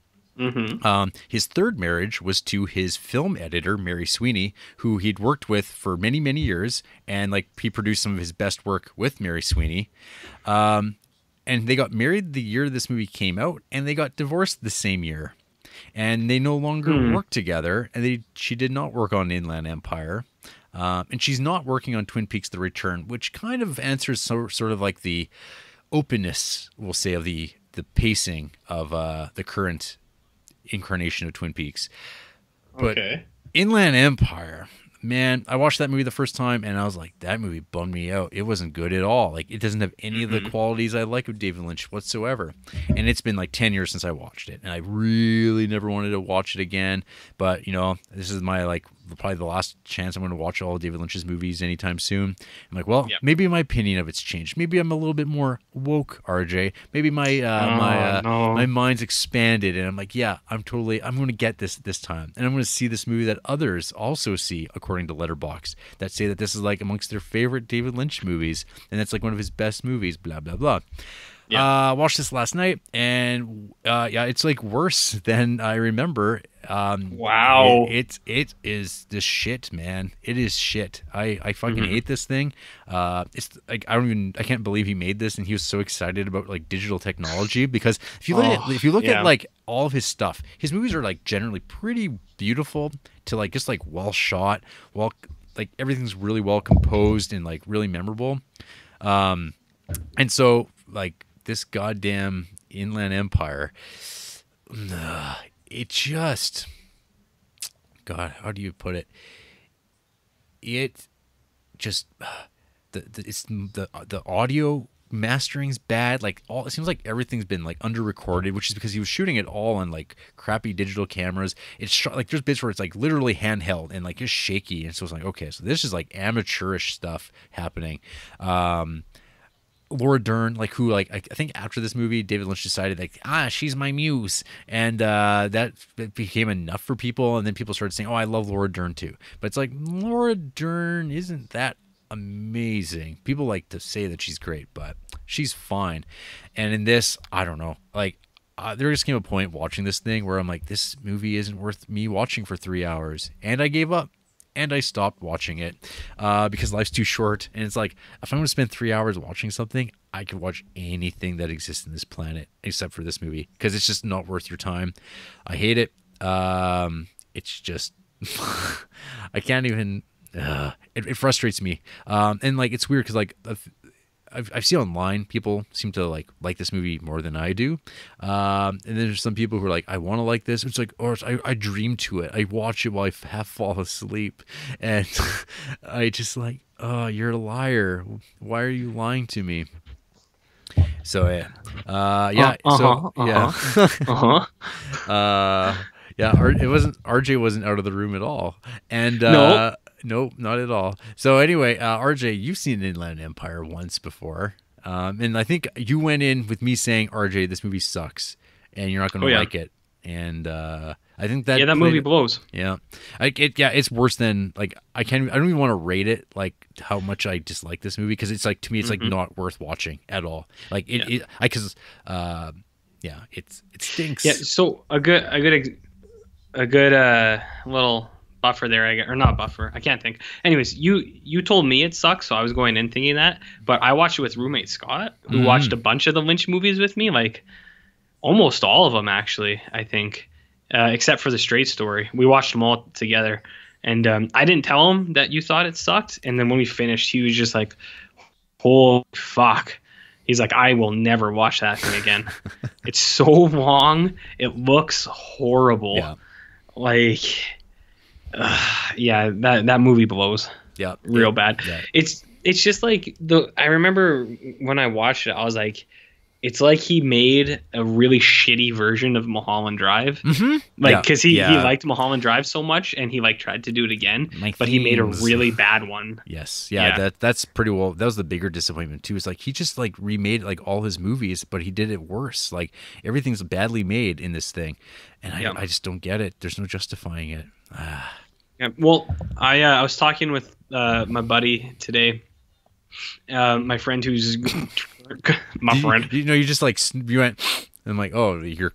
His third marriage was to his film editor, Mary Sweeney, who he'd worked with for many, many years, and like he produced some of his best work with Mary Sweeney. And they got married the year this movie came out, and they got divorced the same year. And they no longer worked together, and she did not work on Inland Empire. And she's not working on Twin Peaks: The Return, which kind of answers sort of like the openness, we'll say, of the pacing of the current incarnation of Twin Peaks. But Inland Empire, man, I watched that movie the first time and I was like, that movie bummed me out. It wasn't good at all. Like, it doesn't have any of the qualities I like of David Lynch whatsoever. And it's been like 10 years since I watched it, and I really never wanted to watch it again. But, you know, this is my, like, probably the last chance I'm going to watch all of David Lynch's movies anytime soon. I'm like, well, maybe my opinion of it's changed. Maybe I'm a little bit more woke, RJ. Maybe my my mind's expanded, and I'm like, yeah, I'm going to get this time, and I'm going to see this movie that others also see, according to Letterboxd, that say that this is like amongst their favorite David Lynch movies, and that's like one of his best movies. Blah blah blah. Watched this last night, and it's like worse than I remember. Wow, it is the shit, man. It is shit. I fucking hate this thing. It's like I can't believe he made this, and he was so excited about like digital technology, because if you look at like all of his stuff, his movies are like generally pretty beautiful to like just like well shot, like everything's really well composed and like really memorable. And so like this goddamn Inland Empire, it just, God, how do you put it? It just the audio mastering's bad. Like, it seems like everything's been like under recorded, which is because he was shooting it all on like crappy digital cameras. It's shot, like, there's bits where it's like literally handheld and like just shaky, and so it's like, okay, so this is like amateurish stuff happening. Laura Dern, like, who, like, I think after this movie, David Lynch decided, like, she's my muse, and that became enough for people, and then people started saying, oh, I love Laura Dern too. But it's like, Laura Dern isn't that amazing. People like to say that she's great, but she's fine. And in this, I don't know, like, there just came a point watching this thing where I'm like, this movie isn't worth me watching for 3 hours, and I gave up. And I stopped watching it because life's too short. And it's like, if I'm going to spend 3 hours watching something, I could watch anything that exists in this planet except for this movie, because it's just not worth your time. I hate it. It's just, I can't even, it frustrates me. And like, it's weird because like, I've seen online people seem to like this movie more than I do, and then there's some people who are like, I want to like this. It's like, or I dream to it. I watch it while I half fall asleep, and I just like, oh, you're a liar. Why are you lying to me? So yeah, it wasn't, RJ wasn't out of the room at all, and Nope, not at all. So anyway, RJ, you've seen Inland Empire once before, and I think you went in with me saying, RJ, this movie sucks, and you're not going to like it. And I think that that movie blows. Yeah, it's worse than, like, I don't even want to rate it, like, how much I dislike this movie, because it's like, to me, it's like not worth watching at all. Like it stinks. Yeah, so a good little buffer there, or not buffer, I can't think. Anyways, you told me it sucks, so I was going in thinking that, but I watched it with roommate Scott, who watched a bunch of the Lynch movies with me, like almost all of them actually, I think, except for The Straight Story. We watched them all together, and I didn't tell him that you thought it sucked, and then when we finished, he was just like, holy fuck. He's like, I will never watch that thing again. It's so long, it looks horrible. Yeah. Like, that movie blows. Yeah, real bad. Yeah. It's just like I remember when I watched it, I was like, it's like he made a really shitty version of Mulholland Drive. Like, because he liked Mulholland Drive so much, and he like tried to do it again, but he made a really bad one. Yes, that's pretty well. That was the bigger disappointment too. It's like he just like remade like all his movies, but he did it worse. Like, everything's badly made in this thing, and I just don't get it. There's no justifying it. Yeah, well, I was talking with my buddy today, my friend who's my friend. You just like, you went, I'm like, oh, your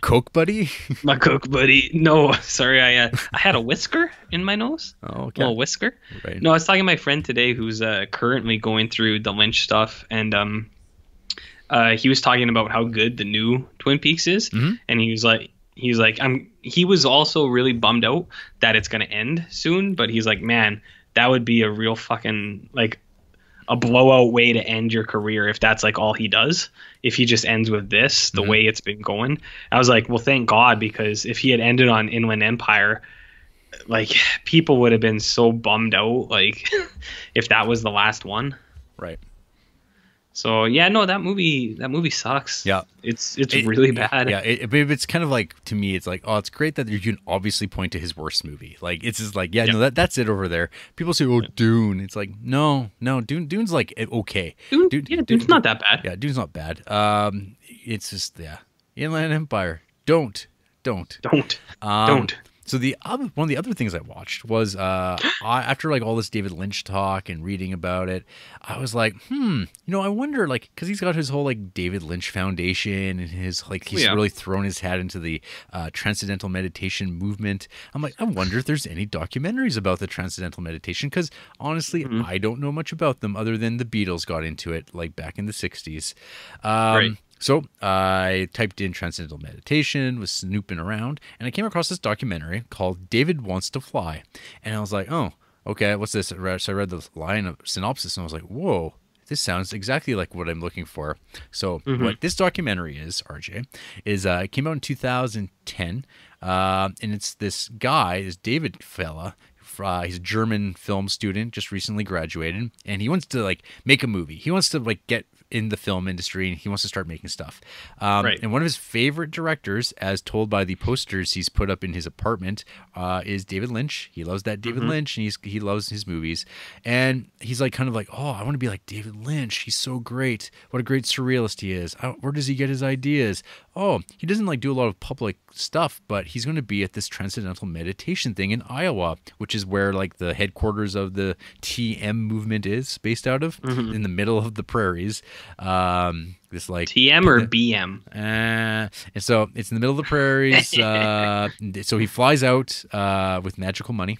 Coke buddy? My Coke buddy. No, sorry, I had a whisker in my nose. Oh, okay. A little whisker. Right. No, I was talking to my friend today who's currently going through the Lynch stuff, and he was talking about how good the new Twin Peaks is, and he was like, he was also really bummed out that it's going to end soon, but he's like, man, that would be a real fucking like a blowout way to end your career if that's like all he does. If he just ends with this, the way it's been going, I was like, well, thank God, because if he had ended on Inland Empire, like people would have been so bummed out, like if that was the last one. Right. So yeah, no, that movie sucks. Yeah, it's really bad. Yeah, it's kind of like, to me, it's like, oh, it's great that you can obviously point to his worst movie. Like it's just like, yeah, no, that's it over there. People say, oh, Dune. It's like, no, Dune's like okay. Dune's not that bad. Yeah, Dune's not bad. It's just, yeah, Inland Empire. Don't. So one of the other things I watched was after like all this David Lynch talk and reading about it, I was like, I wonder, like, because he's got his whole like David Lynch Foundation and his like he's really thrown his hat into the Transcendental Meditation movement. I'm like, I wonder if there's any documentaries about the Transcendental Meditation, because honestly, I don't know much about them other than the Beatles got into it like back in the 60s. Right. So I typed in Transcendental Meditation, was snooping around, and I came across this documentary called David Wants to Fly. And I was like, oh, okay, what's this? So I read the line of synopsis, and I was like, whoa, this sounds exactly like what I'm looking for. So what this documentary is, RJ, is it came out in 2010, and it's this guy, this David fella. He's a German film student, just recently graduated, and he wants to like make a movie. He wants to like get in the film industry, and he wants to start making stuff. And one of his favorite directors, as told by the posters he's put up in his apartment, is David Lynch. He loves that David Lynch, and he loves his movies. And he's like kind of like, oh, I want to be like David Lynch. He's so great. What a great surrealist he is. Where does he get his ideas? Oh, he doesn't like do a lot of public stuff, but he's going to be at this Transcendental Meditation thing in Iowa, which is where like the headquarters of the TM movement is based out of, in the middle of the prairies. This like TM or BM, and so it's in the middle of the prairies. So he flies out with magical money.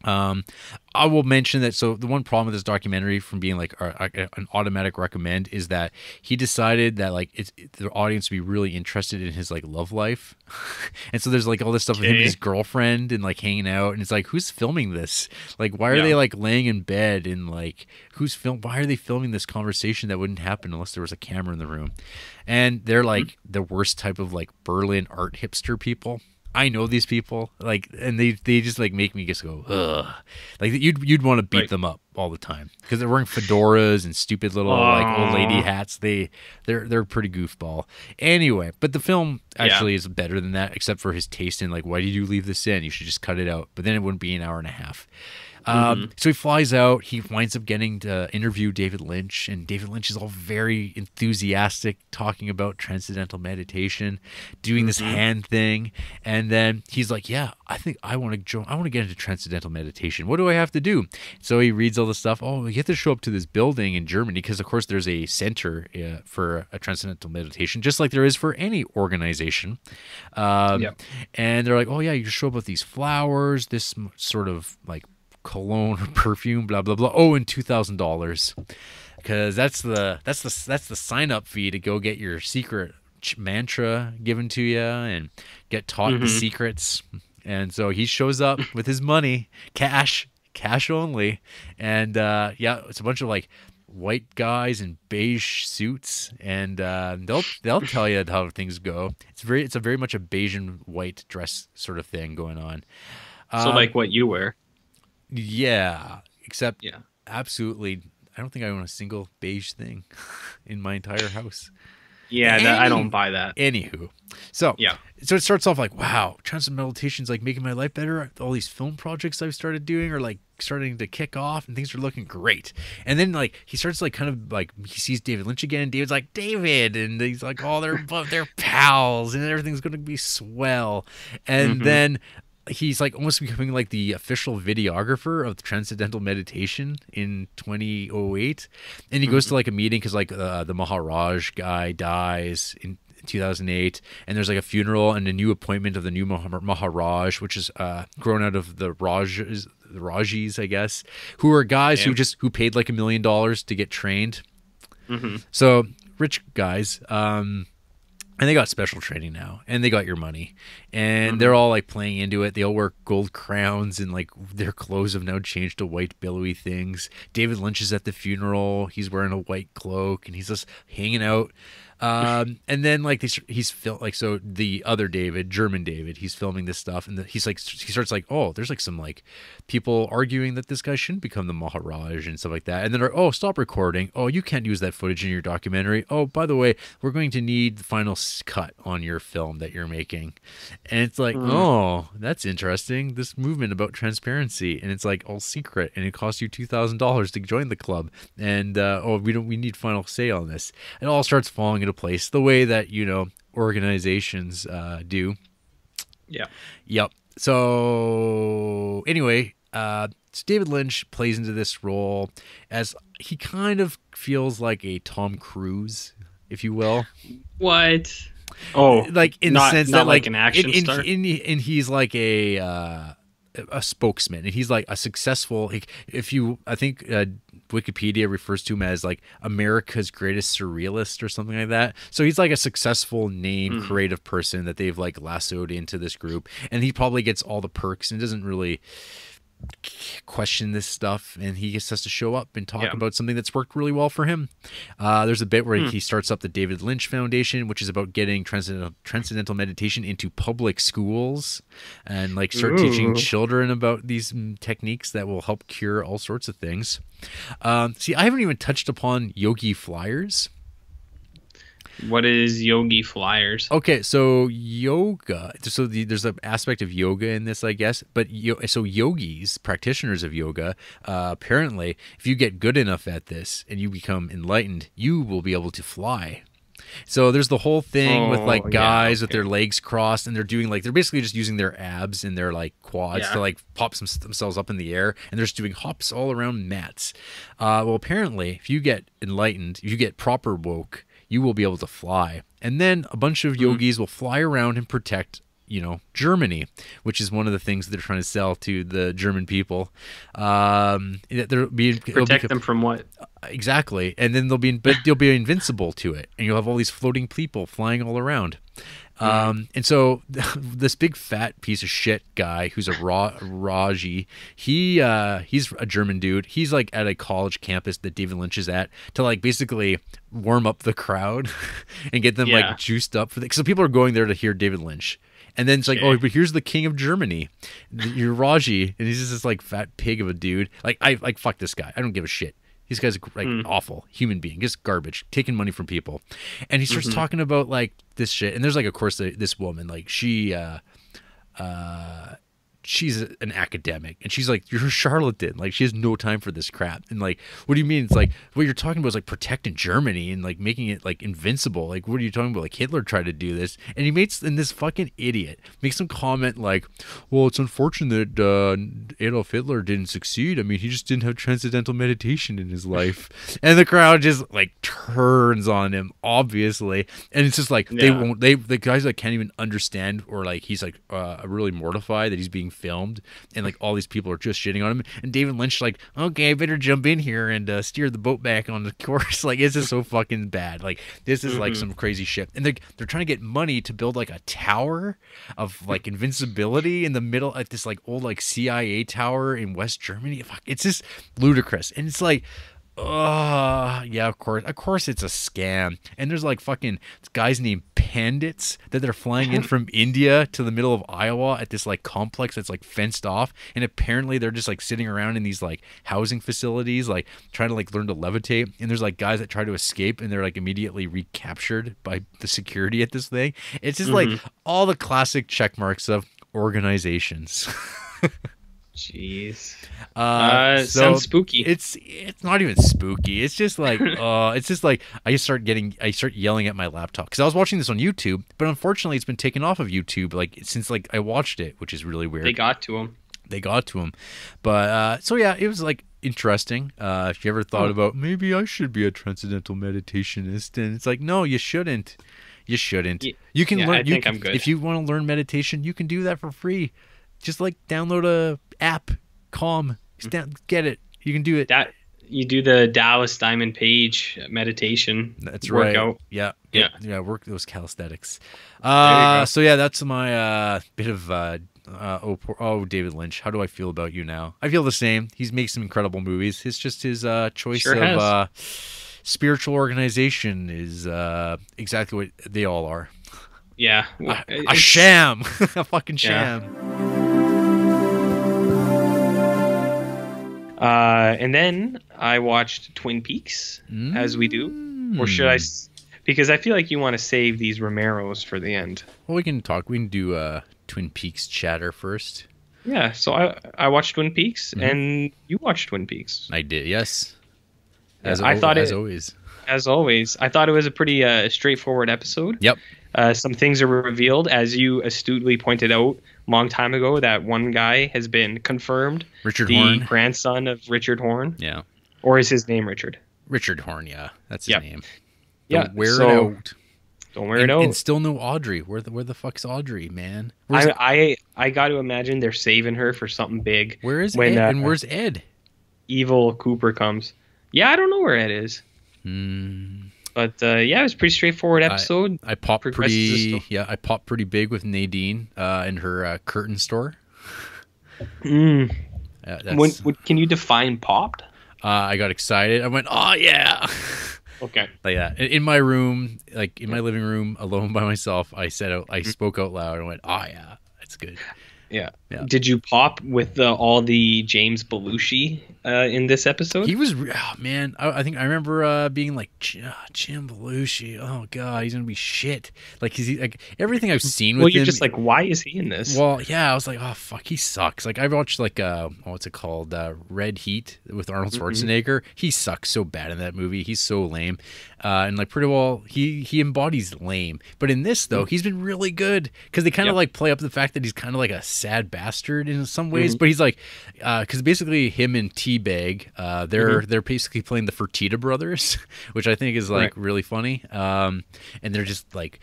I will mention that. So the one problem with this documentary, from being like an automatic recommend, is that he decided that like the audience would be really interested in his like love life, and so there's like all this stuff with him and his girlfriend and like hanging out, and it's like, who's filming this? Like, why are they like laying in bed, and like why are they filming this conversation that wouldn't happen unless there was a camera in the room? And they're like the worst type of like Berlin art hipster people. I know these people, like, and they just like make me just go, ugh. Like you'd want to beat them up all the time because they're wearing fedoras and stupid little like old lady hats. They're pretty goofball. Anyway, but the film actually is better than that, except for his taste in like, why did you leave this in? You should just cut it out. But then it wouldn't be an hour and a half. So he flies out. He winds up getting to interview David Lynch, and David Lynch is all very enthusiastic, talking about transcendental meditation, doing this hand thing, and then he's like, "Yeah, I think I want to get into transcendental meditation. What do I have to do?" So he reads all the stuff. Oh, you have to show up to this building in Germany because, of course, there's a center for a transcendental meditation, just like there is for any organization. And they're like, "Oh yeah, you just show up with these flowers, this sort of like cologne or perfume, blah blah blah. Oh, and $2,000, because that's the sign up fee to go get your secret mantra given to you and get taught the secrets." And so he shows up with his money, cash only, and it's a bunch of like white guys in beige suits, and they'll tell you how things go. It's a very much a beige and white dress sort of thing going on. So like what you wear. Yeah, except absolutely, I don't think I own a single beige thing in my entire house. Yeah, I don't buy that. Anywho, so it starts off like, wow, transcendental meditation's like making my life better. All these film projects I've started doing are like starting to kick off, and things are looking great. And then like he starts like kind of like he sees David Lynch again, and David's like, David, and he's like, oh, they're pals, and everything's gonna be swell. And then he's like almost becoming like the official videographer of the Transcendental Meditation in 2008, and he goes to like a meeting because like the Maharaj guy dies in 2008, and there's like a funeral and a new appointment of the new Maharaj, which is grown out of the Rajis, I guess, who are guys who paid like $1 million to get trained. So rich guys. And they got special training now, and they got your money, and they're all like playing into it. They all wear gold crowns, and like their clothes have now changed to white billowy things. David Lynch is at the funeral. He's wearing a white cloak, and he's just hanging out. And then like he's like, so the other David, German David, he's filming this stuff, and he's like, he starts like, oh, there's like some like people arguing that this guy shouldn't become the Maharaj and stuff like that. And then, oh, stop recording. Oh, you can't use that footage in your documentary. Oh, by the way, we're going to need the final cut on your film that you're making. And it's like, oh, that's interesting. This movement about transparency, and it's like all secret, and it costs you $2,000 to join the club. And we need final say on this. It all starts falling into place the way that, you know, organizations do. Yeah. Yep. So anyway, so David Lynch plays into this role as he kind of feels like a Tom Cruise, if you will. What? Oh, like in the sense that like an action star. And he's like a spokesman, and he's like a successful. Like, I think Wikipedia refers to him as like America's greatest surrealist or something like that. So he's like a successful name creative person that they've like lassoed into this group, and he probably gets all the perks and doesn't really question this stuff, and he just has to show up and talk about something that's worked really well for him. There's a bit where he starts up the David Lynch Foundation, which is about getting transcendental meditation into public schools and like start teaching children about these techniques that will help cure all sorts of things. See, I haven't even touched upon yogi flyers. What is yogi flyers? Okay, so yoga. So there's an aspect of yoga in this, I guess. But so yogis, practitioners of yoga, apparently, if you get good enough at this and you become enlightened, you will be able to fly. So there's the whole thing with like guys with their legs crossed, and they're doing like, they're basically just using their abs and their like quads to like pop themselves up in the air, and they're just doing hops all around mats. Well, apparently, if you get enlightened, if you get proper woke, you will be able to fly. And then a bunch of yogis will fly around and protect, you know, Germany, which is one of the things that they're trying to sell to the German people. Protect them from what? Exactly. And then they'll be invincible to it, and you'll have all these floating people flying all around. And so this big fat piece of shit guy who's a Raji, he's a German dude. He's like at a college campus that David Lynch is at to like basically warm up the crowd and get them like juiced up for so people are going there to hear David Lynch. And then it's like, oh, but here's the king of Germany, you're Raji, and he's just this like fat pig of a dude. Like fuck this guy. I don't give a shit. These guys are like awful human being, just garbage, taking money from people. And he starts talking about like this shit. And there's like, of course, this woman, like she's an academic, and she's like, you're a charlatan. Like, she has no time for this crap. And like, what do you mean? It's like, what you're talking about is like protecting Germany and like making it like invincible. Like, what are you talking about? Like, Hitler tried to do this, and this fucking idiot makes some comment like, well, it's unfortunate that Adolf Hitler didn't succeed. I mean, he just didn't have transcendental meditation in his life. And the crowd just like turns on him, obviously. And it's just like, the guys like can't even understand, or like he's like really mortified that he's being filmed, and like all these people are just shitting on him, and David Lynch like, okay, I better jump in here and steer the boat back on the course. Like, it's just so fucking bad. Like, this is like some crazy shit, and they're trying to get money to build like a tower of like invincibility in the middle at this like old like CIA tower in West Germany. Fuck, it's just ludicrous, and it's like, yeah, of course it's a scam. And there's like fucking guys named Pandits that they're flying in from India to the middle of Iowa at this like complex that's like fenced off, and apparently they're just like sitting around in these like housing facilities like trying to like learn to levitate. And there's like guys that try to escape, and they're like immediately recaptured by the security at this thing. It's just like all the classic check marks of organizations. Jeez. Sounds spooky. It's not even spooky. It's just like I start yelling at my laptop because I was watching this on YouTube, but unfortunately it's been taken off of YouTube like since like I watched it, which is really weird. They got to him. But so yeah, it was like interesting. If you ever thought about maybe I should be a transcendental meditationist, and it's like, no, you shouldn't. You can learn. I'm good. If you want to learn meditation, you can do that for free. Just like download a app, Calm. Get it. You can do it. you do the Dallas Diamond Page meditation. That's workout. Right. Yeah. Yeah. Yeah. Work those calisthenics. There you go. So yeah, that's my bit of David Lynch. How do I feel about you now? I feel the same. He's made some incredible movies. It's just his choice of spiritual organization is exactly what they all are. Yeah. A sham. A fucking sham. And then I watched Twin Peaks, as we do. Or should I? Because I feel like you want to save these Romeros for the end. Well, we can talk. We can do Twin Peaks chatter first. Yeah, so I watched Twin Peaks, and you watched Twin Peaks. I did, yes. As always. As always. I thought it was a pretty straightforward episode. Yep. Some things are revealed, as you astutely pointed out a long time ago, that one guy has been confirmed. Richard the Horn. Grandson of Richard Horn. Yeah. Or is his name Richard? Richard Horn, yeah. That's his name. Don't wear it out. Don't wear it out. And still no Audrey. Where the fuck's Audrey, man? I got to imagine they're saving her for something big. Where is Ed? And where's Ed? Evil Cooper comes. Yeah, I don't know where Ed is. But yeah, it was a pretty straightforward episode. I popped pretty big with Nadine in her curtain store. Can you define popped? I got excited. I went, oh yeah. Okay. Like that. In my room, like in my living room, alone by myself, I spoke out loud and went, oh yeah, that's good. Yeah. Did you pop with all the James Belushi in this episode? He was, man. I think I remember being like, Jim Belushi. Oh god, he's gonna be shit. Like he's like everything I've seen with him. Well, you're just like, why is he in this? Well, yeah, I was like, oh fuck, he sucks. Like I watched like what's it called, Red Heat with Arnold Schwarzenegger. He sucks so bad in that movie. He's so lame, and like pretty well he embodies lame. But in this though, he's been really good because they kind of like play up the fact that he's kind of like a sad bastard in some ways, but he's like because basically him and Teabag they're basically playing the Fertitta brothers, which I think is like really funny, and they're just like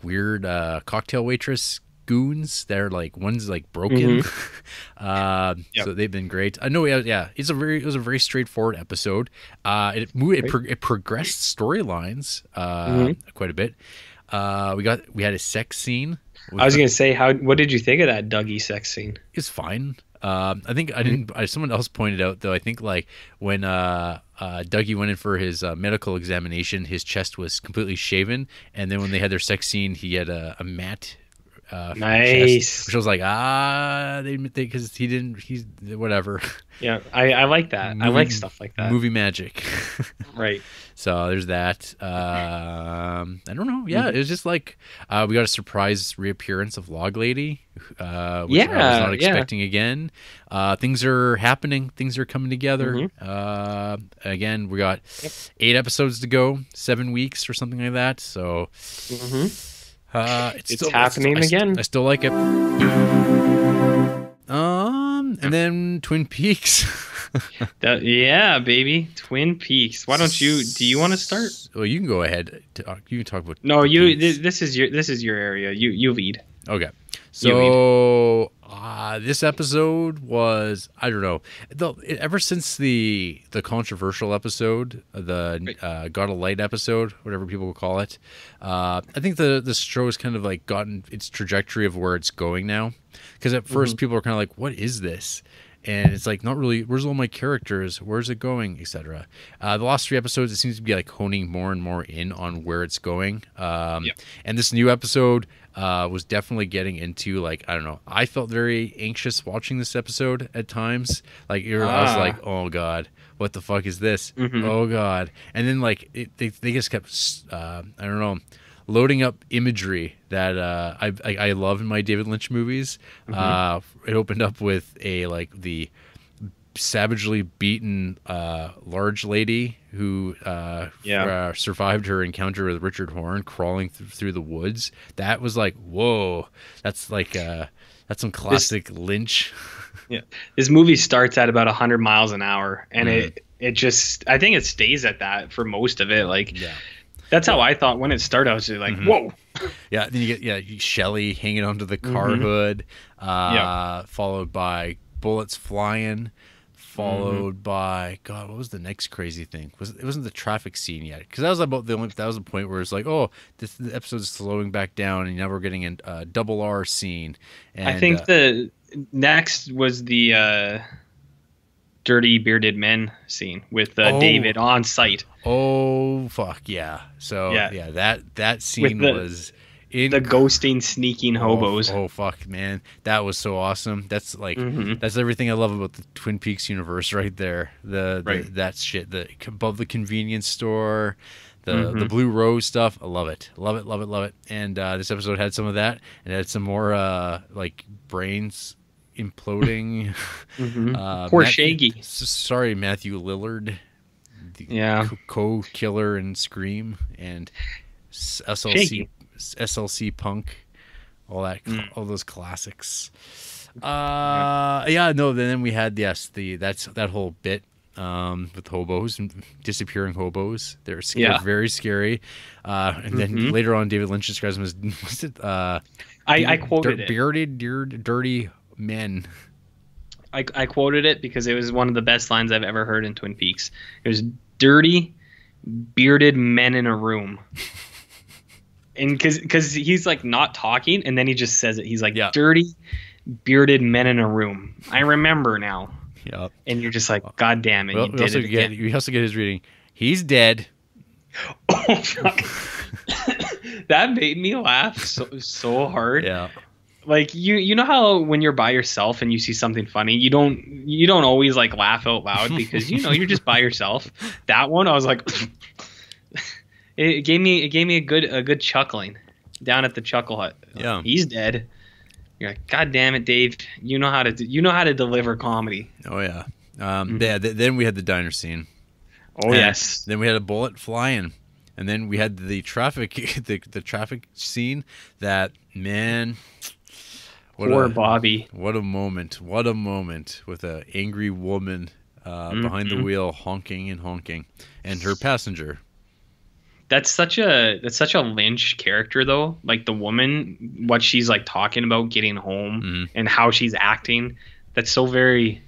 weird cocktail waitress goons. They're like one's like broken. So they've been great. I know. It was a very straightforward episode. It progressed storylines quite a bit. We had a sex scene. I was gonna say, what did you think of that Dougie sex scene? It's fine. I think I didn't. Someone else pointed out though. I think like when Dougie went in for his medical examination, his chest was completely shaven, and then when they had their sex scene, he had a matte. Nice. Chest, which I was like, because he's whatever. Yeah, I like that. I like stuff like that. Movie magic. Right. So there's that. I don't know. Yeah, it was just like we got a surprise reappearance of Log Lady, which I was not expecting again. Things are happening. Things are coming together. Again, we got 8 episodes to go, 7 weeks or something like that. So it's happening again. I still like it. And then Twin Peaks. Yeah, baby, Twin Peaks. Why don't you? Do you want to start? Well, you can go ahead. You can talk about. No, you. This is your area. You lead. Okay. So this episode was, I don't know, ever since the controversial episode, the God of Light episode, whatever people will call it, I think the show has kind of like gotten its trajectory of where it's going now. Because at first people are kind of like, what is this? And it's like, not really, where's all my characters? Where's it going? Etc. The last 3 episodes, it seems to be like honing more and more in on where it's going. And this new episode was definitely getting into like, I don't know. I felt very anxious watching this episode at times. Like I was like, oh God, what the fuck is this? Oh God. And then like they just kept, I don't know, loading up imagery that I love in my David Lynch movies. It opened up with the savagely beaten large lady who survived her encounter with Richard Horn crawling through the woods. That was like, whoa, that's like that's some classic Lynch. Yeah, this movie starts at about 100 miles an hour, and it just, I think it stays at that for most of it. Like, that's how I thought when it started. I was just like, whoa. Yeah, then you get Shelley hanging onto the car hood, followed by bullets flying, followed by God. What was the next crazy thing? It wasn't the traffic scene yet, because that was about that was the point where it's like, oh, the episode's slowing back down, and now we're getting a double R scene. And, I think the next was the dirty bearded men scene with David on site. Oh fuck yeah! So yeah, that scene was. The ghosting, sneaking hobos. Oh fuck, man, that was so awesome. That's like that's everything I love about the Twin Peaks universe, right there. That shit. Above the convenience store, the Blue Rose stuff. I love it, love it, love it, love it. And this episode had some of that, and it had some more like brains imploding. Poor Shaggy. Sorry, Matthew Lillard. Co-killer in Scream and SLC Punk, all those classics. Then we had that whole bit with hobos and disappearing hobos. They're scary, very scary. And then later on, David Lynch describes them as I quoted it. Bearded, dirty men. I quoted it because it was one of the best lines I've ever heard in Twin Peaks. It was dirty, bearded men in a room. And because he's like not talking, and then he just says it. He's like, dirty, bearded men in a room. I remember now. Yep. And you're just like, God damn it. We also get his reading. He's dead. Oh, fuck. That made me laugh so hard. Yeah. Like you know how when you're by yourself and you see something funny, you don't always like laugh out loud because you're just by yourself. That one, I was like. It gave me a good chuckling down at the Chuckle Hut. Yeah, he's dead. You're like, God damn it, Dave! You know how to deliver comedy. Oh yeah. Then we had the diner scene. Oh yes. Then we had a bullet flying, and then we had the traffic the traffic scene. That man. Poor Bobby. What a moment! What a moment with an angry woman behind the wheel honking, and her passenger. That's such a Lynch character though. Like the woman, what she's like talking about getting home and how she's acting. That's so very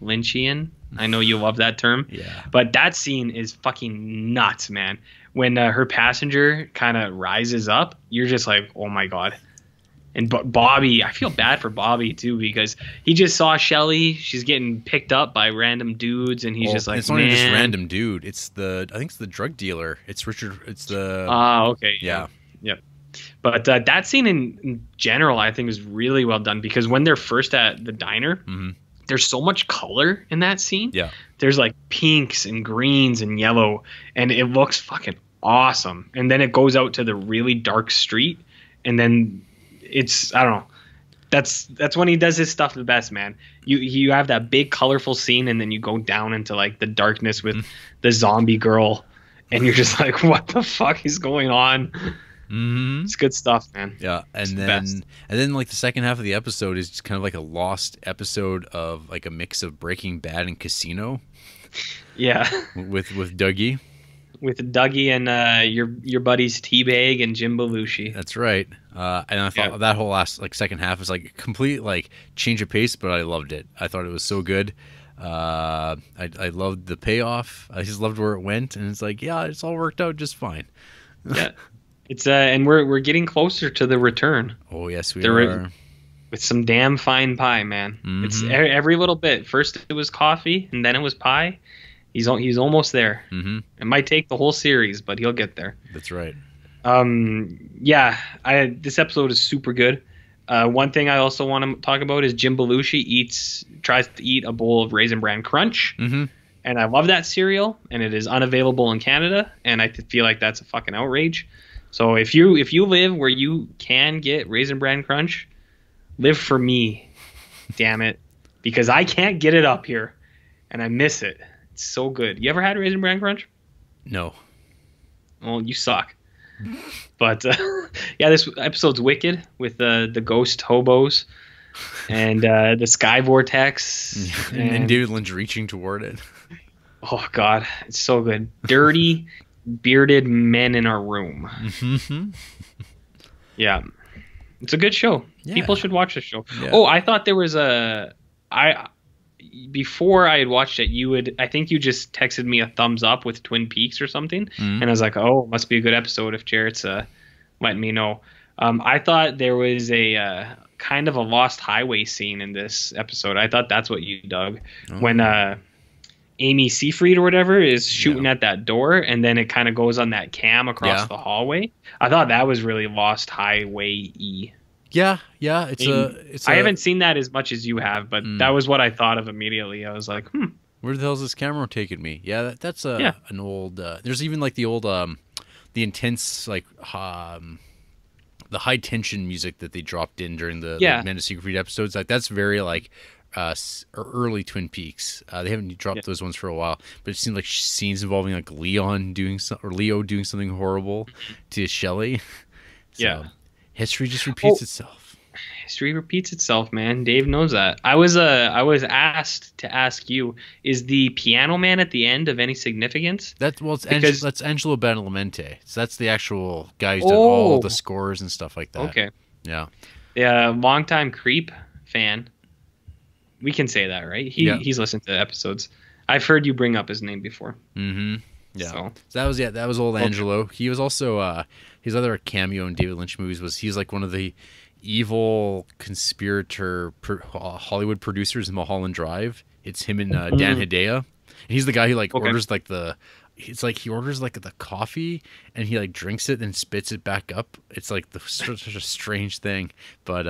Lynchian. I know you love that term. Yeah. But that scene is fucking nuts, man. When her passenger kind of rises up, you're just like, oh my God. And Bobby, I feel bad for Bobby too because he just saw Shelly. She's getting picked up by random dudes, and he's just like, it's not even just random dude. I think it's the drug dealer. It's Richard. It's the. Okay. Yeah. But that scene in general, I think, is really well done because when they're first at the diner, there's so much color in that scene. Yeah. There's like pinks and greens and yellow, and it looks fucking awesome. And then it goes out to the really dark street, and then. I don't know. That's when he does his stuff the best, man. You have that big colorful scene, and then you go down into like the darkness with the zombie girl, and you're just like, what the fuck is going on? It's good stuff, man. Yeah, and then like the second half of the episode is just kind of like a lost episode of like a mix of Breaking Bad and Casino. Yeah, with Dougie. With Dougie and your buddies Teabag and Jim Belushi. That's right. And I thought that whole last like second half was like a complete like change of pace, but I loved it. I thought it was so good. I loved the payoff. I just loved where it went, and it's like, yeah, it's all worked out just fine. Yeah, it's and we're getting closer to the return. Oh yes, we are. With some damn fine pie, man. It's every little bit. First it was coffee, and then it was pie. He's almost there. It might take the whole series, but he'll get there. That's right. This episode is super good. One thing I also want to talk about is Jim Belushi tries to eat a bowl of Raisin Bran Crunch, and I love that cereal, and it is unavailable in Canada, and I feel like that's a fucking outrage. So if you live where you can get Raisin Bran Crunch, live for me, damn it, because I can't get it up here, and I miss it. It's so good. You ever had Raisin Bran Crunch? No. Well, you suck. But this episode's wicked with the ghost hobos and the sky vortex and David Lynch reaching toward it. Oh God, it's so good. Dirty, bearded men in our room. Yeah, it's a good show. Yeah. People should watch this show. Yeah. Oh, I thought there was before I had watched it, I think you just texted me a thumbs up with Twin Peaks or something, and I was like, oh, must be a good episode if Jarrett's letting me know. I thought there was a kind of a Lost Highway scene in this episode. I thought that's what you dug when Amy Seyfried or whatever is shooting at that door, and then it kind of goes on that cam across the hallway. I thought that was really Lost Highway-y. Yeah. It's I haven't seen that as much as you have, but that was what I thought of immediately. I was like, where the hell is this camera taking me? Yeah, that's an old. There's even like the old, the intense like the high tension music that they dropped in during the Amanda Seyfried episodes. Like that's very like early Twin Peaks. They haven't dropped those ones for a while, but it seemed like scenes involving like Leo doing something horrible to Shelley. So, history just repeats itself. History repeats itself, man. Dave knows that. I was asked to ask you: is the piano man at the end of any significance? That's Angelo Badalamenti. So that's the actual guy who's done all the scores and stuff like that. Okay. Yeah. Yeah, longtime Creep fan. We can say that, right? He's listened to episodes. I've heard you bring up his name before. Mm-hmm. Yeah. So that was old Angelo. He was also his other cameo in David Lynch movies he's like one of the evil conspirator Hollywood producers in Mulholland Drive. It's him and Dan Hedaya. And he's the guy who orders it's like he orders like the coffee and he like drinks it and spits it back up. It's like such a strange thing. But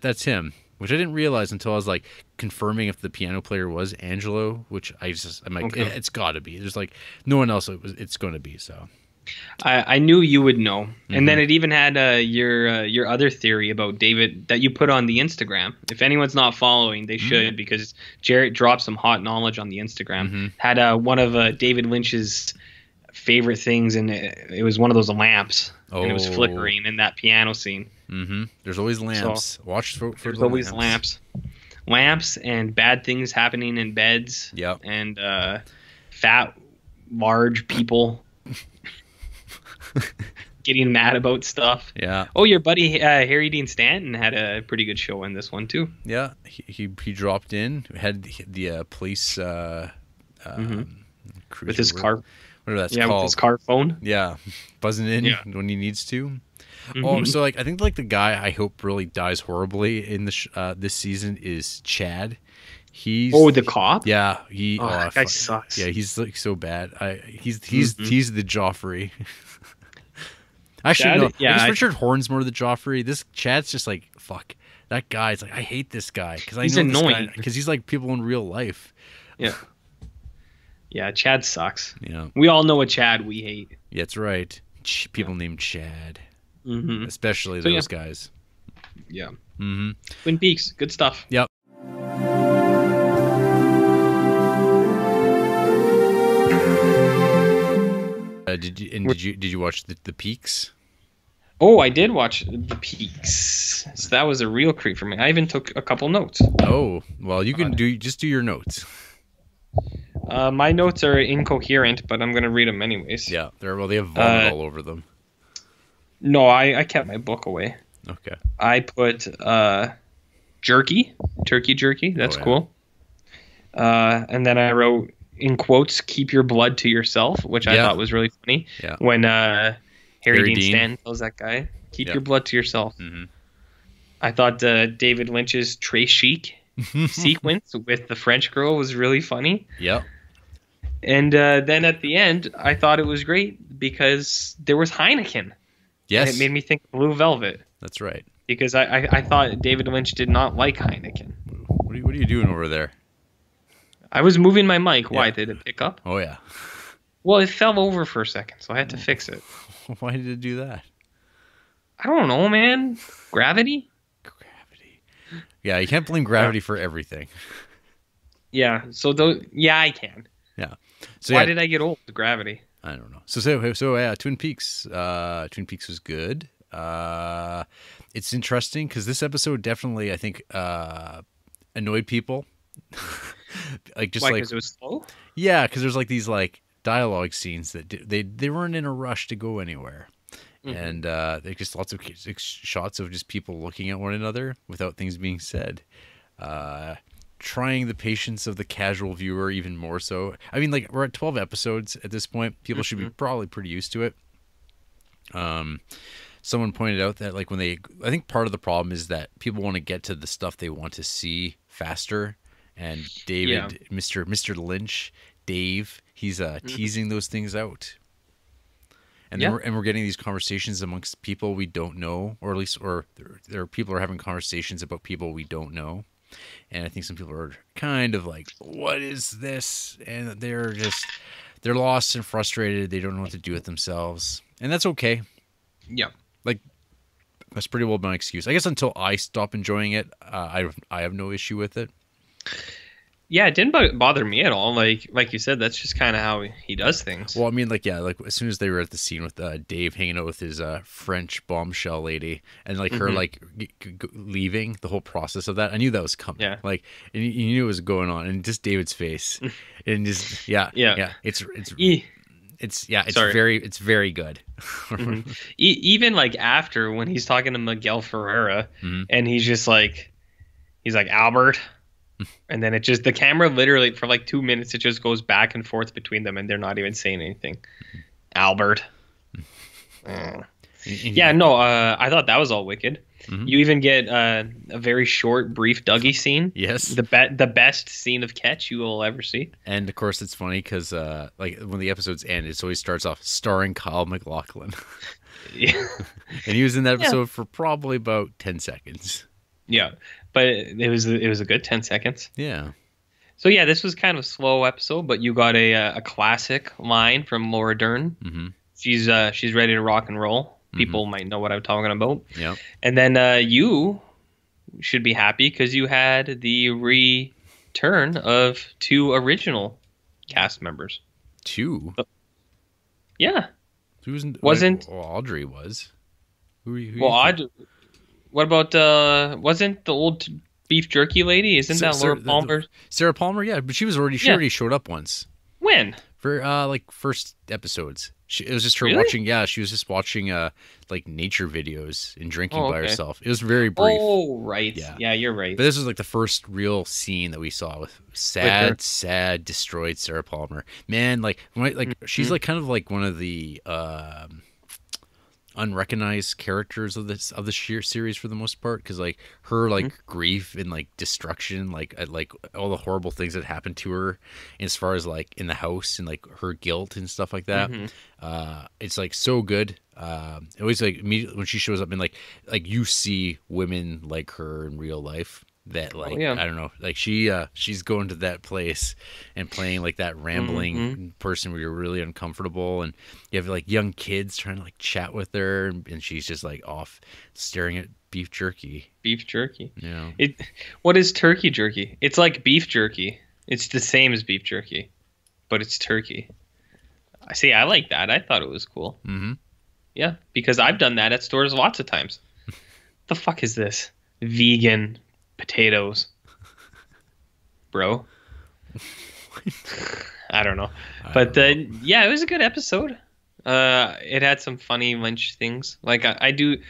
that's him. Which I didn't realize until I was like confirming if the piano player was Angelo, which I'm like, it's got to be. There's like no one else it's going to be. So I knew you would know. And then it even had your other theory about David that you put on the Instagram. If anyone's not following, they should, because Jarrett dropped some hot knowledge on the Instagram. Had one of David Lynch's favorite things, and it was one of those lamps, and it was flickering in that piano scene. There's always lamps. So, watch for there's always lamps and bad things happening in beds. Yep. And fat, large people getting mad about stuff. Yeah. Oh, your buddy Harry Dean Stanton had a pretty good show in this one too. Yeah, he dropped in, had the police with his car. Whatever that's called. With his car phone. Yeah, buzzing in when he needs to. So like I think like the guy I hope really dies horribly in the this season is Chad. He's the cop. Yeah, that guy sucks. Yeah, he's like so bad. He's the Joffrey. Actually, no. Yeah, I guess Richard Horn's more the Joffrey. This Chad's just like fuck. That guy's like I hate this guy because he's annoying because he's like people in real life. Yeah. Yeah, Chad sucks. Yeah, we all know a Chad we hate. Yeah, that's right. People named Chad, especially those guys. Yeah. Twin Peaks, good stuff. Yep. Did you watch the Peaks? Oh, I did watch The Peaks. So that was a real creep for me. I even took a couple notes. Oh, well, you can do your notes. My notes are incoherent, but I'm going to read them anyways. Yeah, they have vomit all over them. No, I kept my book away. Okay. I put turkey jerky. That's cool. And then I wrote in quotes, "Keep your blood to yourself," which I thought was really funny. Yeah. When Harry Dean Stanton tells that guy, "Keep your blood to yourself." I thought David Lynch's Trace Chic sequence with the French girl was really funny. Yep. And then at the end, I thought it was great because there was Heineken. Yes. And it made me think Blue Velvet. That's right. Because I thought David Lynch did not like Heineken. What are you doing over there? I was moving my mic. Why? Did it pick up? Oh, yeah. Well, it fell over for a second, so I had to fix it. Why did it do that? I don't know, man. Gravity? Yeah, you can't blame gravity for everything. Yeah, so I can. Yeah. So why did I get old with gravity? I don't know. So Twin Peaks. Twin Peaks was good. It's interesting because this episode definitely, I think, annoyed people. Because it was slow? Yeah, because there's like these like dialogue scenes that they weren't in a rush to go anywhere. And they just lots of shots of just people looking at one another without things being said. trying the patience of the casual viewer even more so. I mean, like, we're at 12 episodes at this point. People should be probably pretty used to it. Someone pointed out that, like, I think part of the problem is that people want to get to the stuff they want to see faster. And David, Mr. Lynch, Dave, he's teasing those things out. And then we're getting these conversations amongst people we don't know, or at least, there are people who are having conversations about people we don't know. And I think some people are kind of like, what is this? And they're lost and frustrated. They don't know what to do with themselves. And that's okay. Yeah. Like, that's pretty well my excuse. I guess until I stop enjoying it, I have no issue with it. Yeah, it didn't bother me at all. Like you said, that's just kind of how he does things. Well, I mean, like, yeah, like as soon as they were at the scene with Dave hanging out with his French bombshell lady, and like her like leaving, the whole process of that, I knew that was coming. Yeah, like, and you knew it was going on, and just David's face, and just it's very good. Even like after, when he's talking to Miguel Ferreira, and he's like Albert. And then the camera literally for like 2 minutes, it just goes back and forth between them, and they're not even saying anything. Albert. I thought that was all wicked. You even get a very short, brief Dougie scene. Yes. The best scene of Catch you will ever see. And of course, it's funny because like when the episodes end, it always starts off starring Kyle MacLachlan. Yeah. And he was in that episode for probably about 10 seconds. Yeah. But it was a good 10 seconds. Yeah. So yeah, this was kind of a slow episode, but you got a classic line from Laura Dern. She's ready to rock and roll. People might know what I'm talking about. Yeah. And then you should be happy because you had the return of 2 original cast members. 2? Yeah. Who wasn't? Well, Audrey was. What about wasn't the old beef jerky lady? Isn't that Laura Palmer? Sarah Palmer, yeah, but she already showed up once. When? For like first episodes. It was just her watching. Yeah, she was just watching like nature videos and drinking by herself. It was very brief. Oh, right. Yeah, you're right. But this was like the first real scene that we saw with sad, destroyed Sarah Palmer. Man, like she's like kind of like one of the unrecognized characters of the sheer series for the most part, because like her like grief and like destruction, like all the horrible things that happened to her as far as like in the house and like her guilt and stuff like that. It's like so good. It always like immediately when she shows up and like you see women like her in real life that like I don't know, like she's going to that place and playing like that rambling person where you're really uncomfortable, and you have like young kids trying to like chat with her, and she's just like off staring at beef jerky. Yeah. What is turkey jerky? It's like beef jerky. It's the same as beef jerky, but it's turkey. I see. I like that. I thought it was cool. Yeah, because I've done that at stores lots of times. The fuck is this? Vegan potatoes, bro. I don't know, but yeah, it was a good episode. It had some funny Lynch things. Like I did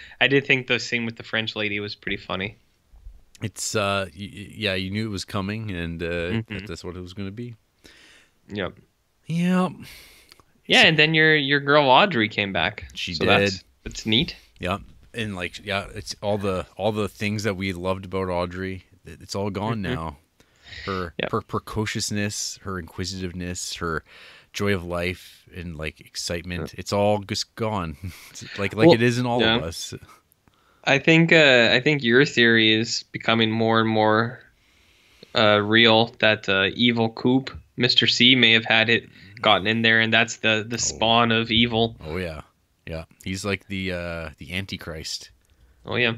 think the scene with the French lady was pretty funny. It's yeah, you knew it was coming, and that's what it was going to be. Yep. Yeah, and then your girl Audrey came back. She did. That's neat. Yep. And like, yeah, it's all the things that we loved about Audrey. It's all gone now. Her precociousness, her inquisitiveness, her joy of life, and like excitement. It's all just gone. like it is in all of us. I think your theory is becoming more and more real. That evil Coop, Mr. C, may have had it gotten in there, and that's the spawn of evil. Oh yeah. Yeah, he's like the Antichrist. Oh yeah,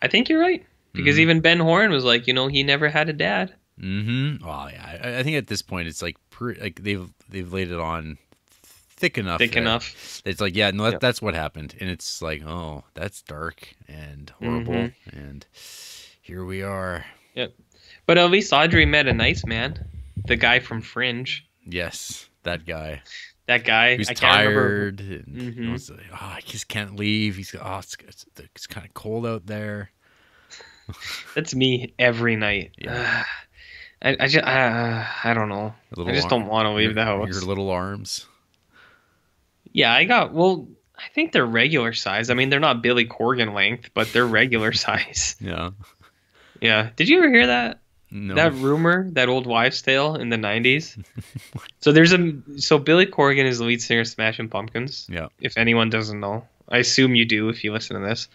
I think you're right, because even Ben Horn was like, he never had a dad. Oh yeah, I think at this point it's like they've laid it on thick enough. It's like that's what happened, and it's like, oh, that's dark and horrible, and here we are. Yep, but at least Audrey met a nice man, the guy from Fringe. Yes, that guy. That guy, he's tired. And I just can't leave. He's it's kind of cold out there. That's me every night. Yeah. I don't know. I just don't want to leave the house. Your little arms. Yeah, I think they're regular size. I mean, they're not Billy Corgan length, but they're regular size. Yeah. Yeah. Did you ever hear that? No. That rumor, that old wives' tale in the 90s? So Billy Corgan is the lead singer of Smashing Pumpkins. Yeah. If anyone doesn't know. I assume you do if you listen to this.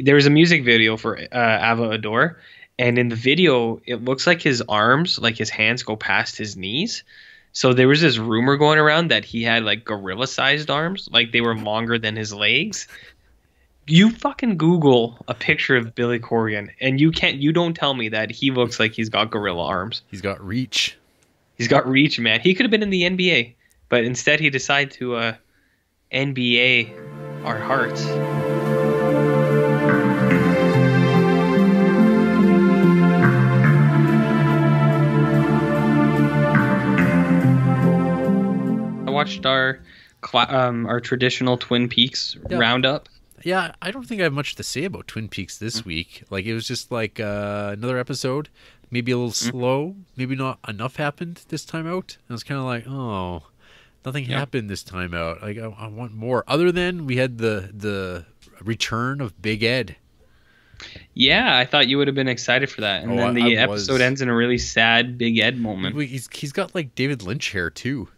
There was a music video for Ava Adore, and in the video, it looks like his arms, like his hands go past his knees. So there was this rumor going around that he had like gorilla-sized arms, like they were longer than his legs. You fucking Google a picture of Billy Corgan, and you don't tell me that he looks like he's got gorilla arms. He's got reach. He's got reach, man. He could have been in the NBA, but instead he decided to NBA our hearts. I watched our traditional Twin Peaks roundup. Yeah, I don't think I have much to say about Twin Peaks this week. Like, it was just like another episode, maybe a little slow, maybe not enough happened this time out. And I was kind of like, oh, nothing happened this time out. Like, I want more. Other than we had the return of Big Ed. Yeah, I thought you would have been excited for that. And then the episode ends in a really sad Big Ed moment. He's got like David Lynch hair too.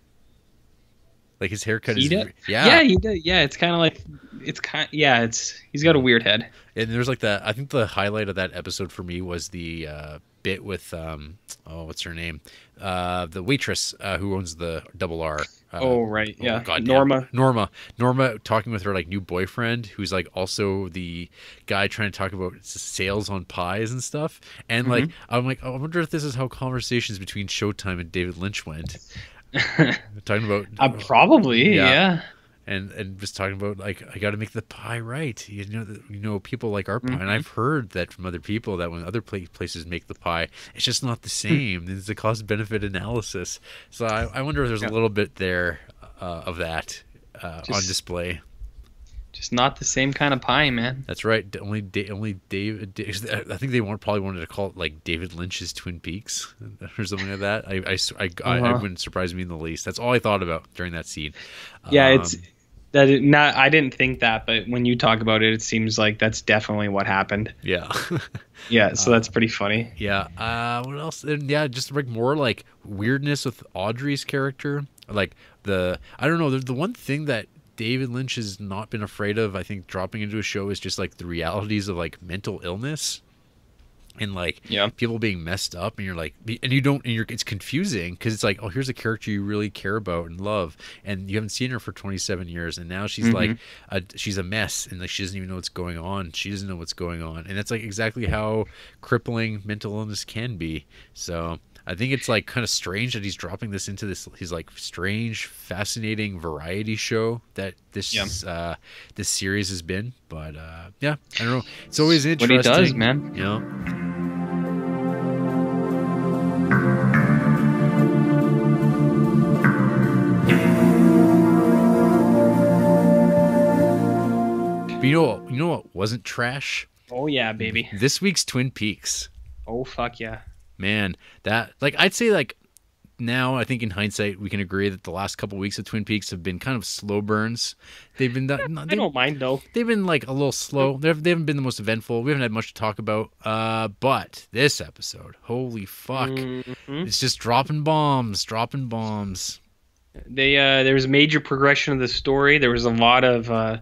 Like his haircut is yeah, he did. Yeah, it's kind of like he's got a weird head. And there's like I think the highlight of that episode for me was the bit with what's her name? The waitress who owns the Double R. Right. Yeah. Norma talking with her like new boyfriend, who's like also the guy trying to talk about sales on pies and stuff. And like I'm like, I wonder if this is how conversations between Showtime and David Lynch went. Talking about probably yeah. And just talking about like, I got to make the pie right. You know people like our pie, and I've heard that from other people that when other places make the pie, it's just not the same. There's a cost benefit analysis. So I wonder if there's a little bit there of that on display. Just not the same kind of pie, man. That's right. Only David. I think they probably wanted to call it like David Lynch's Twin Peaks or something like that. I wouldn't surprise me in the least. That's all I thought about during that scene. Yeah, I didn't think that, but when you talk about it, it seems like that's definitely what happened. Yeah. Yeah, so that's pretty funny. Yeah. What else? And yeah, just like more like weirdness with Audrey's character. Like I don't know. The one thing that David Lynch has not been afraid of, I think, dropping into a show is just like the realities of like mental illness and like people being messed up, and you're like, it's confusing because it's like, oh, here's a character you really care about and love, and you haven't seen her for 27 years, and now she's like she's a mess, and like she doesn't even know what's going on. She doesn't know what's going on, and that's like exactly how crippling mental illness can be. So I think it's like kind of strange that he's dropping this into his like strange, fascinating variety show that this this series has been. But yeah, I don't know. It's always interesting. What he does, man. You know. But you know what wasn't trash? Oh yeah, baby. This week's Twin Peaks. Oh fuck yeah. Man, that like I'd say like now I think in hindsight we can agree that the last couple weeks of Twin Peaks have been kind of slow burns. They've been I don't mind though. They've been like a little slow. They haven't been the most eventful. We haven't had much to talk about. But this episode, holy fuck, it's just dropping bombs. There was major progression of the story. There was a lot of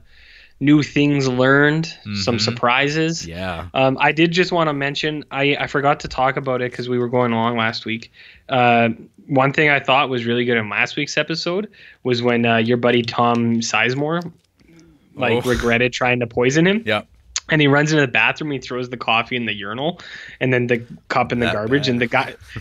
new things learned, some surprises. Yeah. I did just want to mention, I forgot to talk about it because we were going along last week. One thing I thought was really good in last week's episode was when your buddy Tom Sizemore regretted trying to poison him. Yeah. And he runs into the bathroom, he throws the coffee in the urinal and then the cup in the garbage. Bad. And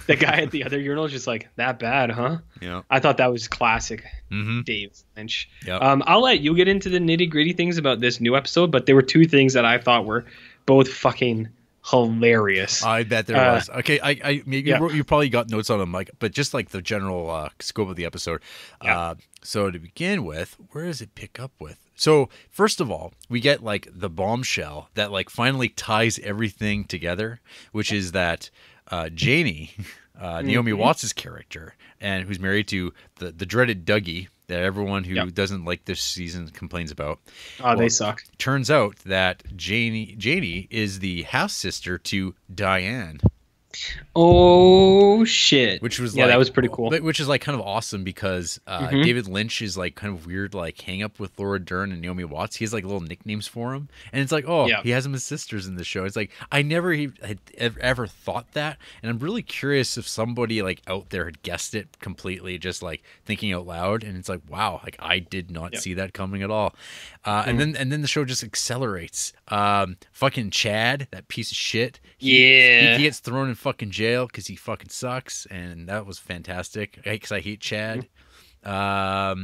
the guy at the other urinal is just like, that bad, huh? Yeah. I thought that was classic David Lynch. Yep. I'll let you get into the nitty gritty things about this new episode, but there were two things that I thought were both fucking hilarious. I bet there was. Okay, I maybe you probably got notes on them, like, but just like the general scope of the episode. Yeah. So to begin with, where does it pick up with? So first of all, we get like the bombshell that like finally ties everything together, which is that Janie, Naomi Watts' character, and who's married to the dreaded Dougie that everyone who doesn't like this season complains about. Oh, they suck. Turns out that Janie is the half sister to Diane. Oh shit! Which was that was pretty cool. Which is like kind of awesome because David Lynch is like kind of weird, like hang up with Laura Dern and Naomi Watts. He has like little nicknames for him, and it's like, he has them as sisters in the show. It's like I never had ever thought that, and I'm really curious if somebody like out there had guessed it completely, just like thinking out loud. And it's like, wow, like I did not see that coming at all. And then the show just accelerates. Fucking Chad, that piece of shit. He gets thrown in fucking jail because he fucking sucks, and that was fantastic. Because I hate Chad. But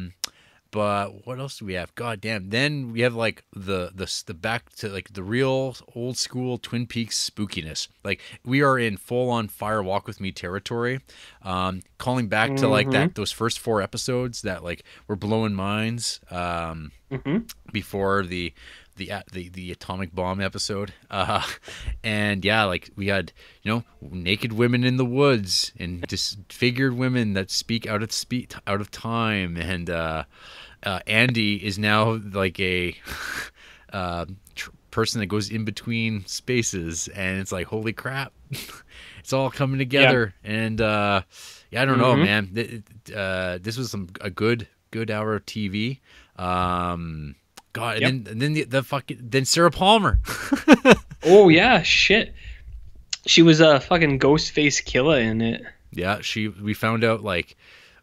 what else do we have? God damn. Then we have like the back to like the real old school Twin Peaks spookiness. Like we are in full on Fire Walk with Me territory. Calling back to like those first 4 episodes that like were blowing minds. Before the atomic bomb episode, and like we had naked women in the woods and disfigured women that speak out of time, and Andy is now like a person that goes in between spaces, and it's like, holy crap, it's all coming together. And I don't know, man. This was a good hour of TV. God, and then Sarah Palmer. Oh yeah, shit. She was a fucking Ghostface killer in it. Yeah, we found out like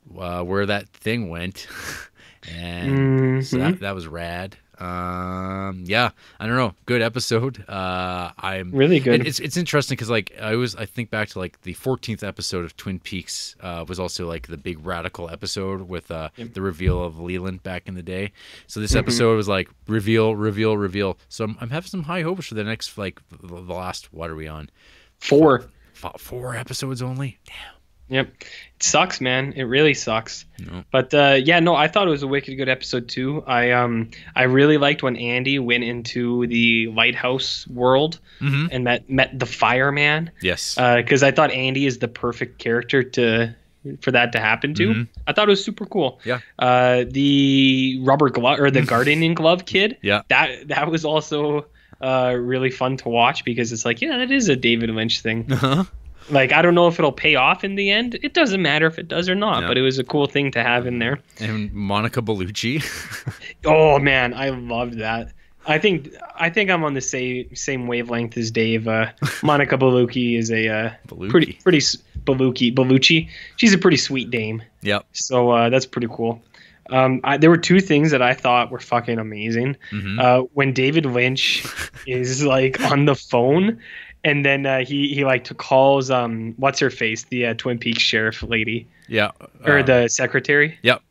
where that thing went, and so that was rad. I don't know, good episode. I'm really good. It's interesting because like I think back to like the 14th episode of Twin Peaks was also like the big radical episode with the reveal of Leland back in the day. So this episode was like reveal. So I'm having some high hopes for the next like the last. What are we on? 4 episodes only. Damn. Yep. It sucks, man. It really sucks. No. But I thought it was a wicked good episode too. I really liked when Andy went into the lighthouse world and met the fireman. Yes. Because I thought Andy is the perfect character for that to happen to. I thought it was super cool. Yeah. The rubber glove or the gardening glove kid. Yeah. That was also really fun to watch because it's like, that is a David Lynch thing. Like, I don't know if it'll pay off in the end. It doesn't matter if it does or not, but it was a cool thing to have in there. And Monica Bellucci. Oh man, I loved that. I think I'm on the same wavelength as Dave. Monica Bellucci is a pretty Bellucci. She's a pretty sweet dame. Yep. So that's pretty cool. There were 2 things that I thought were fucking amazing. When David Lynch is like on the phone. And then he like calls what's her face, the Twin Peaks sheriff lady, or the secretary. Yep.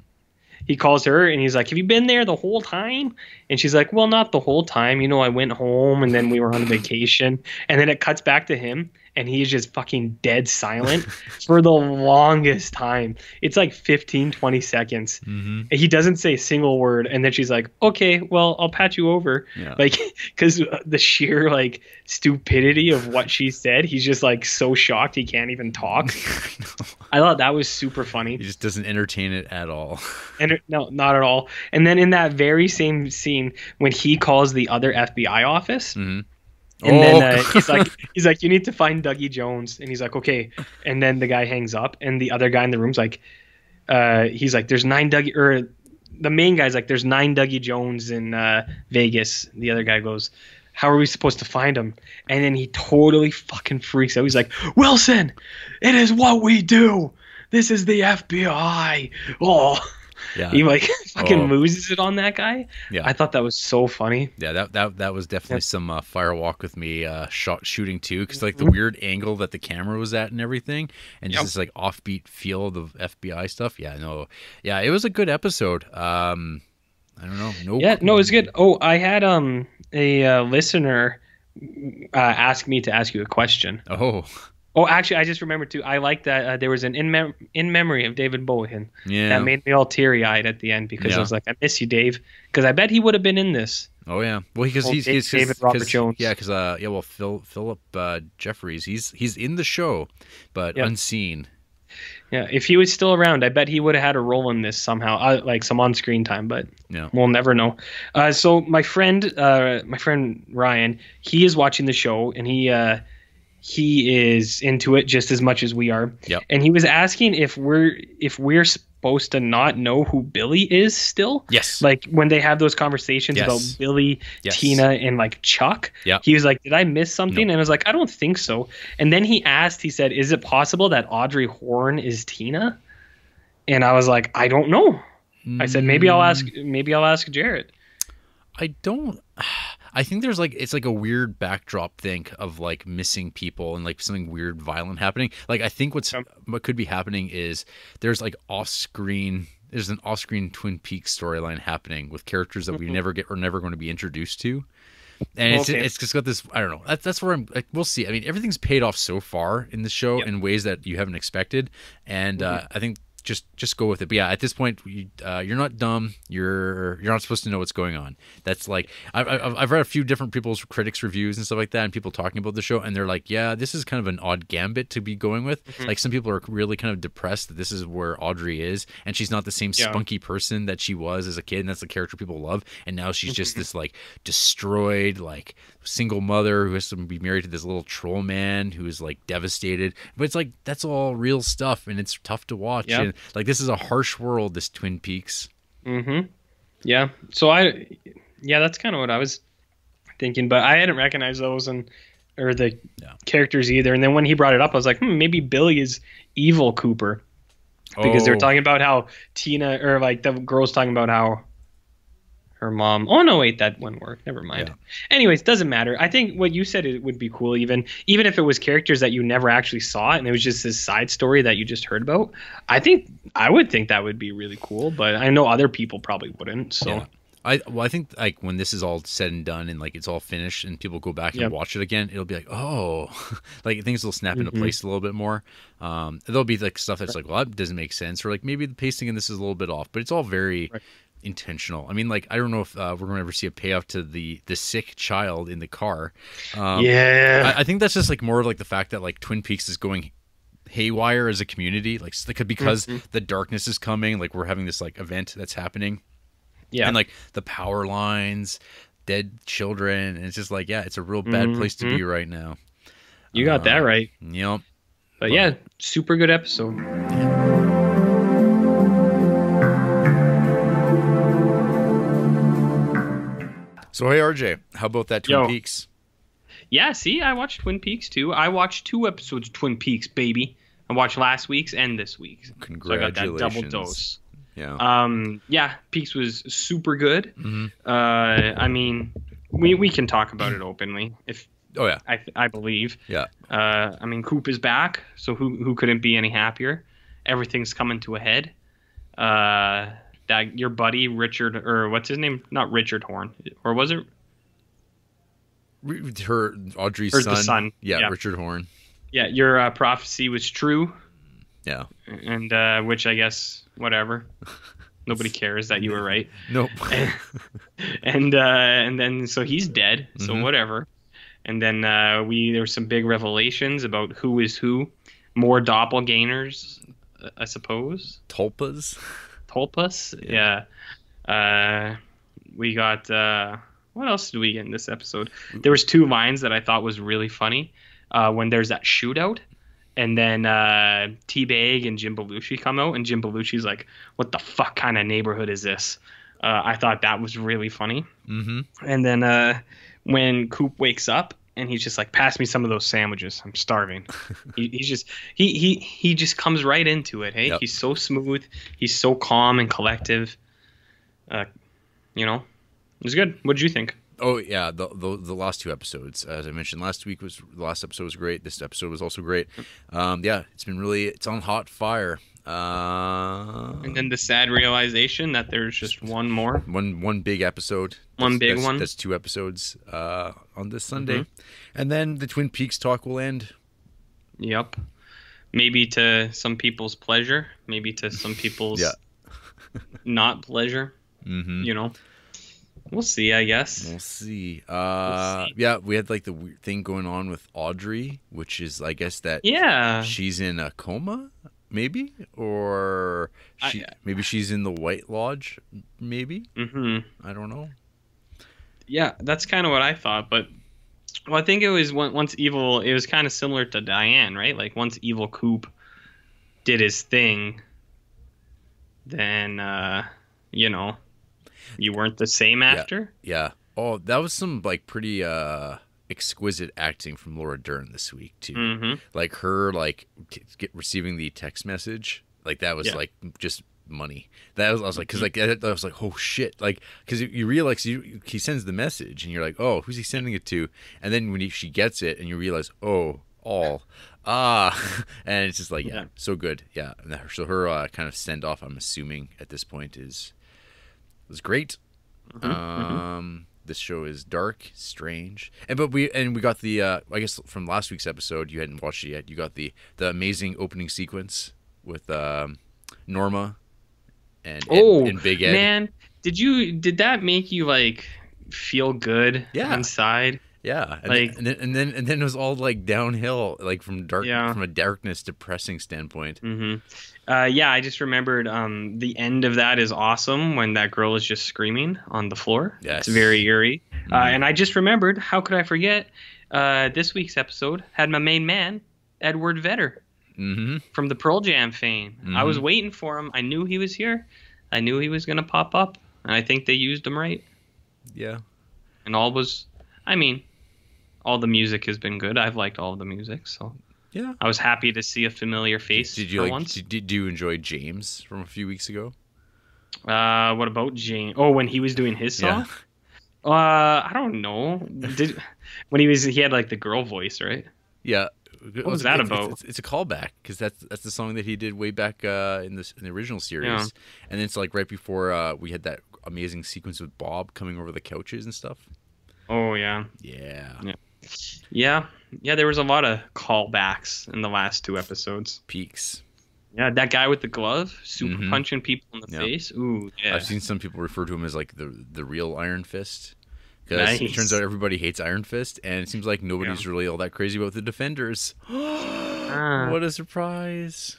He calls her and he's like, "Have you been there the whole time?" And she's like, "Well, not the whole time. I went home and then we were on vacation." And then it cuts back to him and he's just fucking dead silent for the longest time. It's like 15, 20 seconds. And he doesn't say a single word. And then she's like, "Okay, well, I'll pat you over." Yeah. Like, because the sheer like stupidity of what she said, he's just like so shocked he can't even talk. I thought that was super funny. He just doesn't entertain it at all. No, not at all. And then in that very same scene when he calls the other FBI office, and then he's like, "You need to find Dougie Jones," and he's like, "Okay." And then the guy hangs up, and the other guy in the room's like, he's like, "There's 9 Dougie," or the main guy's like, "There's 9 Dougie Jones in Vegas." The other guy goes, "How are we supposed to find him?" And then he totally fucking freaks out. He's like, "Wilson, it is what we do. This is the FBI." Oh. Yeah. He like fucking loses it on that guy. Yeah, I thought that was so funny. Yeah, that was definitely some Fire Walk with Me shooting too, because like the weird angle that the camera was at and everything, and just this like offbeat feel of the FBI stuff. Yeah, it was a good episode. I don't know. Yeah, no, it was good. Oh, I had a listener ask me to ask you a question. Oh. Oh, actually, I just remembered too. I like that there was an in memory of David Bowie. Yeah. That made me all teary eyed at the end because I was like, I miss you, Dave. Because I bet he would have been in this. Oh yeah. Well, because he's David Robert Jones. Yeah, because well, Philip Jeffries, he's in the show, but unseen. Yeah, if he was still around, I bet he would have had a role in this somehow, like some on-screen time. But we'll never know. So my friend Ryan, he is watching the show, and he is into it just as much as we are. Yep. And he was asking if we're supposed to not know who Billy is still. Yes. Like when they have those conversations about Billy, Tina, and like Chuck. Yep. He was like, did I miss something? And I was like, I don't think so. And then he said, is it possible that Audrey Horne is Tina? And I was like, I don't know. I said, maybe I'll ask Jarrett. I think there's like, it's like a weird backdrop thing of like missing people and like something weird violent happening. Like I think what could be happening is there's like there's an off-screen Twin Peaks storyline happening with characters that we never going to be introduced to. And it's just got this, I don't know. That's where I'm like, we'll see. I mean, everything's paid off so far in the show in ways that you haven't expected. And I think just go with it. But yeah, at this point, you're not dumb. You're not supposed to know what's going on. That's like I've read a few different people's critics reviews and stuff like that, and people talking about the show, and they're like, yeah, this is kind of an odd gambit to be going with. Like some people are really kind of depressed that this is where Audrey is, and she's not the same spunky person that she was as a kid, and that's the character people love. And now she's just this like destroyed, like single mother who has to be married to this little troll man who is like devastated. But it's like that's all real stuff, and it's tough to watch. Yeah. And like this is a harsh world, this Twin Peaks. Yeah. So that's kind of what I was thinking, but I hadn't recognized those or the characters either. And then when he brought it up, I was like, maybe Billy is evil Cooper, because they were talking about how Tina, or like the girls talking about how her mom. Oh no, wait, that wouldn't work. Never mind. Yeah. Anyways, doesn't matter. I think what you said, it would be cool, even if it was characters that you never actually saw and it was just this side story that you just heard about. I would think that would be really cool, but I know other people probably wouldn't. So. Yeah. I think like when this is all said and done and like it's all finished and people go back and watch it again, it'll be like, oh, like things will snap into place a little bit more. There'll be like stuff that's like, well, that doesn't make sense, or like maybe the pacing in this is a little bit off, but it's all very intentional. I mean, like I don't know if we're going to ever see a payoff to the sick child in the car. I think that's just like more of like the fact that like Twin Peaks is going haywire as a community, like because the darkness is coming. Like we're having this like event that's happening. Yeah. And like the power lines, dead children, and it's just like, yeah, it's a real bad place to be right now. You got that right. Yep. But yeah, super good episode. So hey RJ, how about that Twin Peaks? Yeah, see, I watched Twin Peaks too. I watched 2 episodes of Twin Peaks, baby. I watched last week's and this week's. Congratulations. So I got that double dose. Yeah. Peaks was super good. I mean, we can talk about it openly if. Oh yeah. I believe. Yeah. I mean, Coop is back, so who couldn't be any happier? Everything's coming to a head. That your buddy Richard, or what's his name? Not Richard Horne, or was it? Audrey's or son. Yeah, Richard Horne. Yeah, your prophecy was true. Yeah. And which I guess whatever. Nobody cares that you were right. Nope. and then so he's dead. So whatever. And then there were some big revelations about who is who. More doppelgangers, I suppose. Tulpas. Yeah. We got what else did we get in this episode? There was 2 lines that I thought was really funny. When there's that shootout. And then T-Bag and Jim Belushi come out, and Jim Belushi's like, what the fuck kind of neighborhood is this? I thought that was really funny. And then when Coop wakes up, and he's just like, pass me some of those sandwiches. I'm starving. He just comes right into it. Hey, yep. He's so smooth. He's so calm and collective. It was good. What did you think? Oh yeah, the last 2 episodes, as I mentioned last episode was great. This episode was also great. Yeah, it's on hot fire. And then the sad realization that there's just one more. One big episode. That's 2 episodes on this Sunday. And then the Twin Peaks talk will end. Yep. Maybe to some people's pleasure. Maybe to some people's not pleasure. You know. We'll see, I guess. We'll see. Yeah, we had like the weird thing going on with Audrey, which is, I guess, that she's in a coma, maybe? Or maybe she's in the White Lodge, maybe? I don't know. Yeah, that's kind of what I thought. But, well, I think it was once Evil, it was kind of similar to Diane, right? Like, once Evil Coop did his thing, then, you know, you weren't the same after? Yeah. Oh, that was some, like, pretty exquisite acting from Laura Dern this week, too. Like, her, like, receiving the text message, like, that was, like, just money. That was, I was like, because, like, I was like, oh, shit. Like, because you realize he sends the message, and you're like, oh, who's he sending it to? And then when she gets it, and you realize, oh, and it's just like, so good. Yeah. So her kind of send-off, I'm assuming, at this point was great. This show is dark, strange, and we got the I guess from last week's episode, you hadn't watched it yet. You got the amazing opening sequence with Norma and Big Ed. Man, did that make you like feel good inside? Yeah, and then it was all like downhill, like from a darkness, depressing standpoint. I just remembered the end of that is awesome when that girl is just screaming on the floor. Yes. It's very eerie. And I just remembered, how could I forget? This week's episode had my main man, Edward Vedder, from the Pearl Jam fame. I was waiting for him. I knew he was here. I knew he was going to pop up. And I think they used him right. Yeah. And all the music has been good. I've liked all of the music, so yeah, I was happy to see a familiar face. Did you enjoy James from a few weeks ago? What about James? Oh, when he was doing his song? Yeah. I don't know. When he had like the girl voice, right? Yeah. What was that about? It's a callback because that's the song that he did way back in the original series, and then it's like right before we had that amazing sequence with Bob coming over the couches and stuff. Oh yeah. Yeah, there was a lot of callbacks in the last 2 episodes. Peaks. Yeah, that guy with the glove, super punching people in the face. Ooh, yeah. I've seen some people refer to him as like the real Iron Fist. Because it turns out everybody hates Iron Fist, and it seems like nobody's really all that crazy about the Defenders. What a surprise.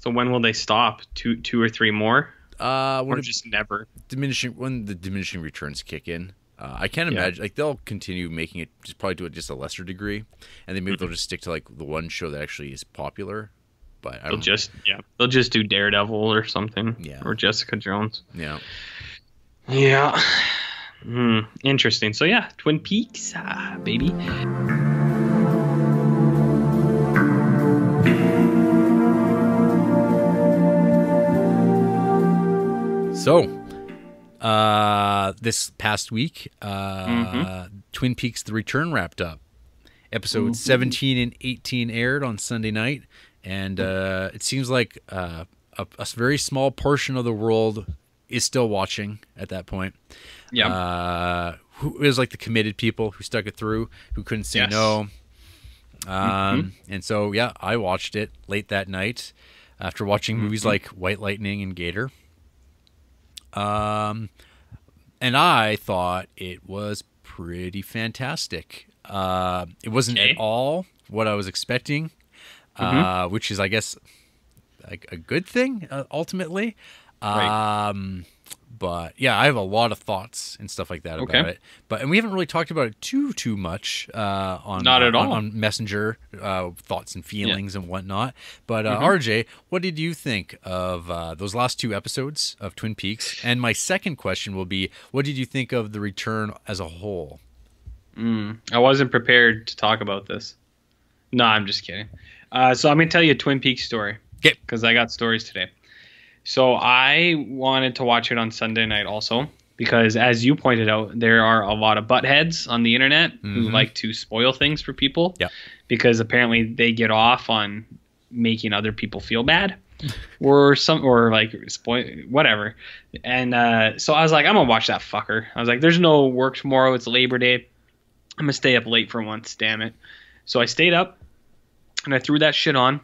So when will they stop? Two or 3 more? Or just never? When the diminishing returns kick in. I can't imagine, like, they'll continue making it, just probably do it just a lesser degree, and then maybe they'll just stick to like the one show that actually is popular. But they'll just do Daredevil or something, or Jessica Jones. Yeah. Interesting. So yeah, Twin Peaks, baby. So. This past week, Twin Peaks: The Return wrapped up. Episodes 17 and 18 aired on Sunday night, and it seems like a very small portion of the world is still watching at that point. Who is like the committed people who stuck it through, who couldn't say no. And so, I watched it late that night after watching movies like White Lightning and Gator. And I thought it was pretty fantastic. It wasn't at all what I was expecting, which is, I guess, a good thing ultimately. But yeah, I have a lot of thoughts and stuff like that about it. And we haven't really talked about it too much on not at all on Messenger thoughts and feelings and whatnot. But RJ, what did you think of those last 2 episodes of Twin Peaks? And my second question will be, what did you think of The Return as a whole? I wasn't prepared to talk about this. No, I'm just kidding. So I'm gonna tell you a Twin Peaks story. Okay. Because I got stories today. So I wanted to watch it on Sunday night also because, as you pointed out, there are a lot of buttheads on the internet who like to spoil things for people. Yeah. Because apparently they get off on making other people feel bad or like spoil whatever. And so I was like, I'm gonna watch that fucker. I was like, there's no work tomorrow. It's Labor Day. I'm gonna stay up late for once. Damn it. So I stayed up and I threw that shit on.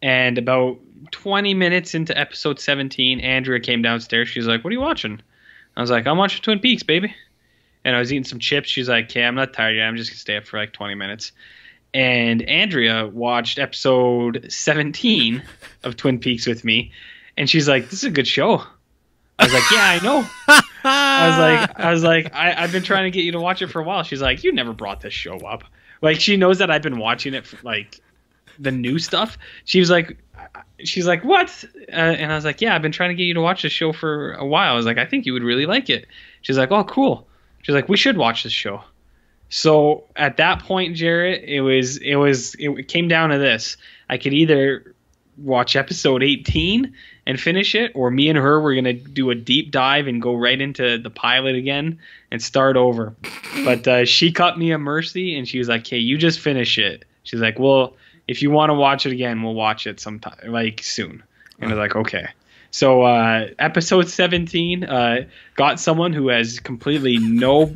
And about 20 minutes into episode 17, Andrea came downstairs. She's like, what are you watching? I was like, I'm watching Twin Peaks, baby. And I was eating some chips. She's like, okay, I'm not tired yet. I'm just going to stay up for like 20 minutes. And Andrea watched episode 17 of Twin Peaks with me. And she's like, this is a good show. I was like, yeah, I know. I've been trying to get you to watch it for a while. She's like, you never brought this show up. Like, she knows that I've been watching it for, like, the new stuff. She's like, what? And I was like, yeah, I've been trying to get you to watch this show for a while. I was like, I think you would really like it. She's like, oh, cool. She's like, we should watch this show. So at that point, Jarrett, it came down to this. I could either watch episode 18 and finish it, or me and her were going to do a deep dive and go right into the pilot again and start over. But she cut me a mercy, and she was like, hey, you just finish it. She's like, well, if you want to watch it again, we'll watch it sometime, like soon. And I was like, okay. So episode 17 got someone who has completely no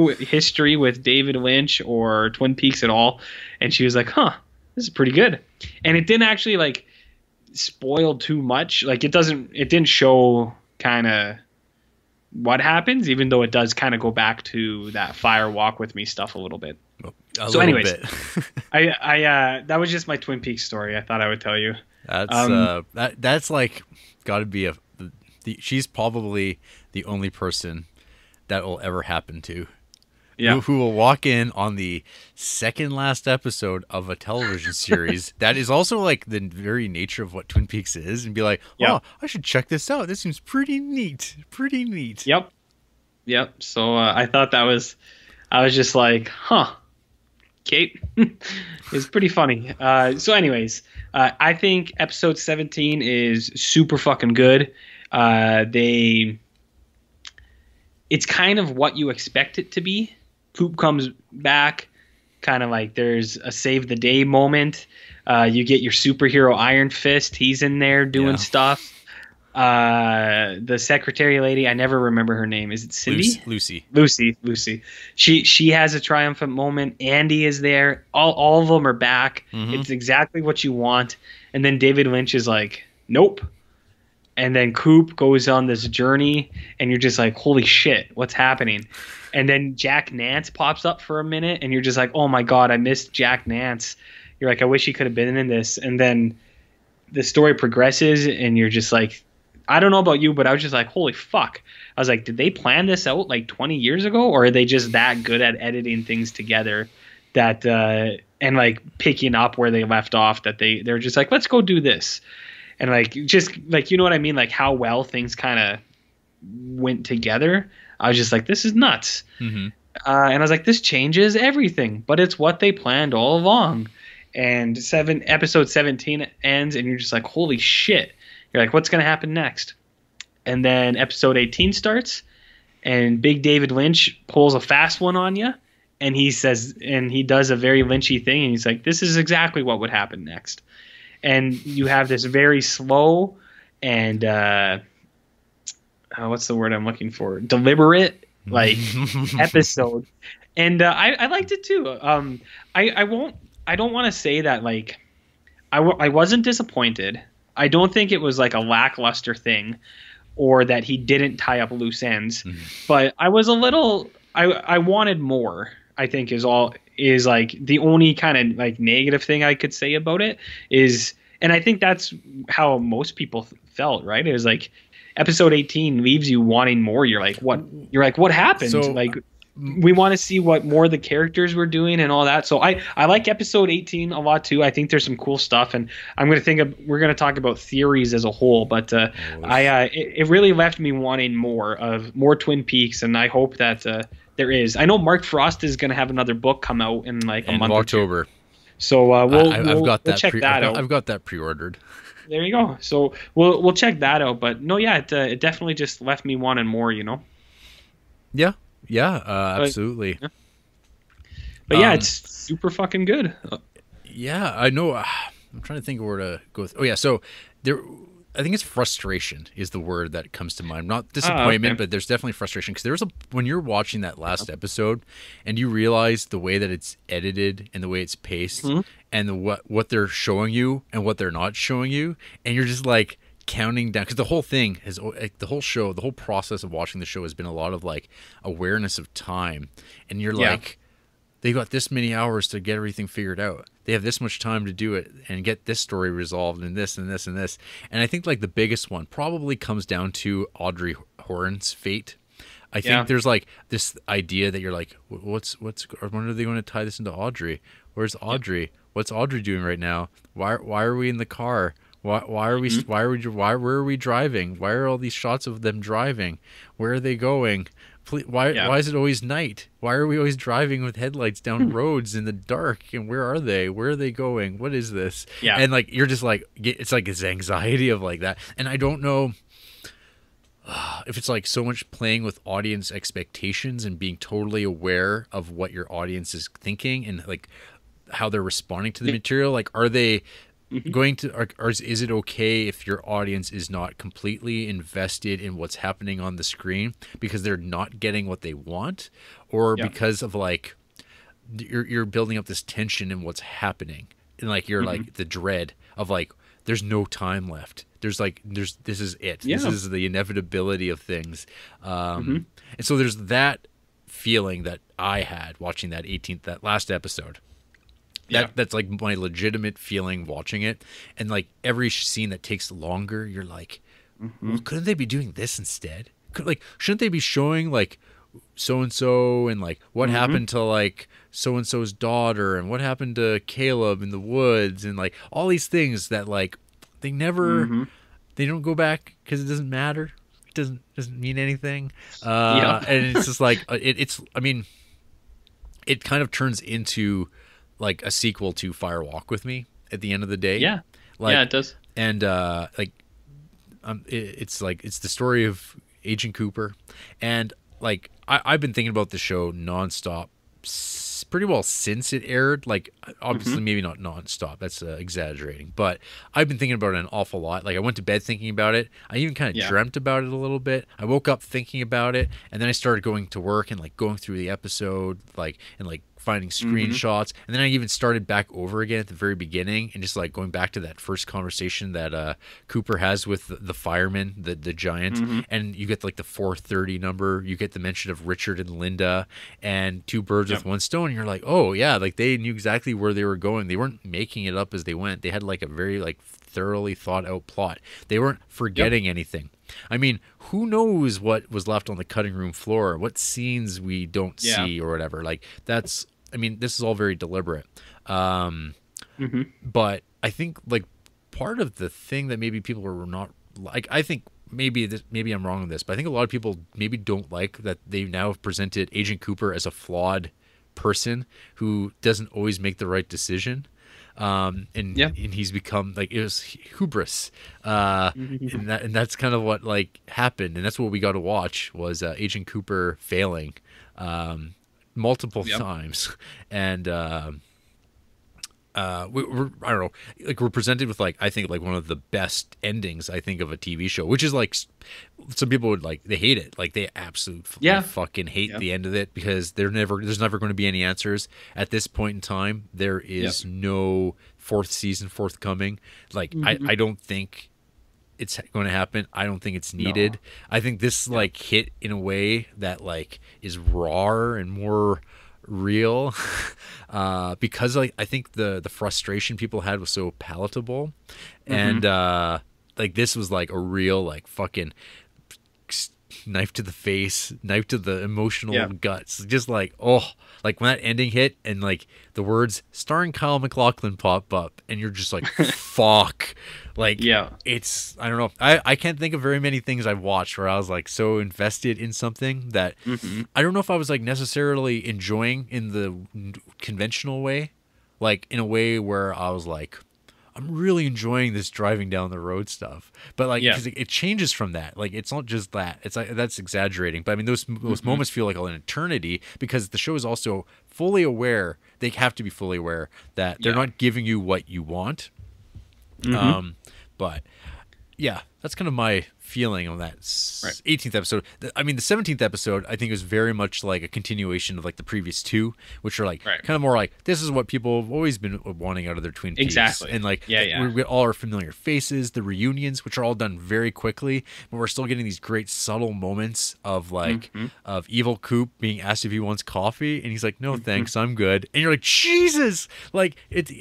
history with David Lynch or Twin Peaks at all, and she was like, huh, this is pretty good. And it didn't actually like spoil too much. Like it didn't show kind of what happens, even though it does kind of go back to that Fire Walk With Me stuff a little bit. So anyways, I that was just my Twin Peaks story. I thought I would tell you. That's like got to be she's probably the only person that will ever happen to. Yeah. Who will walk in on the second last episode of a television series that is also like the very nature of what Twin Peaks is, and be like, oh, I should check this out. This seems pretty neat. Pretty neat. Yep. So I thought I was just like, huh. Kate. It's pretty funny. So anyways, I think episode 17 is super fucking good. It's kind of what you expect it to be. Coop comes back, kind of like there's a save the day moment. You get your superhero Iron Fist. He's in there doing stuff. The secretary lady, I never remember her name. Is it Cindy? Lucy. She has a triumphant moment. Andy is there. All of them are back. Mm-hmm. It's exactly what you want. And then David Lynch is like, nope. And then Coop goes on this journey, and you're just like, holy shit, what's happening? And then Jack Nance pops up for a minute, and you're just like, oh my god, I missed Jack Nance. You're like, I wish he could have been in this. And then the story progresses, and you're just like, I don't know about you, but I was just like, holy fuck. I was like, did they plan this out like 20 years ago, or are they just that good at editing things together that and like picking up where they left off, that they're just like, let's go do this. And like, just like, you know what I mean? Like how well things kind of went together. I was just like, this is nuts. Mm-hmm. And I was like, this changes everything, but it's what they planned all along. And episode 17 ends, and you're just like, holy shit. You're like, what's going to happen next? And then episode 18 starts, and Big David Lynch pulls a fast one on you. And he does a very Lynchy thing. And he's like, this is exactly what would happen next. And you have this very slow and what's the word I'm looking for? Deliberate like episode. And I liked it too. I don't want to say that like I wasn't disappointed. I don't think it was like a lackluster thing, or that he didn't tie up loose ends. Mm-hmm. But I was a little. I wanted more. I think is like the only kind of like negative thing I could say about it is, and I think that's how most people felt, right? It was like episode 18 leaves you wanting more. You're like, what? You're like, what happened? So, like, we want to see what more the characters were doing and all that. So I like episode 18 a lot too. I think there's some cool stuff, and we're going to talk about theories as a whole, but it really left me wanting more Twin Peaks, and I hope that there is. I know Mark Frost is going to have another book come out in like a month, October. So we'll check that out. I've got that pre-ordered. There you go. So we'll check that out. But no, yeah, it definitely just left me wanting more. You know. Yeah. Yeah. Absolutely. But yeah, it's super fucking good. Yeah, I know. I'm trying to think of where to go. Oh yeah, so there. I think it's frustration is the word that comes to mind. Not disappointment, but there's definitely frustration because there's when you're watching that last episode, and you realize the way that it's edited and the way it's paced, and what they're showing you and what they're not showing you, and you're just like counting down because the whole thing is like, the whole show, the whole process of watching the show has been a lot of like awareness of time, and you're like. They've got this many hours to get everything figured out. They have this much time to do it and get this story resolved and this and this and this. And I think like the biggest one probably comes down to Audrey Horne's fate. I think there's like this idea that you're like, when are they going to tie this into Audrey? Where's Audrey? What's Audrey doing right now? Why are we in the car? Where are we driving? Why are all these shots of them driving? Where are they going? Why is it always night? Why are we always driving with headlights down roads in the dark? And where are they? Where are they going? What is this? Yeah. And like you're just like it's like this anxiety of like that. And I don't know if it's like so much playing with audience expectations and being totally aware of what your audience is thinking and like how they're responding to the material. Like are they going to or is it okay if your audience is not completely invested in what's happening on the screen because they're not getting what they want, or because of like you're building up this tension in what's happening and like you're like the dread of like there's no time left, this is it, this is the inevitability of things, and so there's that feeling that I had watching that last episode. That's like my legitimate feeling watching it. And like every scene that takes longer, you're like, well, couldn't they be doing this instead? Shouldn't they be showing like so-and-so and like what happened to like so-and-so's daughter and what happened to Caleb in the woods and like all these things that like they never, they don't go back because it doesn't matter. It doesn't mean anything. And it's just like, I mean, it kind of turns into like a sequel to Fire Walk with Me at the end of the day. Yeah. Like, yeah, it does. And it's the story of Agent Cooper. And like, I've been thinking about the show nonstop pretty well since it aired. Like obviously maybe not nonstop, that's exaggerating, but I've been thinking about it an awful lot. Like I went to bed thinking about it. I even kind of dreamt about it a little bit. I woke up thinking about it, and then I started going to work and like going through the episode and finding screenshots, and then I even started back over again at the very beginning and just like going back to that first conversation that Cooper has with the fireman, the giant, and you get like the 430 number, you get the mention of Richard and Linda and two birds with one stone, and you're like, oh yeah, like they knew exactly where they were going. They weren't making it up as they went. They had like a very like thoroughly thought out plot. They weren't forgetting anything. I mean, who knows what was left on the cutting room floor, what scenes we don't see or whatever. Like this is all very deliberate. But I think like part of the thing that maybe people were not like, I think maybe I'm wrong on this, but I think a lot of people maybe don't like that they now have presented Agent Cooper as a flawed person who doesn't always make the right decision. And he's become like, it was hubris, and that's kind of what like happened, and that's what we got to watch was Agent Cooper failing multiple times, and we're I don't know, like we're presented with like I think like one of the best endings I think of a TV show, which is like some people would like they hate it, like they absolutely fucking hate the end of it because there's never going to be any answers at this point in time. There is no fourth season forthcoming. Like I don't think it's going to happen. I don't think it's needed. I think this like hit in a way that like is raw and more real because like I think the frustration people had was so palatable, and like this was like a real like fucking knife to the face, knife to the emotional guts, just like like when that ending hit and like the words starring Kyle MacLachlan pop up and you're just like fuck, like it's I don't know, I can't think of very many things I've watched where I was like so invested in something that I don't know if I was like necessarily enjoying in the conventional way, like in a way where I was like I'm really enjoying this driving down the road stuff. But like, Yeah. because it changes from that. Like, it's not just that. It's like, that's exaggerating. But I mean, those moments feel like an eternity, because the show is also fully aware. They have to be fully aware that they're not giving you what you want. But yeah, that's kind of my feeling on that 18th episode. I mean, the 17th episode, I think, was very much like a continuation of like the previous two, which are like kind of more like, this is what people have always been wanting out of their Twin Peaks. Exactly. And like, we all our familiar faces, the reunions, which are all done very quickly, but we're still getting these great subtle moments of like, of Evil Coop being asked if he wants coffee, and he's like, no thanks, I'm good. And you're like, Jesus, like it's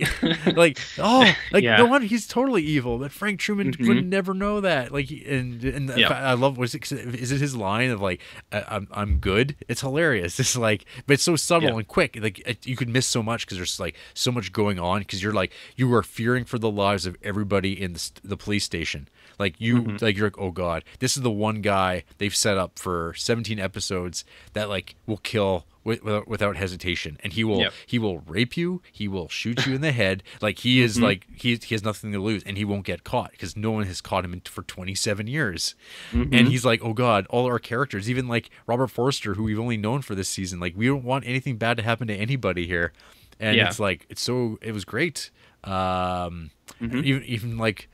like, oh, like no wonder he's totally evil. But Frank Truman would never know that. Like, and I love, is it his line of like, I'm good? It's hilarious. It's like, but it's so subtle and quick. Like, you could miss so much because there's like so much going on, because you're like, you are fearing for the lives of everybody in the police station. Like you, like you're like, oh God, this is the one guy they've set up for 17 episodes that like will kill without hesitation, and he will rape you, he will shoot you in the head. Like he is like he has nothing to lose, and he won't get caught because no one has caught him for 27 years. And he's like, oh God, all our characters, even like Robert Forster, who we've only known for this season, like we don't want anything bad to happen to anybody here. And it's like, it was great. Even like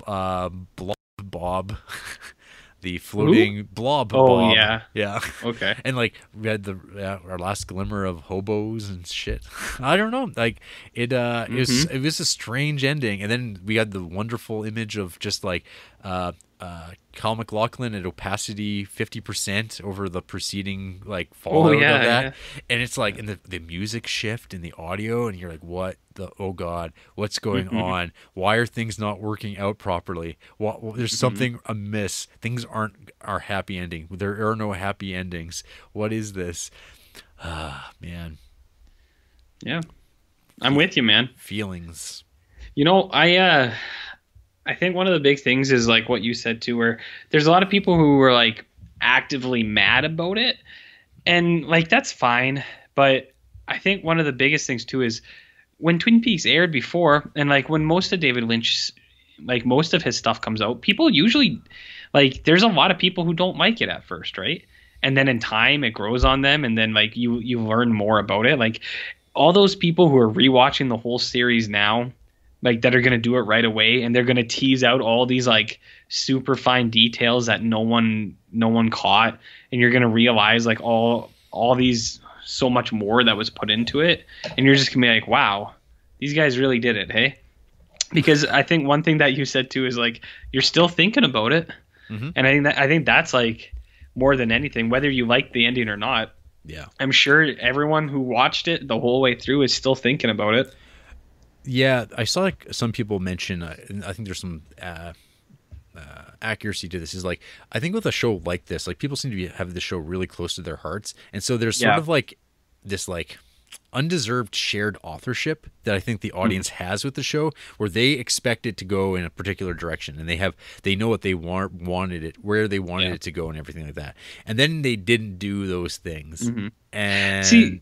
Bob the floating blob. Oh, Bob. Yeah. Okay. And like we had our last glimmer of hobos and shit. I don't know. Like it was a strange ending, and then we had the wonderful image of just like Kyle MacLachlan at opacity 50% over the preceding like fallout of that. And it's like, and the music shift and the audio, and you're like, what the, oh God, what's going on? Why are things not working out properly? There's something amiss. Things aren't our happy ending. There are no happy endings. What is this? Man. Yeah. I'm with you, man. Feelings. You know, I think one of the big things is like what you said too, where there's a lot of people who were like actively mad about it, and like that's fine. But I think one of the biggest things too is when Twin Peaks aired before, and like when most of David Lynch, like most of his stuff comes out, people usually like, there's a lot of people who don't like it at first, right? And then in time it grows on them, and then like you learn more about it. Like all those people who are rewatching the whole series now, like that are going to do it right away, and they're going to tease out all these like super fine details that no one caught, and you're going to realize like all these, so much more that was put into it, and you're just going to be like, wow, these guys really did it, hey? Because I think one thing that you said too is like, you're still thinking about it. And I think that's like more than anything, whether you like the ending or not. Yeah, I'm sure everyone who watched it the whole way through is still thinking about it. Yeah, I saw like some people mention, and I think there's some accuracy to this, is like, I think with a show like this, like people seem to have the show really close to their hearts, and so there's sort of like this like undeserved shared authorship that I think the audience has with the show, where they expect it to go in a particular direction, and they know what they wanted it, where they wanted it to go, and everything like that, and then they didn't do those things. And see,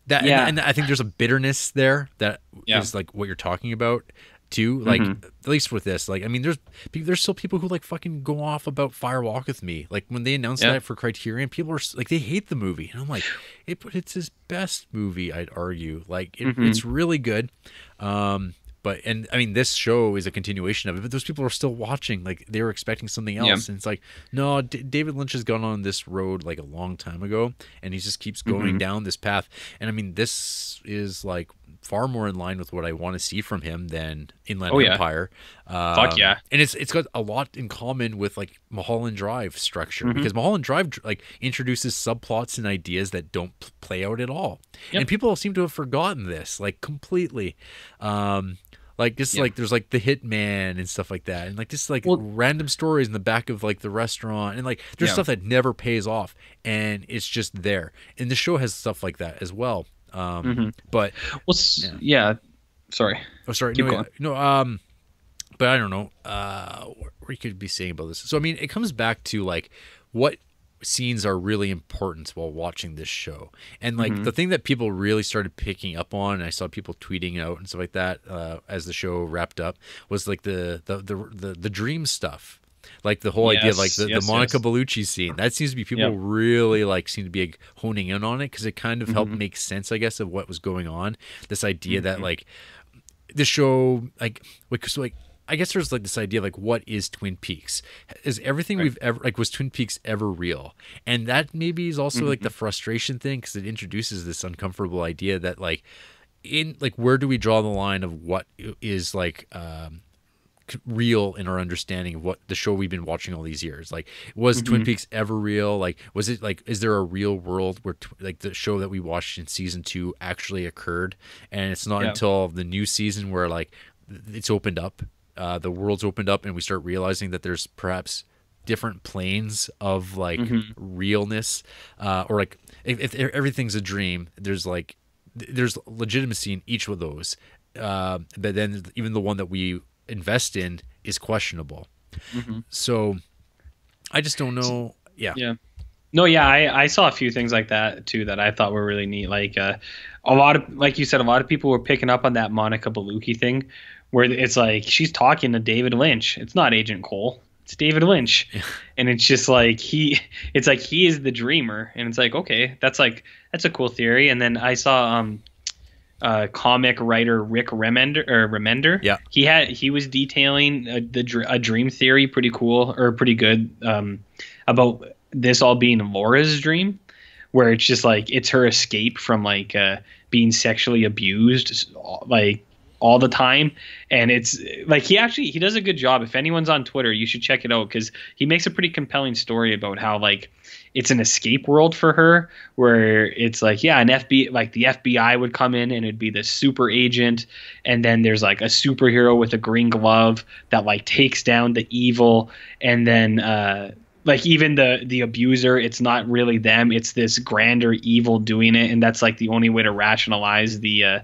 that, and I think there's a bitterness there that is like what you're talking about too. Like at least with this, like I mean, there's still people who like fucking go off about Fire Walk with Me. Like when they announced that for Criterion, people are like, they hate the movie, and I'm like, it's his best movie, I'd argue. Like it's really good. But, and I mean, this show is a continuation of it, but those people are still watching. Like, they were expecting something else. And it's like, no, David Lynch has gone on this road like a long time ago, and he just keeps going down this path. And I mean, this is like far more in line with what I want to see from him than Inland Empire. Fuck yeah. And it's got a lot in common with like Mulholland Drive structure, because Mulholland Drive like introduces subplots and ideas that don't play out at all. And people seem to have forgotten this like completely. Like this, like there's like the hitman and stuff like that, and like just like random stories in the back of like the restaurant, and like there's stuff that never pays off, and it's just there. And the show has stuff like that as well. But sorry. Oh, sorry. Keep going. But I don't know what you could be saying about this. So I mean, it comes back to like what scenes are really important while watching this show. And like Mm-hmm. the thing that people really started picking up on, and I saw people tweeting out and stuff like that as the show wrapped up, was like the dream stuff. Like the whole idea of like the Monica Bellucci scene. That seems to be people really like seem to be like, honing in on it, because it kind of helped make sense, I guess, of what was going on. This idea that like the show so like I guess there's like this idea of like, what is Twin Peaks? Is everything we've ever like, was Twin Peaks ever real? And that maybe is also like the frustration thing, because it introduces this uncomfortable idea that like, in like, where do we draw the line of what is like real in our understanding of what the show we've been watching all these years? Like, was Twin Peaks ever real? Like, was it like, is there a real world where like the show that we watched in season 2 actually occurred? And it's not until the new season where like it's opened up, the world's opened up, and we start realizing that there's perhaps different planes of like realness, or like if everything's a dream, there's like there's legitimacy in each of those, but then even the one that we invest in is questionable. So I just don't know. No, I saw a few things like that too that I thought were really neat. Like a lot of, like you said, a lot of people were picking up on that Monica Bellucci thing, where it's like she's talking to David Lynch. It's not Agent Cole. It's David Lynch. And it's just like he is the dreamer. And it's like, okay, that's a cool theory. And then I saw comic writer Rick Remender. Yeah. He was detailing a dream theory, pretty cool, or pretty good, about this all being Laura's dream, where it's just like it's her escape from like being sexually abused like all the time. And it's like he does a good job. If anyone's on Twitter, you should check it out, because he makes a pretty compelling story about how like it's an escape world for her, where it's like, yeah, an FBI, like the FBI would come in and it'd be this super agent, and then there's like a superhero with a green glove that like takes down the evil, and then like even the abuser, it's not really them, it's this grander evil doing it, and that's like the only way to rationalize the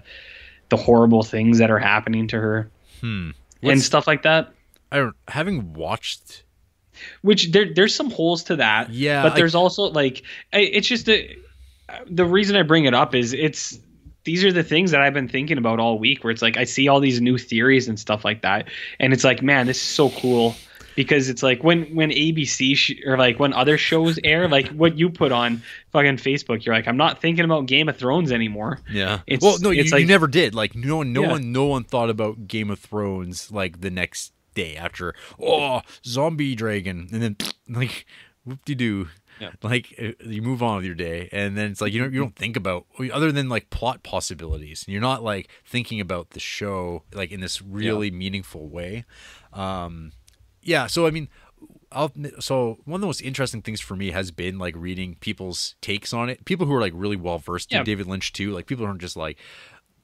horrible things that are happening to her, and stuff like that. Having watched, which there's some holes to that, but there's also like, it's just the reason I bring it up is these are the things that I've been thinking about all week, where it's like I see all these new theories and stuff like that, and it's like, man, this is so cool. Because it's like when ABC or like when other shows air, like what you put on fucking Facebook, you're like, I'm not thinking about Game of Thrones anymore. Yeah. Well, no, you never did. Like no one thought about Game of Thrones like the next day after, zombie dragon, and then like whoop-de-doo. Yeah. Like you move on with your day, and then it's like you don't think about, other than like plot possibilities. You're not like thinking about the show like in this really meaningful way. Yeah, so I mean, so one of the most interesting things for me has been like reading people's takes on it. People who are like really well versed in David Lynch too. Like people aren't just like,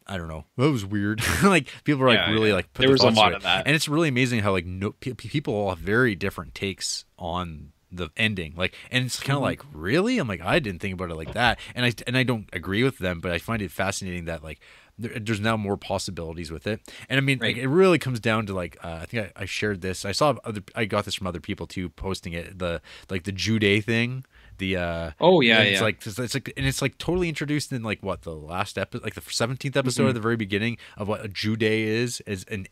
I don't know, that was weird. Like people are like really like put there was a lot of of that, and it's really amazing how like people all have very different takes on the ending. Like, and it's kind of like, really? I'm like, I didn't think about it like that, and I don't agree with them, but I find it fascinating that like there's now more possibilities with it. And I mean, like, it really comes down to like, I think I shared this. I got this from other people too, posting it. The Jude thing. It's like, and it's like totally introduced in like what the last episode, like the 17th episode at the very beginning, of what a Jude is an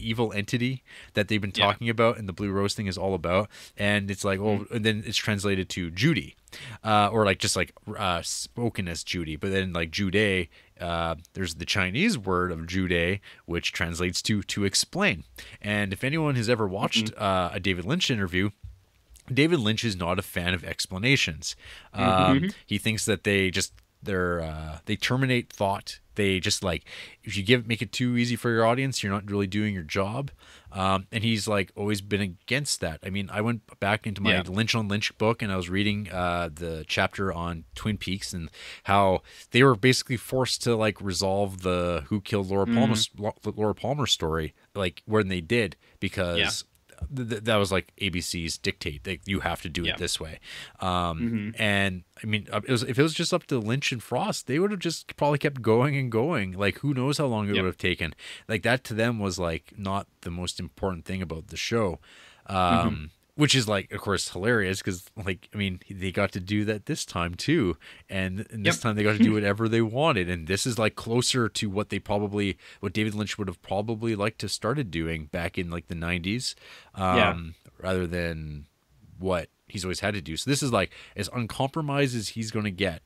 evil entity that they've been talking about, and the Blue Rose thing is all about. And it's like, and then it's translated to Judy, or like just like spoken as Judy, but then like Jude, there's the Chinese word of Jude, which translates to explain. And if anyone has ever watched a David Lynch interview, David Lynch is not a fan of explanations. He thinks that they terminate thought. They just like, if you make it too easy for your audience, you're not really doing your job. And he's like always been against that. I mean, I went back into my Lynch on Lynch book, and I was reading the chapter on Twin Peaks and how they were basically forced to like resolve the who killed Laura Palmer story, like when they did, because that was like ABC's dictate. Like, you have to do it this way. And I mean, if it was just up to Lynch and Frost, they would have just probably kept going and going. Like, who knows how long it would have taken. Like, that to them was like not the most important thing about the show. which is like, of course, hilarious because, like, I mean, they got to do that this time too, and this time they got to do whatever they wanted, and this is like closer to what David Lynch would have probably liked to started doing back in like the 90s, rather than what he's always had to do. So this is like as uncompromised as he's going to get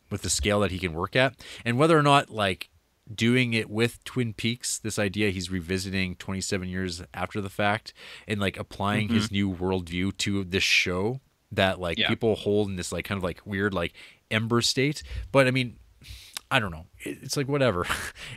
with the scale that he can work at, and whether or not like doing it with Twin Peaks, this idea he's revisiting 27 years after the fact and like applying his new worldview to this show that like people hold in this like kind of like weird like ember state. But I mean, I don't know. It's like whatever.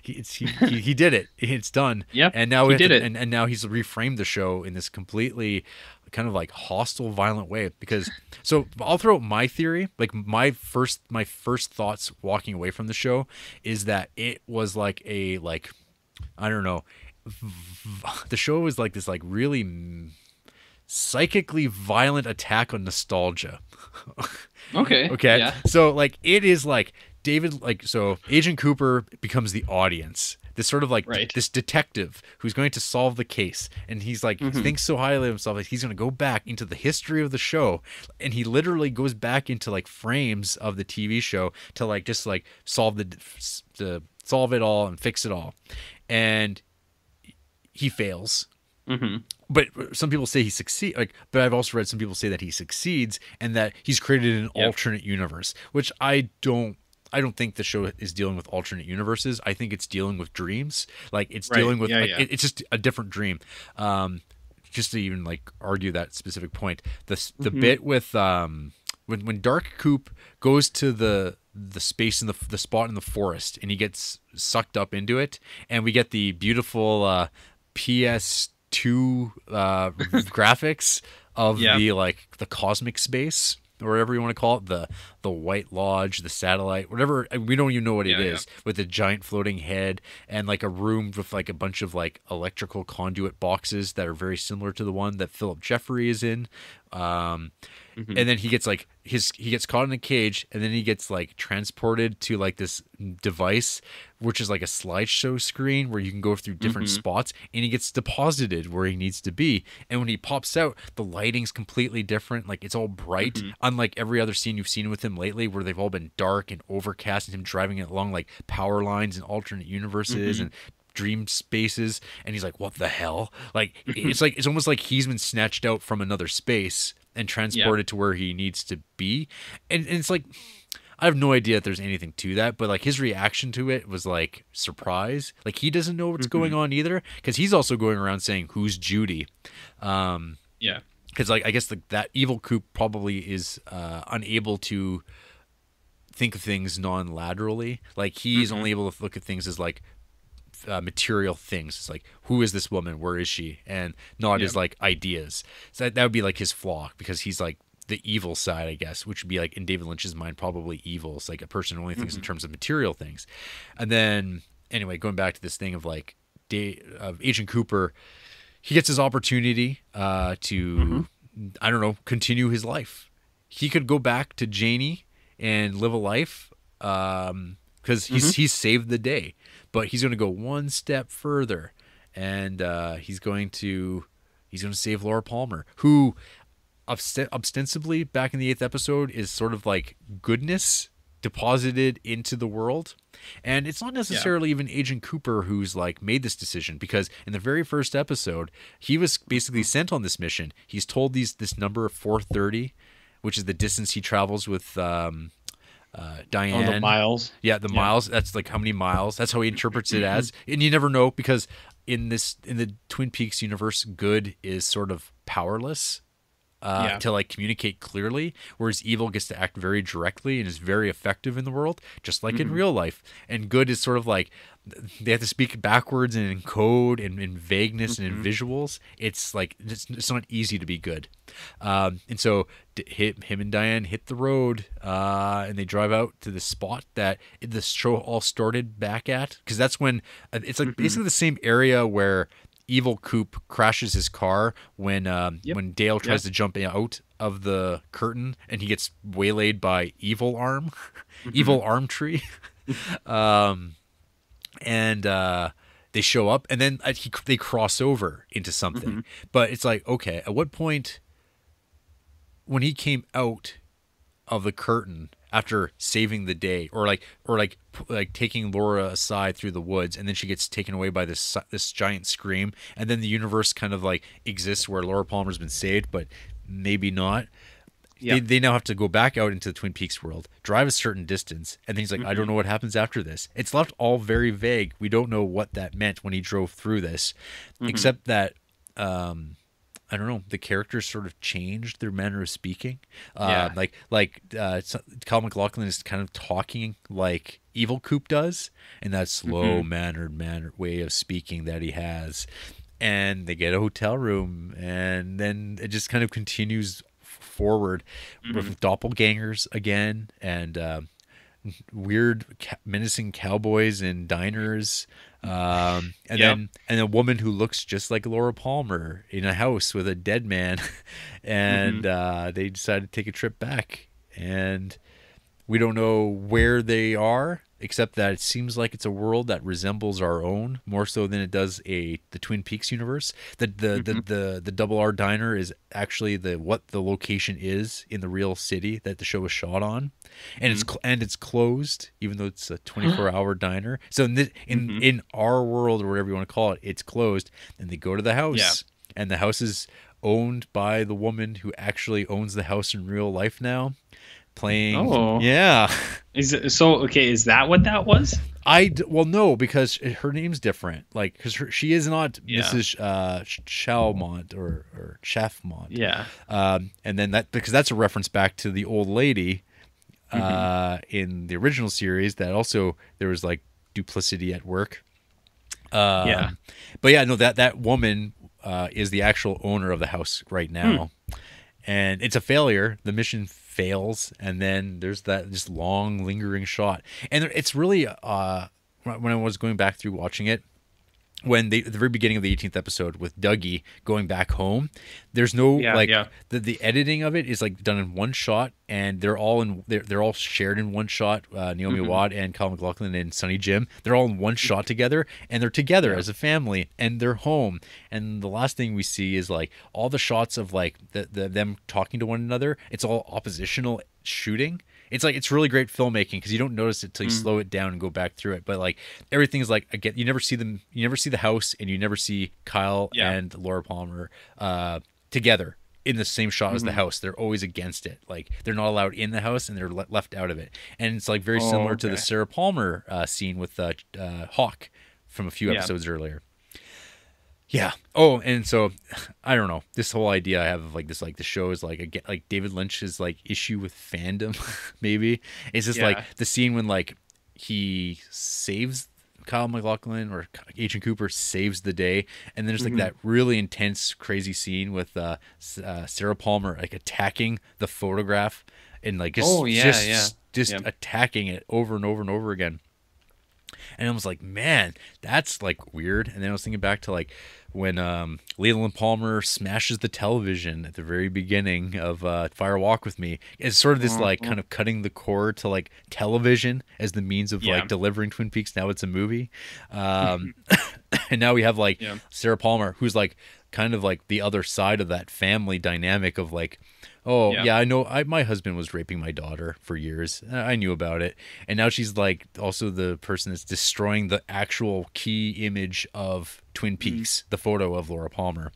He did it. It's done. Yeah. And now he did it. And now he's reframed the show in this completely kind of like hostile, violent way. Because so I'll throw out my theory. Like my first thoughts walking away from the show is that it was like a like I don't know. The show was like this like really psychically violent attack on nostalgia. Okay. Okay. Yeah. So like it is like David, like, so Agent Cooper becomes the audience, this sort of like this detective who's going to solve the case, and he's like thinks so highly of himself that he's going to go back into the history of the show, and he literally goes back into like frames of the TV show to like just like solve it all and fix it all, and he fails. But some people say he succeeds. Like, but I've also read some people say that he succeeds and that he's created an alternate universe, which I don't think the show is dealing with alternate universes. I think it's dealing with dreams. Like it's dealing with it's just a different dream. Just to even like argue that specific point, the bit with when Dark Coop goes to the space in the spot in the forest and he gets sucked up into it, and we get the beautiful PS2 graphics of the cosmic space, or whatever you want to call it, the White Lodge, the satellite, whatever, we don't even know what it is, with a giant floating head and like a room with like a bunch of like electrical conduit boxes that are very similar to the one that Philip Jeffrey is in. And then he gets like he gets caught in a cage, and then he gets like transported to like this device, which is like a slideshow screen where you can go through different spots, and he gets deposited where he needs to be. And when he pops out, the lighting's completely different. Like it's all bright, unlike every other scene you've seen with him lately, where they've all been dark and overcast, and him driving it along like power lines and alternate universes and dream spaces. And he's like, what the hell? Like it's almost like he's been snatched out from another space and transported to where he needs to be. And it's like, I have no idea if there's anything to that, but like his reaction to it was like surprise. Like he doesn't know what's going on either, because he's also going around saying, who's Judy? Because like I guess that evil Coop probably is unable to think of things non-laterally. Like he's only able to look at things as like material things. It's like, who is this woman, where is she, and not as like ideas. So that would be like his flaw, because he's like the evil side, I guess, which would be like in David Lynch's mind probably evil. It's like a person who only thinks in terms of material things. And then anyway, going back to this thing of like Agent Cooper, he gets his opportunity to I don't know, continue his life. He could go back to Janie and live a life, because he's saved the day. But he's going to go one step further, and he's going to save Laura Palmer, who ostensibly back in the 8th episode is sort of like goodness deposited into the world. And it's not necessarily even Agent Cooper who's like made this decision, because in the very first episode, he was basically sent on this mission. He's told this number of 430, which is the distance he travels with Diane. Oh, the miles. Yeah, the miles. That's like how many miles. That's how he interprets it as. And you never know, because in the Twin Peaks universe, good is sort of powerless to like communicate clearly, whereas evil gets to act very directly and is very effective in the world, just like in real life. And good is sort of like they have to speak backwards and in code and in vagueness and in visuals. It's like it's not easy to be good. And so him and Diane hit the road, and they drive out to the spot that the show all started back at, because that's when it's like basically the same area where evil Coop crashes his car when Dale tries to jump out of the curtain, and he gets waylaid by Evil Arm, Evil Arm Tree. And they show up, and then they cross over into something. But it's like, okay, at what point when he came out of the curtain after saving the day, or taking Laura aside through the woods, and then she gets taken away by this giant scream, and then the universe kind of like exists where Laura Palmer's been saved, but maybe not. Yeah. They now have to go back out into the Twin Peaks world, drive a certain distance, and then he's like, I don't know what happens after this. It's left all very vague. We don't know what that meant when he drove through this, except that I don't know, the characters sort of changed their manner of speaking. Kyle MacLachlan is kind of talking like Evil Coop does, in that slow mannered way of speaking that he has. And they get a hotel room, and then it just kind of continues forward with doppelgangers again, and weird menacing cowboys in diners, and then a woman who looks just like Laura Palmer in a house with a dead man, and they decide to take a trip back, and we don't know where they are, except that it seems like it's a world that resembles our own more so than it does the Twin Peaks universe. The Double R Diner is actually what the location is in the real city that the show was shot on, and it's closed, even though it's a 24-hour diner. So in our world, or whatever you want to call it, it's closed. And they go to the house, and the house is owned by the woman who actually owns the house in real life now. Playing, Is that what that was? Well, no, because her name's different. Like, because she is not Mrs. Chalmont or Chaffmont. Yeah. And then because that's a reference back to the old lady in the original series. That also there was like duplicity at work. But yeah, no, that woman is the actual owner of the house right now, and it's a failure. The mission fails, and then there's that just long lingering shot, and it's really when I was going back through watching it, when at the very beginning of the 18th episode with Dougie going back home, there's no the editing of it is like done in one shot, and they're all shared in one shot. Naomi Watt and Kyle MacLachlan and Sonny Jim, they're all in one shot together, and they're together as a family, and they're home. And the last thing we see is like all the shots of like them talking to one another. It's all oppositional shooting. It's really great filmmaking because you don't notice it till you slow it down and go back through it. But like everything's like, again, you never see the house, and you never see Kyle and Laura Palmer together in the same shot as the house. They're always against it. Like they're not allowed in the house, and they're left out of it. And it's like very similar to the Sarah Palmer scene with Hawk from a few episodes earlier. Yeah. Oh, and so I don't know. This whole idea I have of like this, like the show is like David Lynch's like issue with fandom, maybe. It's just like the scene when like he saves Kyle MacLachlan, or Agent Cooper saves the day, and then there's like that really intense, crazy scene with Sarah Palmer like attacking the photograph and like just attacking it over and over and over again. And I was like, man, that's like weird. And then I was thinking back to like when Leland Palmer smashes the television at the very beginning of Fire Walk with Me. It's sort of this like kind of cutting the cord to like television as the means of like delivering Twin Peaks. Now it's a movie. And now we have like Sarah Palmer, who's like kind of like the other side of that family dynamic of like, I know my husband was raping my daughter for years. I knew about it. And now she's like also the person that's destroying the actual key image of Twin Peaks, the photo of Laura Palmer.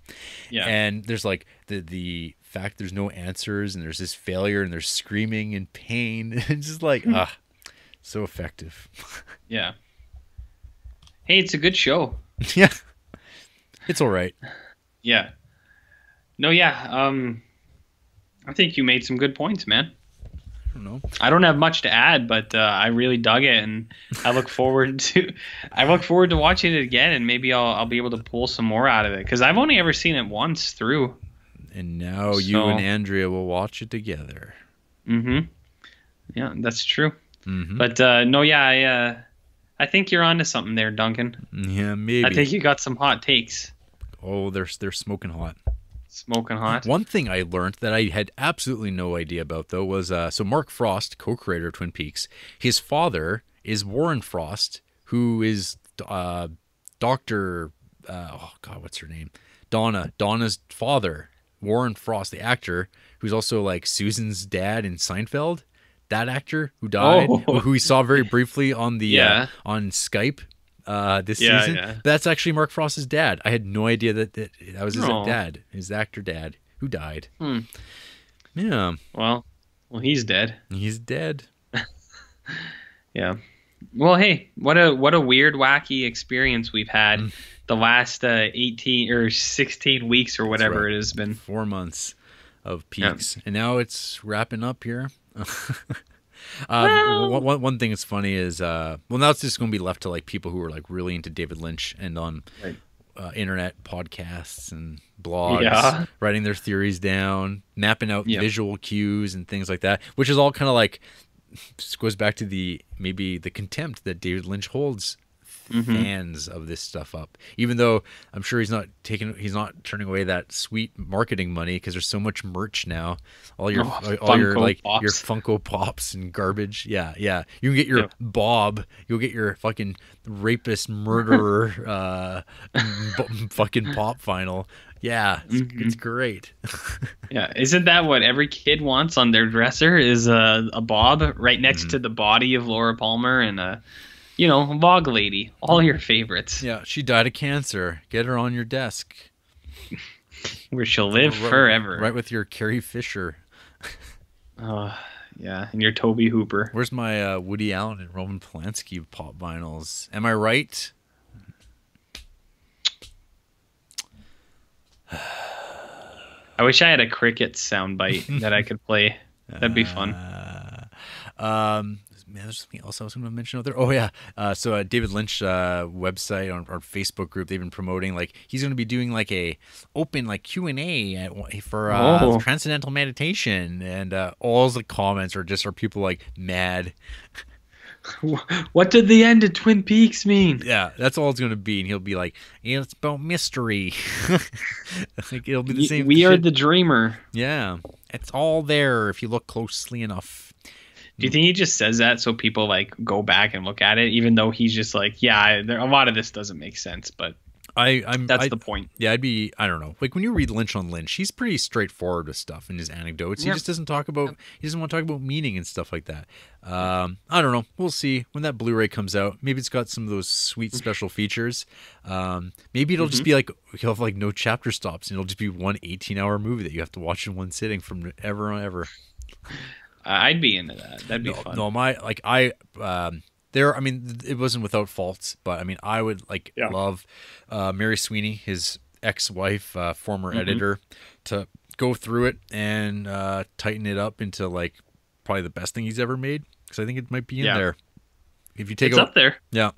Yeah. And there's like the fact there's no answers, and there's this failure, and there's screaming and pain. It's just like, so effective. Yeah. Hey, it's a good show. Yeah. It's all right. Yeah. No, yeah. I think you made some good points, man. I don't know. I don't have much to add, but I really dug it, and I look forward to watching it again, and maybe I'll be able to pull some more out of it, because I've only ever seen it once through. And now you and Andrea will watch it together. Yeah, that's true. But I think you're onto something there, Duncan. Yeah, maybe. I think you got some hot takes. Oh, they're smoking hot. Smoking hot. One thing I learned that I had absolutely no idea about, though, was so Mark Frost, co-creator of Twin Peaks, his father is Warren Frost, who is Dr. What's her name? Donna's father. Warren Frost, the actor, who's also like Susan's dad in Seinfeld, that actor who died, who we saw very briefly on the on Skype this season. Yeah. That's actually Mark Frost's dad. I had no idea that was his dad, his actor dad, who died. Yeah. Well, he's dead. He's dead. Yeah. Well, hey, what a weird, wacky experience we've had the last 18 or 16 weeks or whatever it has been. 4 months of peaks, and now it's wrapping up here. One thing that's funny is, now it's just going to be left to like people who are like really into David Lynch and on internet podcasts and blogs, writing their theories down, mapping out visual cues and things like that, which is all kind of like, just goes back to maybe the contempt that David Lynch holds fans of this stuff up, even though I'm sure he's not turning away that sweet marketing money, because there's so much merch now, all your like Pops. Your Funko Pops and garbage. Yeah you can get your Bob, you'll get your fucking rapist murderer fucking pop vinyl. It's great. Isn't that what every kid wants on their dresser, is a Bob right next to the body of Laura Palmer and a Vogue lady, all your favorites. Yeah, she died of cancer. Get her on your desk, where she'll live forever. Right with your Carrie Fisher. And your Toby Hooper. Where's my Woody Allen and Roman Polanski pop vinyls? Am I right? I wish I had a Crickets soundbite that I could play. That'd be fun. Man, there's something else I was going to mention out there. Oh yeah, so David Lynch website on our Facebook group, they've been promoting like he's going to be doing like a open like Q&A for transcendental meditation, and all the comments are people like mad. What did the end of Twin Peaks mean? Yeah, that's all it's going to be, and he'll be like, it's about mystery. I think it'll be the same. We are the dreamer. Yeah, it's all there if you look closely enough. Do you think he just says that so people like go back and look at it, even though he's just like, a lot of this doesn't make sense, but that's the point. Yeah, I don't know. Like when you read Lynch on Lynch, he's pretty straightforward with stuff in his anecdotes. He just doesn't want to talk about meaning and stuff like that. I don't know. We'll see when that Blu-ray comes out. Maybe it's got some of those sweet special features. Maybe it'll just be like, he'll have like no chapter stops, and it'll just be one 18-hour movie that you have to watch in one sitting from ever on ever. I'd be into that. That'd be fun. No, it wasn't without faults, but I mean, I would love Mary Sweeney, his ex-wife, former editor, to go through it and tighten it up into like probably the best thing he's ever made, because I think it might be in there. If you take it's up there. Yeah.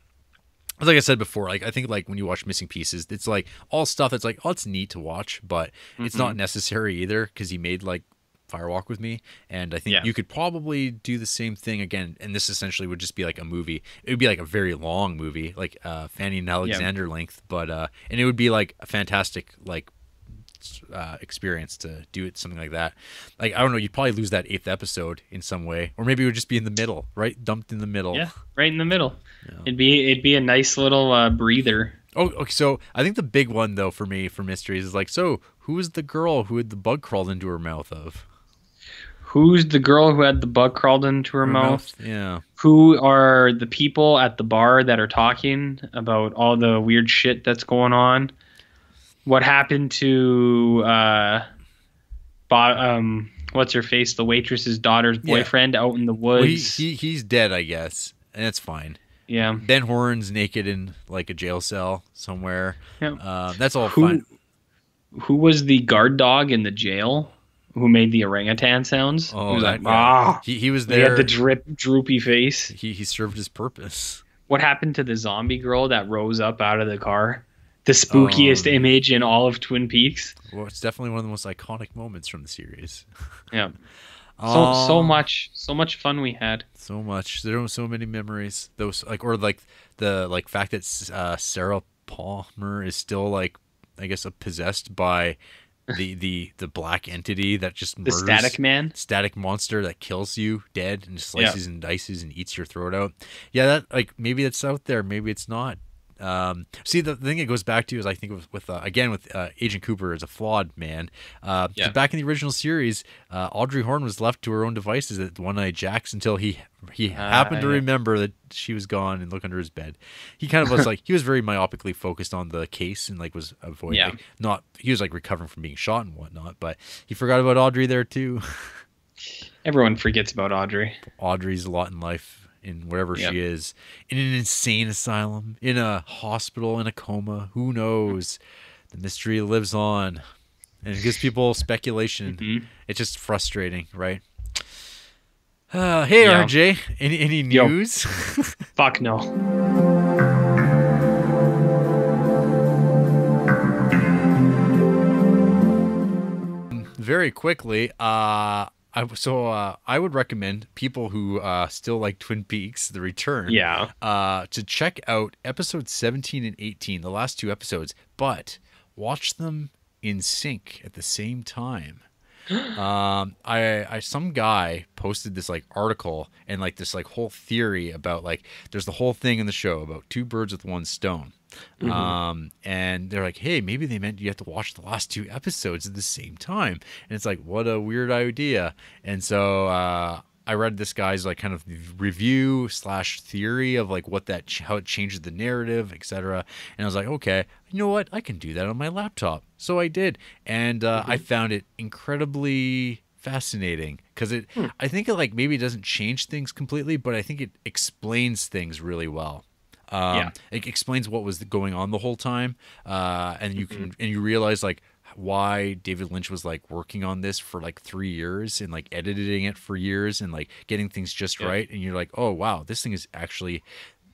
Like I said before, like I think like when you watch Missing Pieces, it's like all stuff that's like, oh, it's neat to watch, but it's not necessary either, because he made like Firewalk with Me, and I think you could probably do the same thing again, and this essentially would just be like a movie. It would be like a very long movie, like Fanny and Alexander length, but and it would be like a fantastic like experience to do it, something like that. Like I don't know, you'd probably lose that 8th episode in some way, or maybe it would just be in the middle, right, dumped in the middle. Yeah, right in the middle. It'd be a nice little breather. Oh, okay. So I think the big one though for me for mysteries is like, so who is the girl who had the bug crawled into her mouth of? Who's the girl who had the bug crawled into her mouth? Yeah. Who are the people at the bar that are talking about all the weird shit that's going on? What happened to what's her face? The waitress's daughter's boyfriend out in the woods. Well, he's dead, I guess, and it's fine. Yeah. Ben Horn's naked in like a jail cell somewhere. Yeah. That's all fine. Who was the guard dog in the jail? Who made the orangutan sounds? Oh, that guy. He was there. He had the droopy face. He served his purpose. What happened to the zombie girl that rose up out of the car? The spookiest image in all of Twin Peaks. Well, it's definitely one of the most iconic moments from the series. Yeah. So much fun we had. So much. There were so many memories. Those the fact that Sarah Palmer is still like, I guess, possessed by the black entity that just murders, the static monster that kills you dead and slices and dices and eats your throat out. Yeah, that like maybe it's out there, maybe it's not. See, the thing it goes back to is I think with Agent Cooper is a flawed man. Back in the original series, Audrey Horne was left to her own devices at One Eye Jack's until he happened to remember that she was gone and look under his bed. He kind of was like, he was very myopically focused on the case and like was avoiding he was like recovering from being shot and whatnot, but he forgot about Audrey there too. Everyone forgets about Audrey. Audrey's a lot in life, in wherever she is, in an insane asylum, in a hospital, in a coma. Who knows? The mystery lives on, and it gives people speculation. It's just frustrating, right? Hey, RJ, any news? Fuck no. Very quickly, I would recommend people who still like Twin Peaks: The Return, to check out episodes 17 and 18, the last 2 episodes, but watch them in sync at the same time. Some guy posted this like article and like this like whole theory about like there's the whole thing in the show about 2 birds with 1 stone. And they're like, hey, maybe they meant you have to watch the last 2 episodes at the same time. And it's like, what a weird idea. And so I read this guy's like kind of review / theory of like how it changes the narrative, etc. And I was like, okay, you know what? I can do that on my laptop. So I did. And I found it incredibly fascinating because I think it like maybe doesn't change things completely, but I think it explains things really well. It explains what was going on the whole time, and you realize like why David Lynch was like working on this for like 3 years and like editing it for years and like getting things just right. And you're like, oh wow, this thing is actually,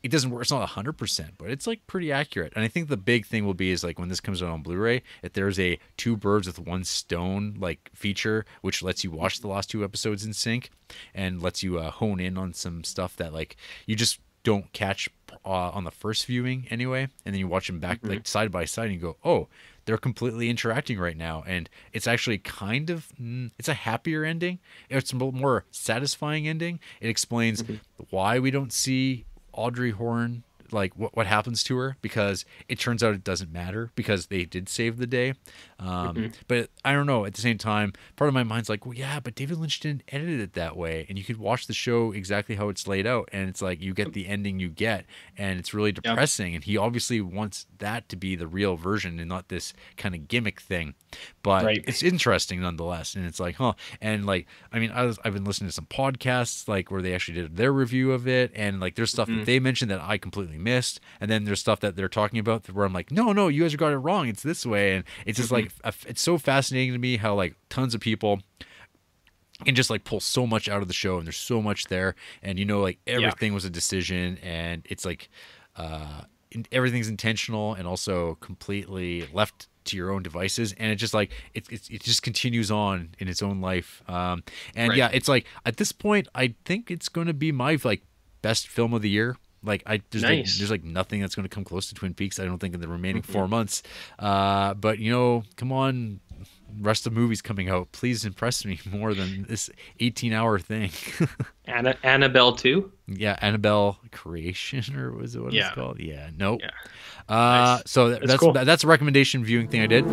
it doesn't work. It's not 100%, but it's like pretty accurate. And I think the big thing will be is like when this comes out on Blu-ray, if there's a 2 birds with 1 stone like feature, which lets you watch the last 2 episodes in sync and lets you hone in on some stuff that like you just don't catch on the first viewing anyway, and then you watch them back like side by side and you go, oh, they're completely interacting right now, and it's actually kind of it's a happier ending. It's a more satisfying ending. It explains why we don't see Audrey Horne, like what happens to her, because it turns out it doesn't matter because they did save the day. But I don't know, at the same time, part of my mind's like, well, yeah, but David Lynch didn't edit it that way, and you could watch the show exactly how it's laid out, and it's like you get the ending you get, and it's really depressing. And he obviously wants that to be the real version and not this kind of gimmick thing. But it's interesting nonetheless, and it's like, huh. And like, I mean, I've been listening to some podcasts like where they actually did their review of it, and like there's stuff that they mentioned that I completely missed, and then there's stuff that they're talking about where I'm like, no, you guys got it wrong, it's this way. And it's just like it's so fascinating to me how like tons of people can just like pull so much out of the show, and there's so much there, and like everything was a decision, and it's like everything's intentional and also completely left to your own devices, and it just like it just continues on in its own life. It's like at this point I think it's going to be my like best film of the year. Like there's like nothing that's going to come close to Twin Peaks, I don't think, in the remaining 4 months. But come on, rest of the movies coming out, please impress me more than this 18-hour thing. Annabelle 2? Yeah, Annabelle Creation, or was it what it's called? Yeah, nope. Nice. So that's cool. That's a recommendation viewing thing I did.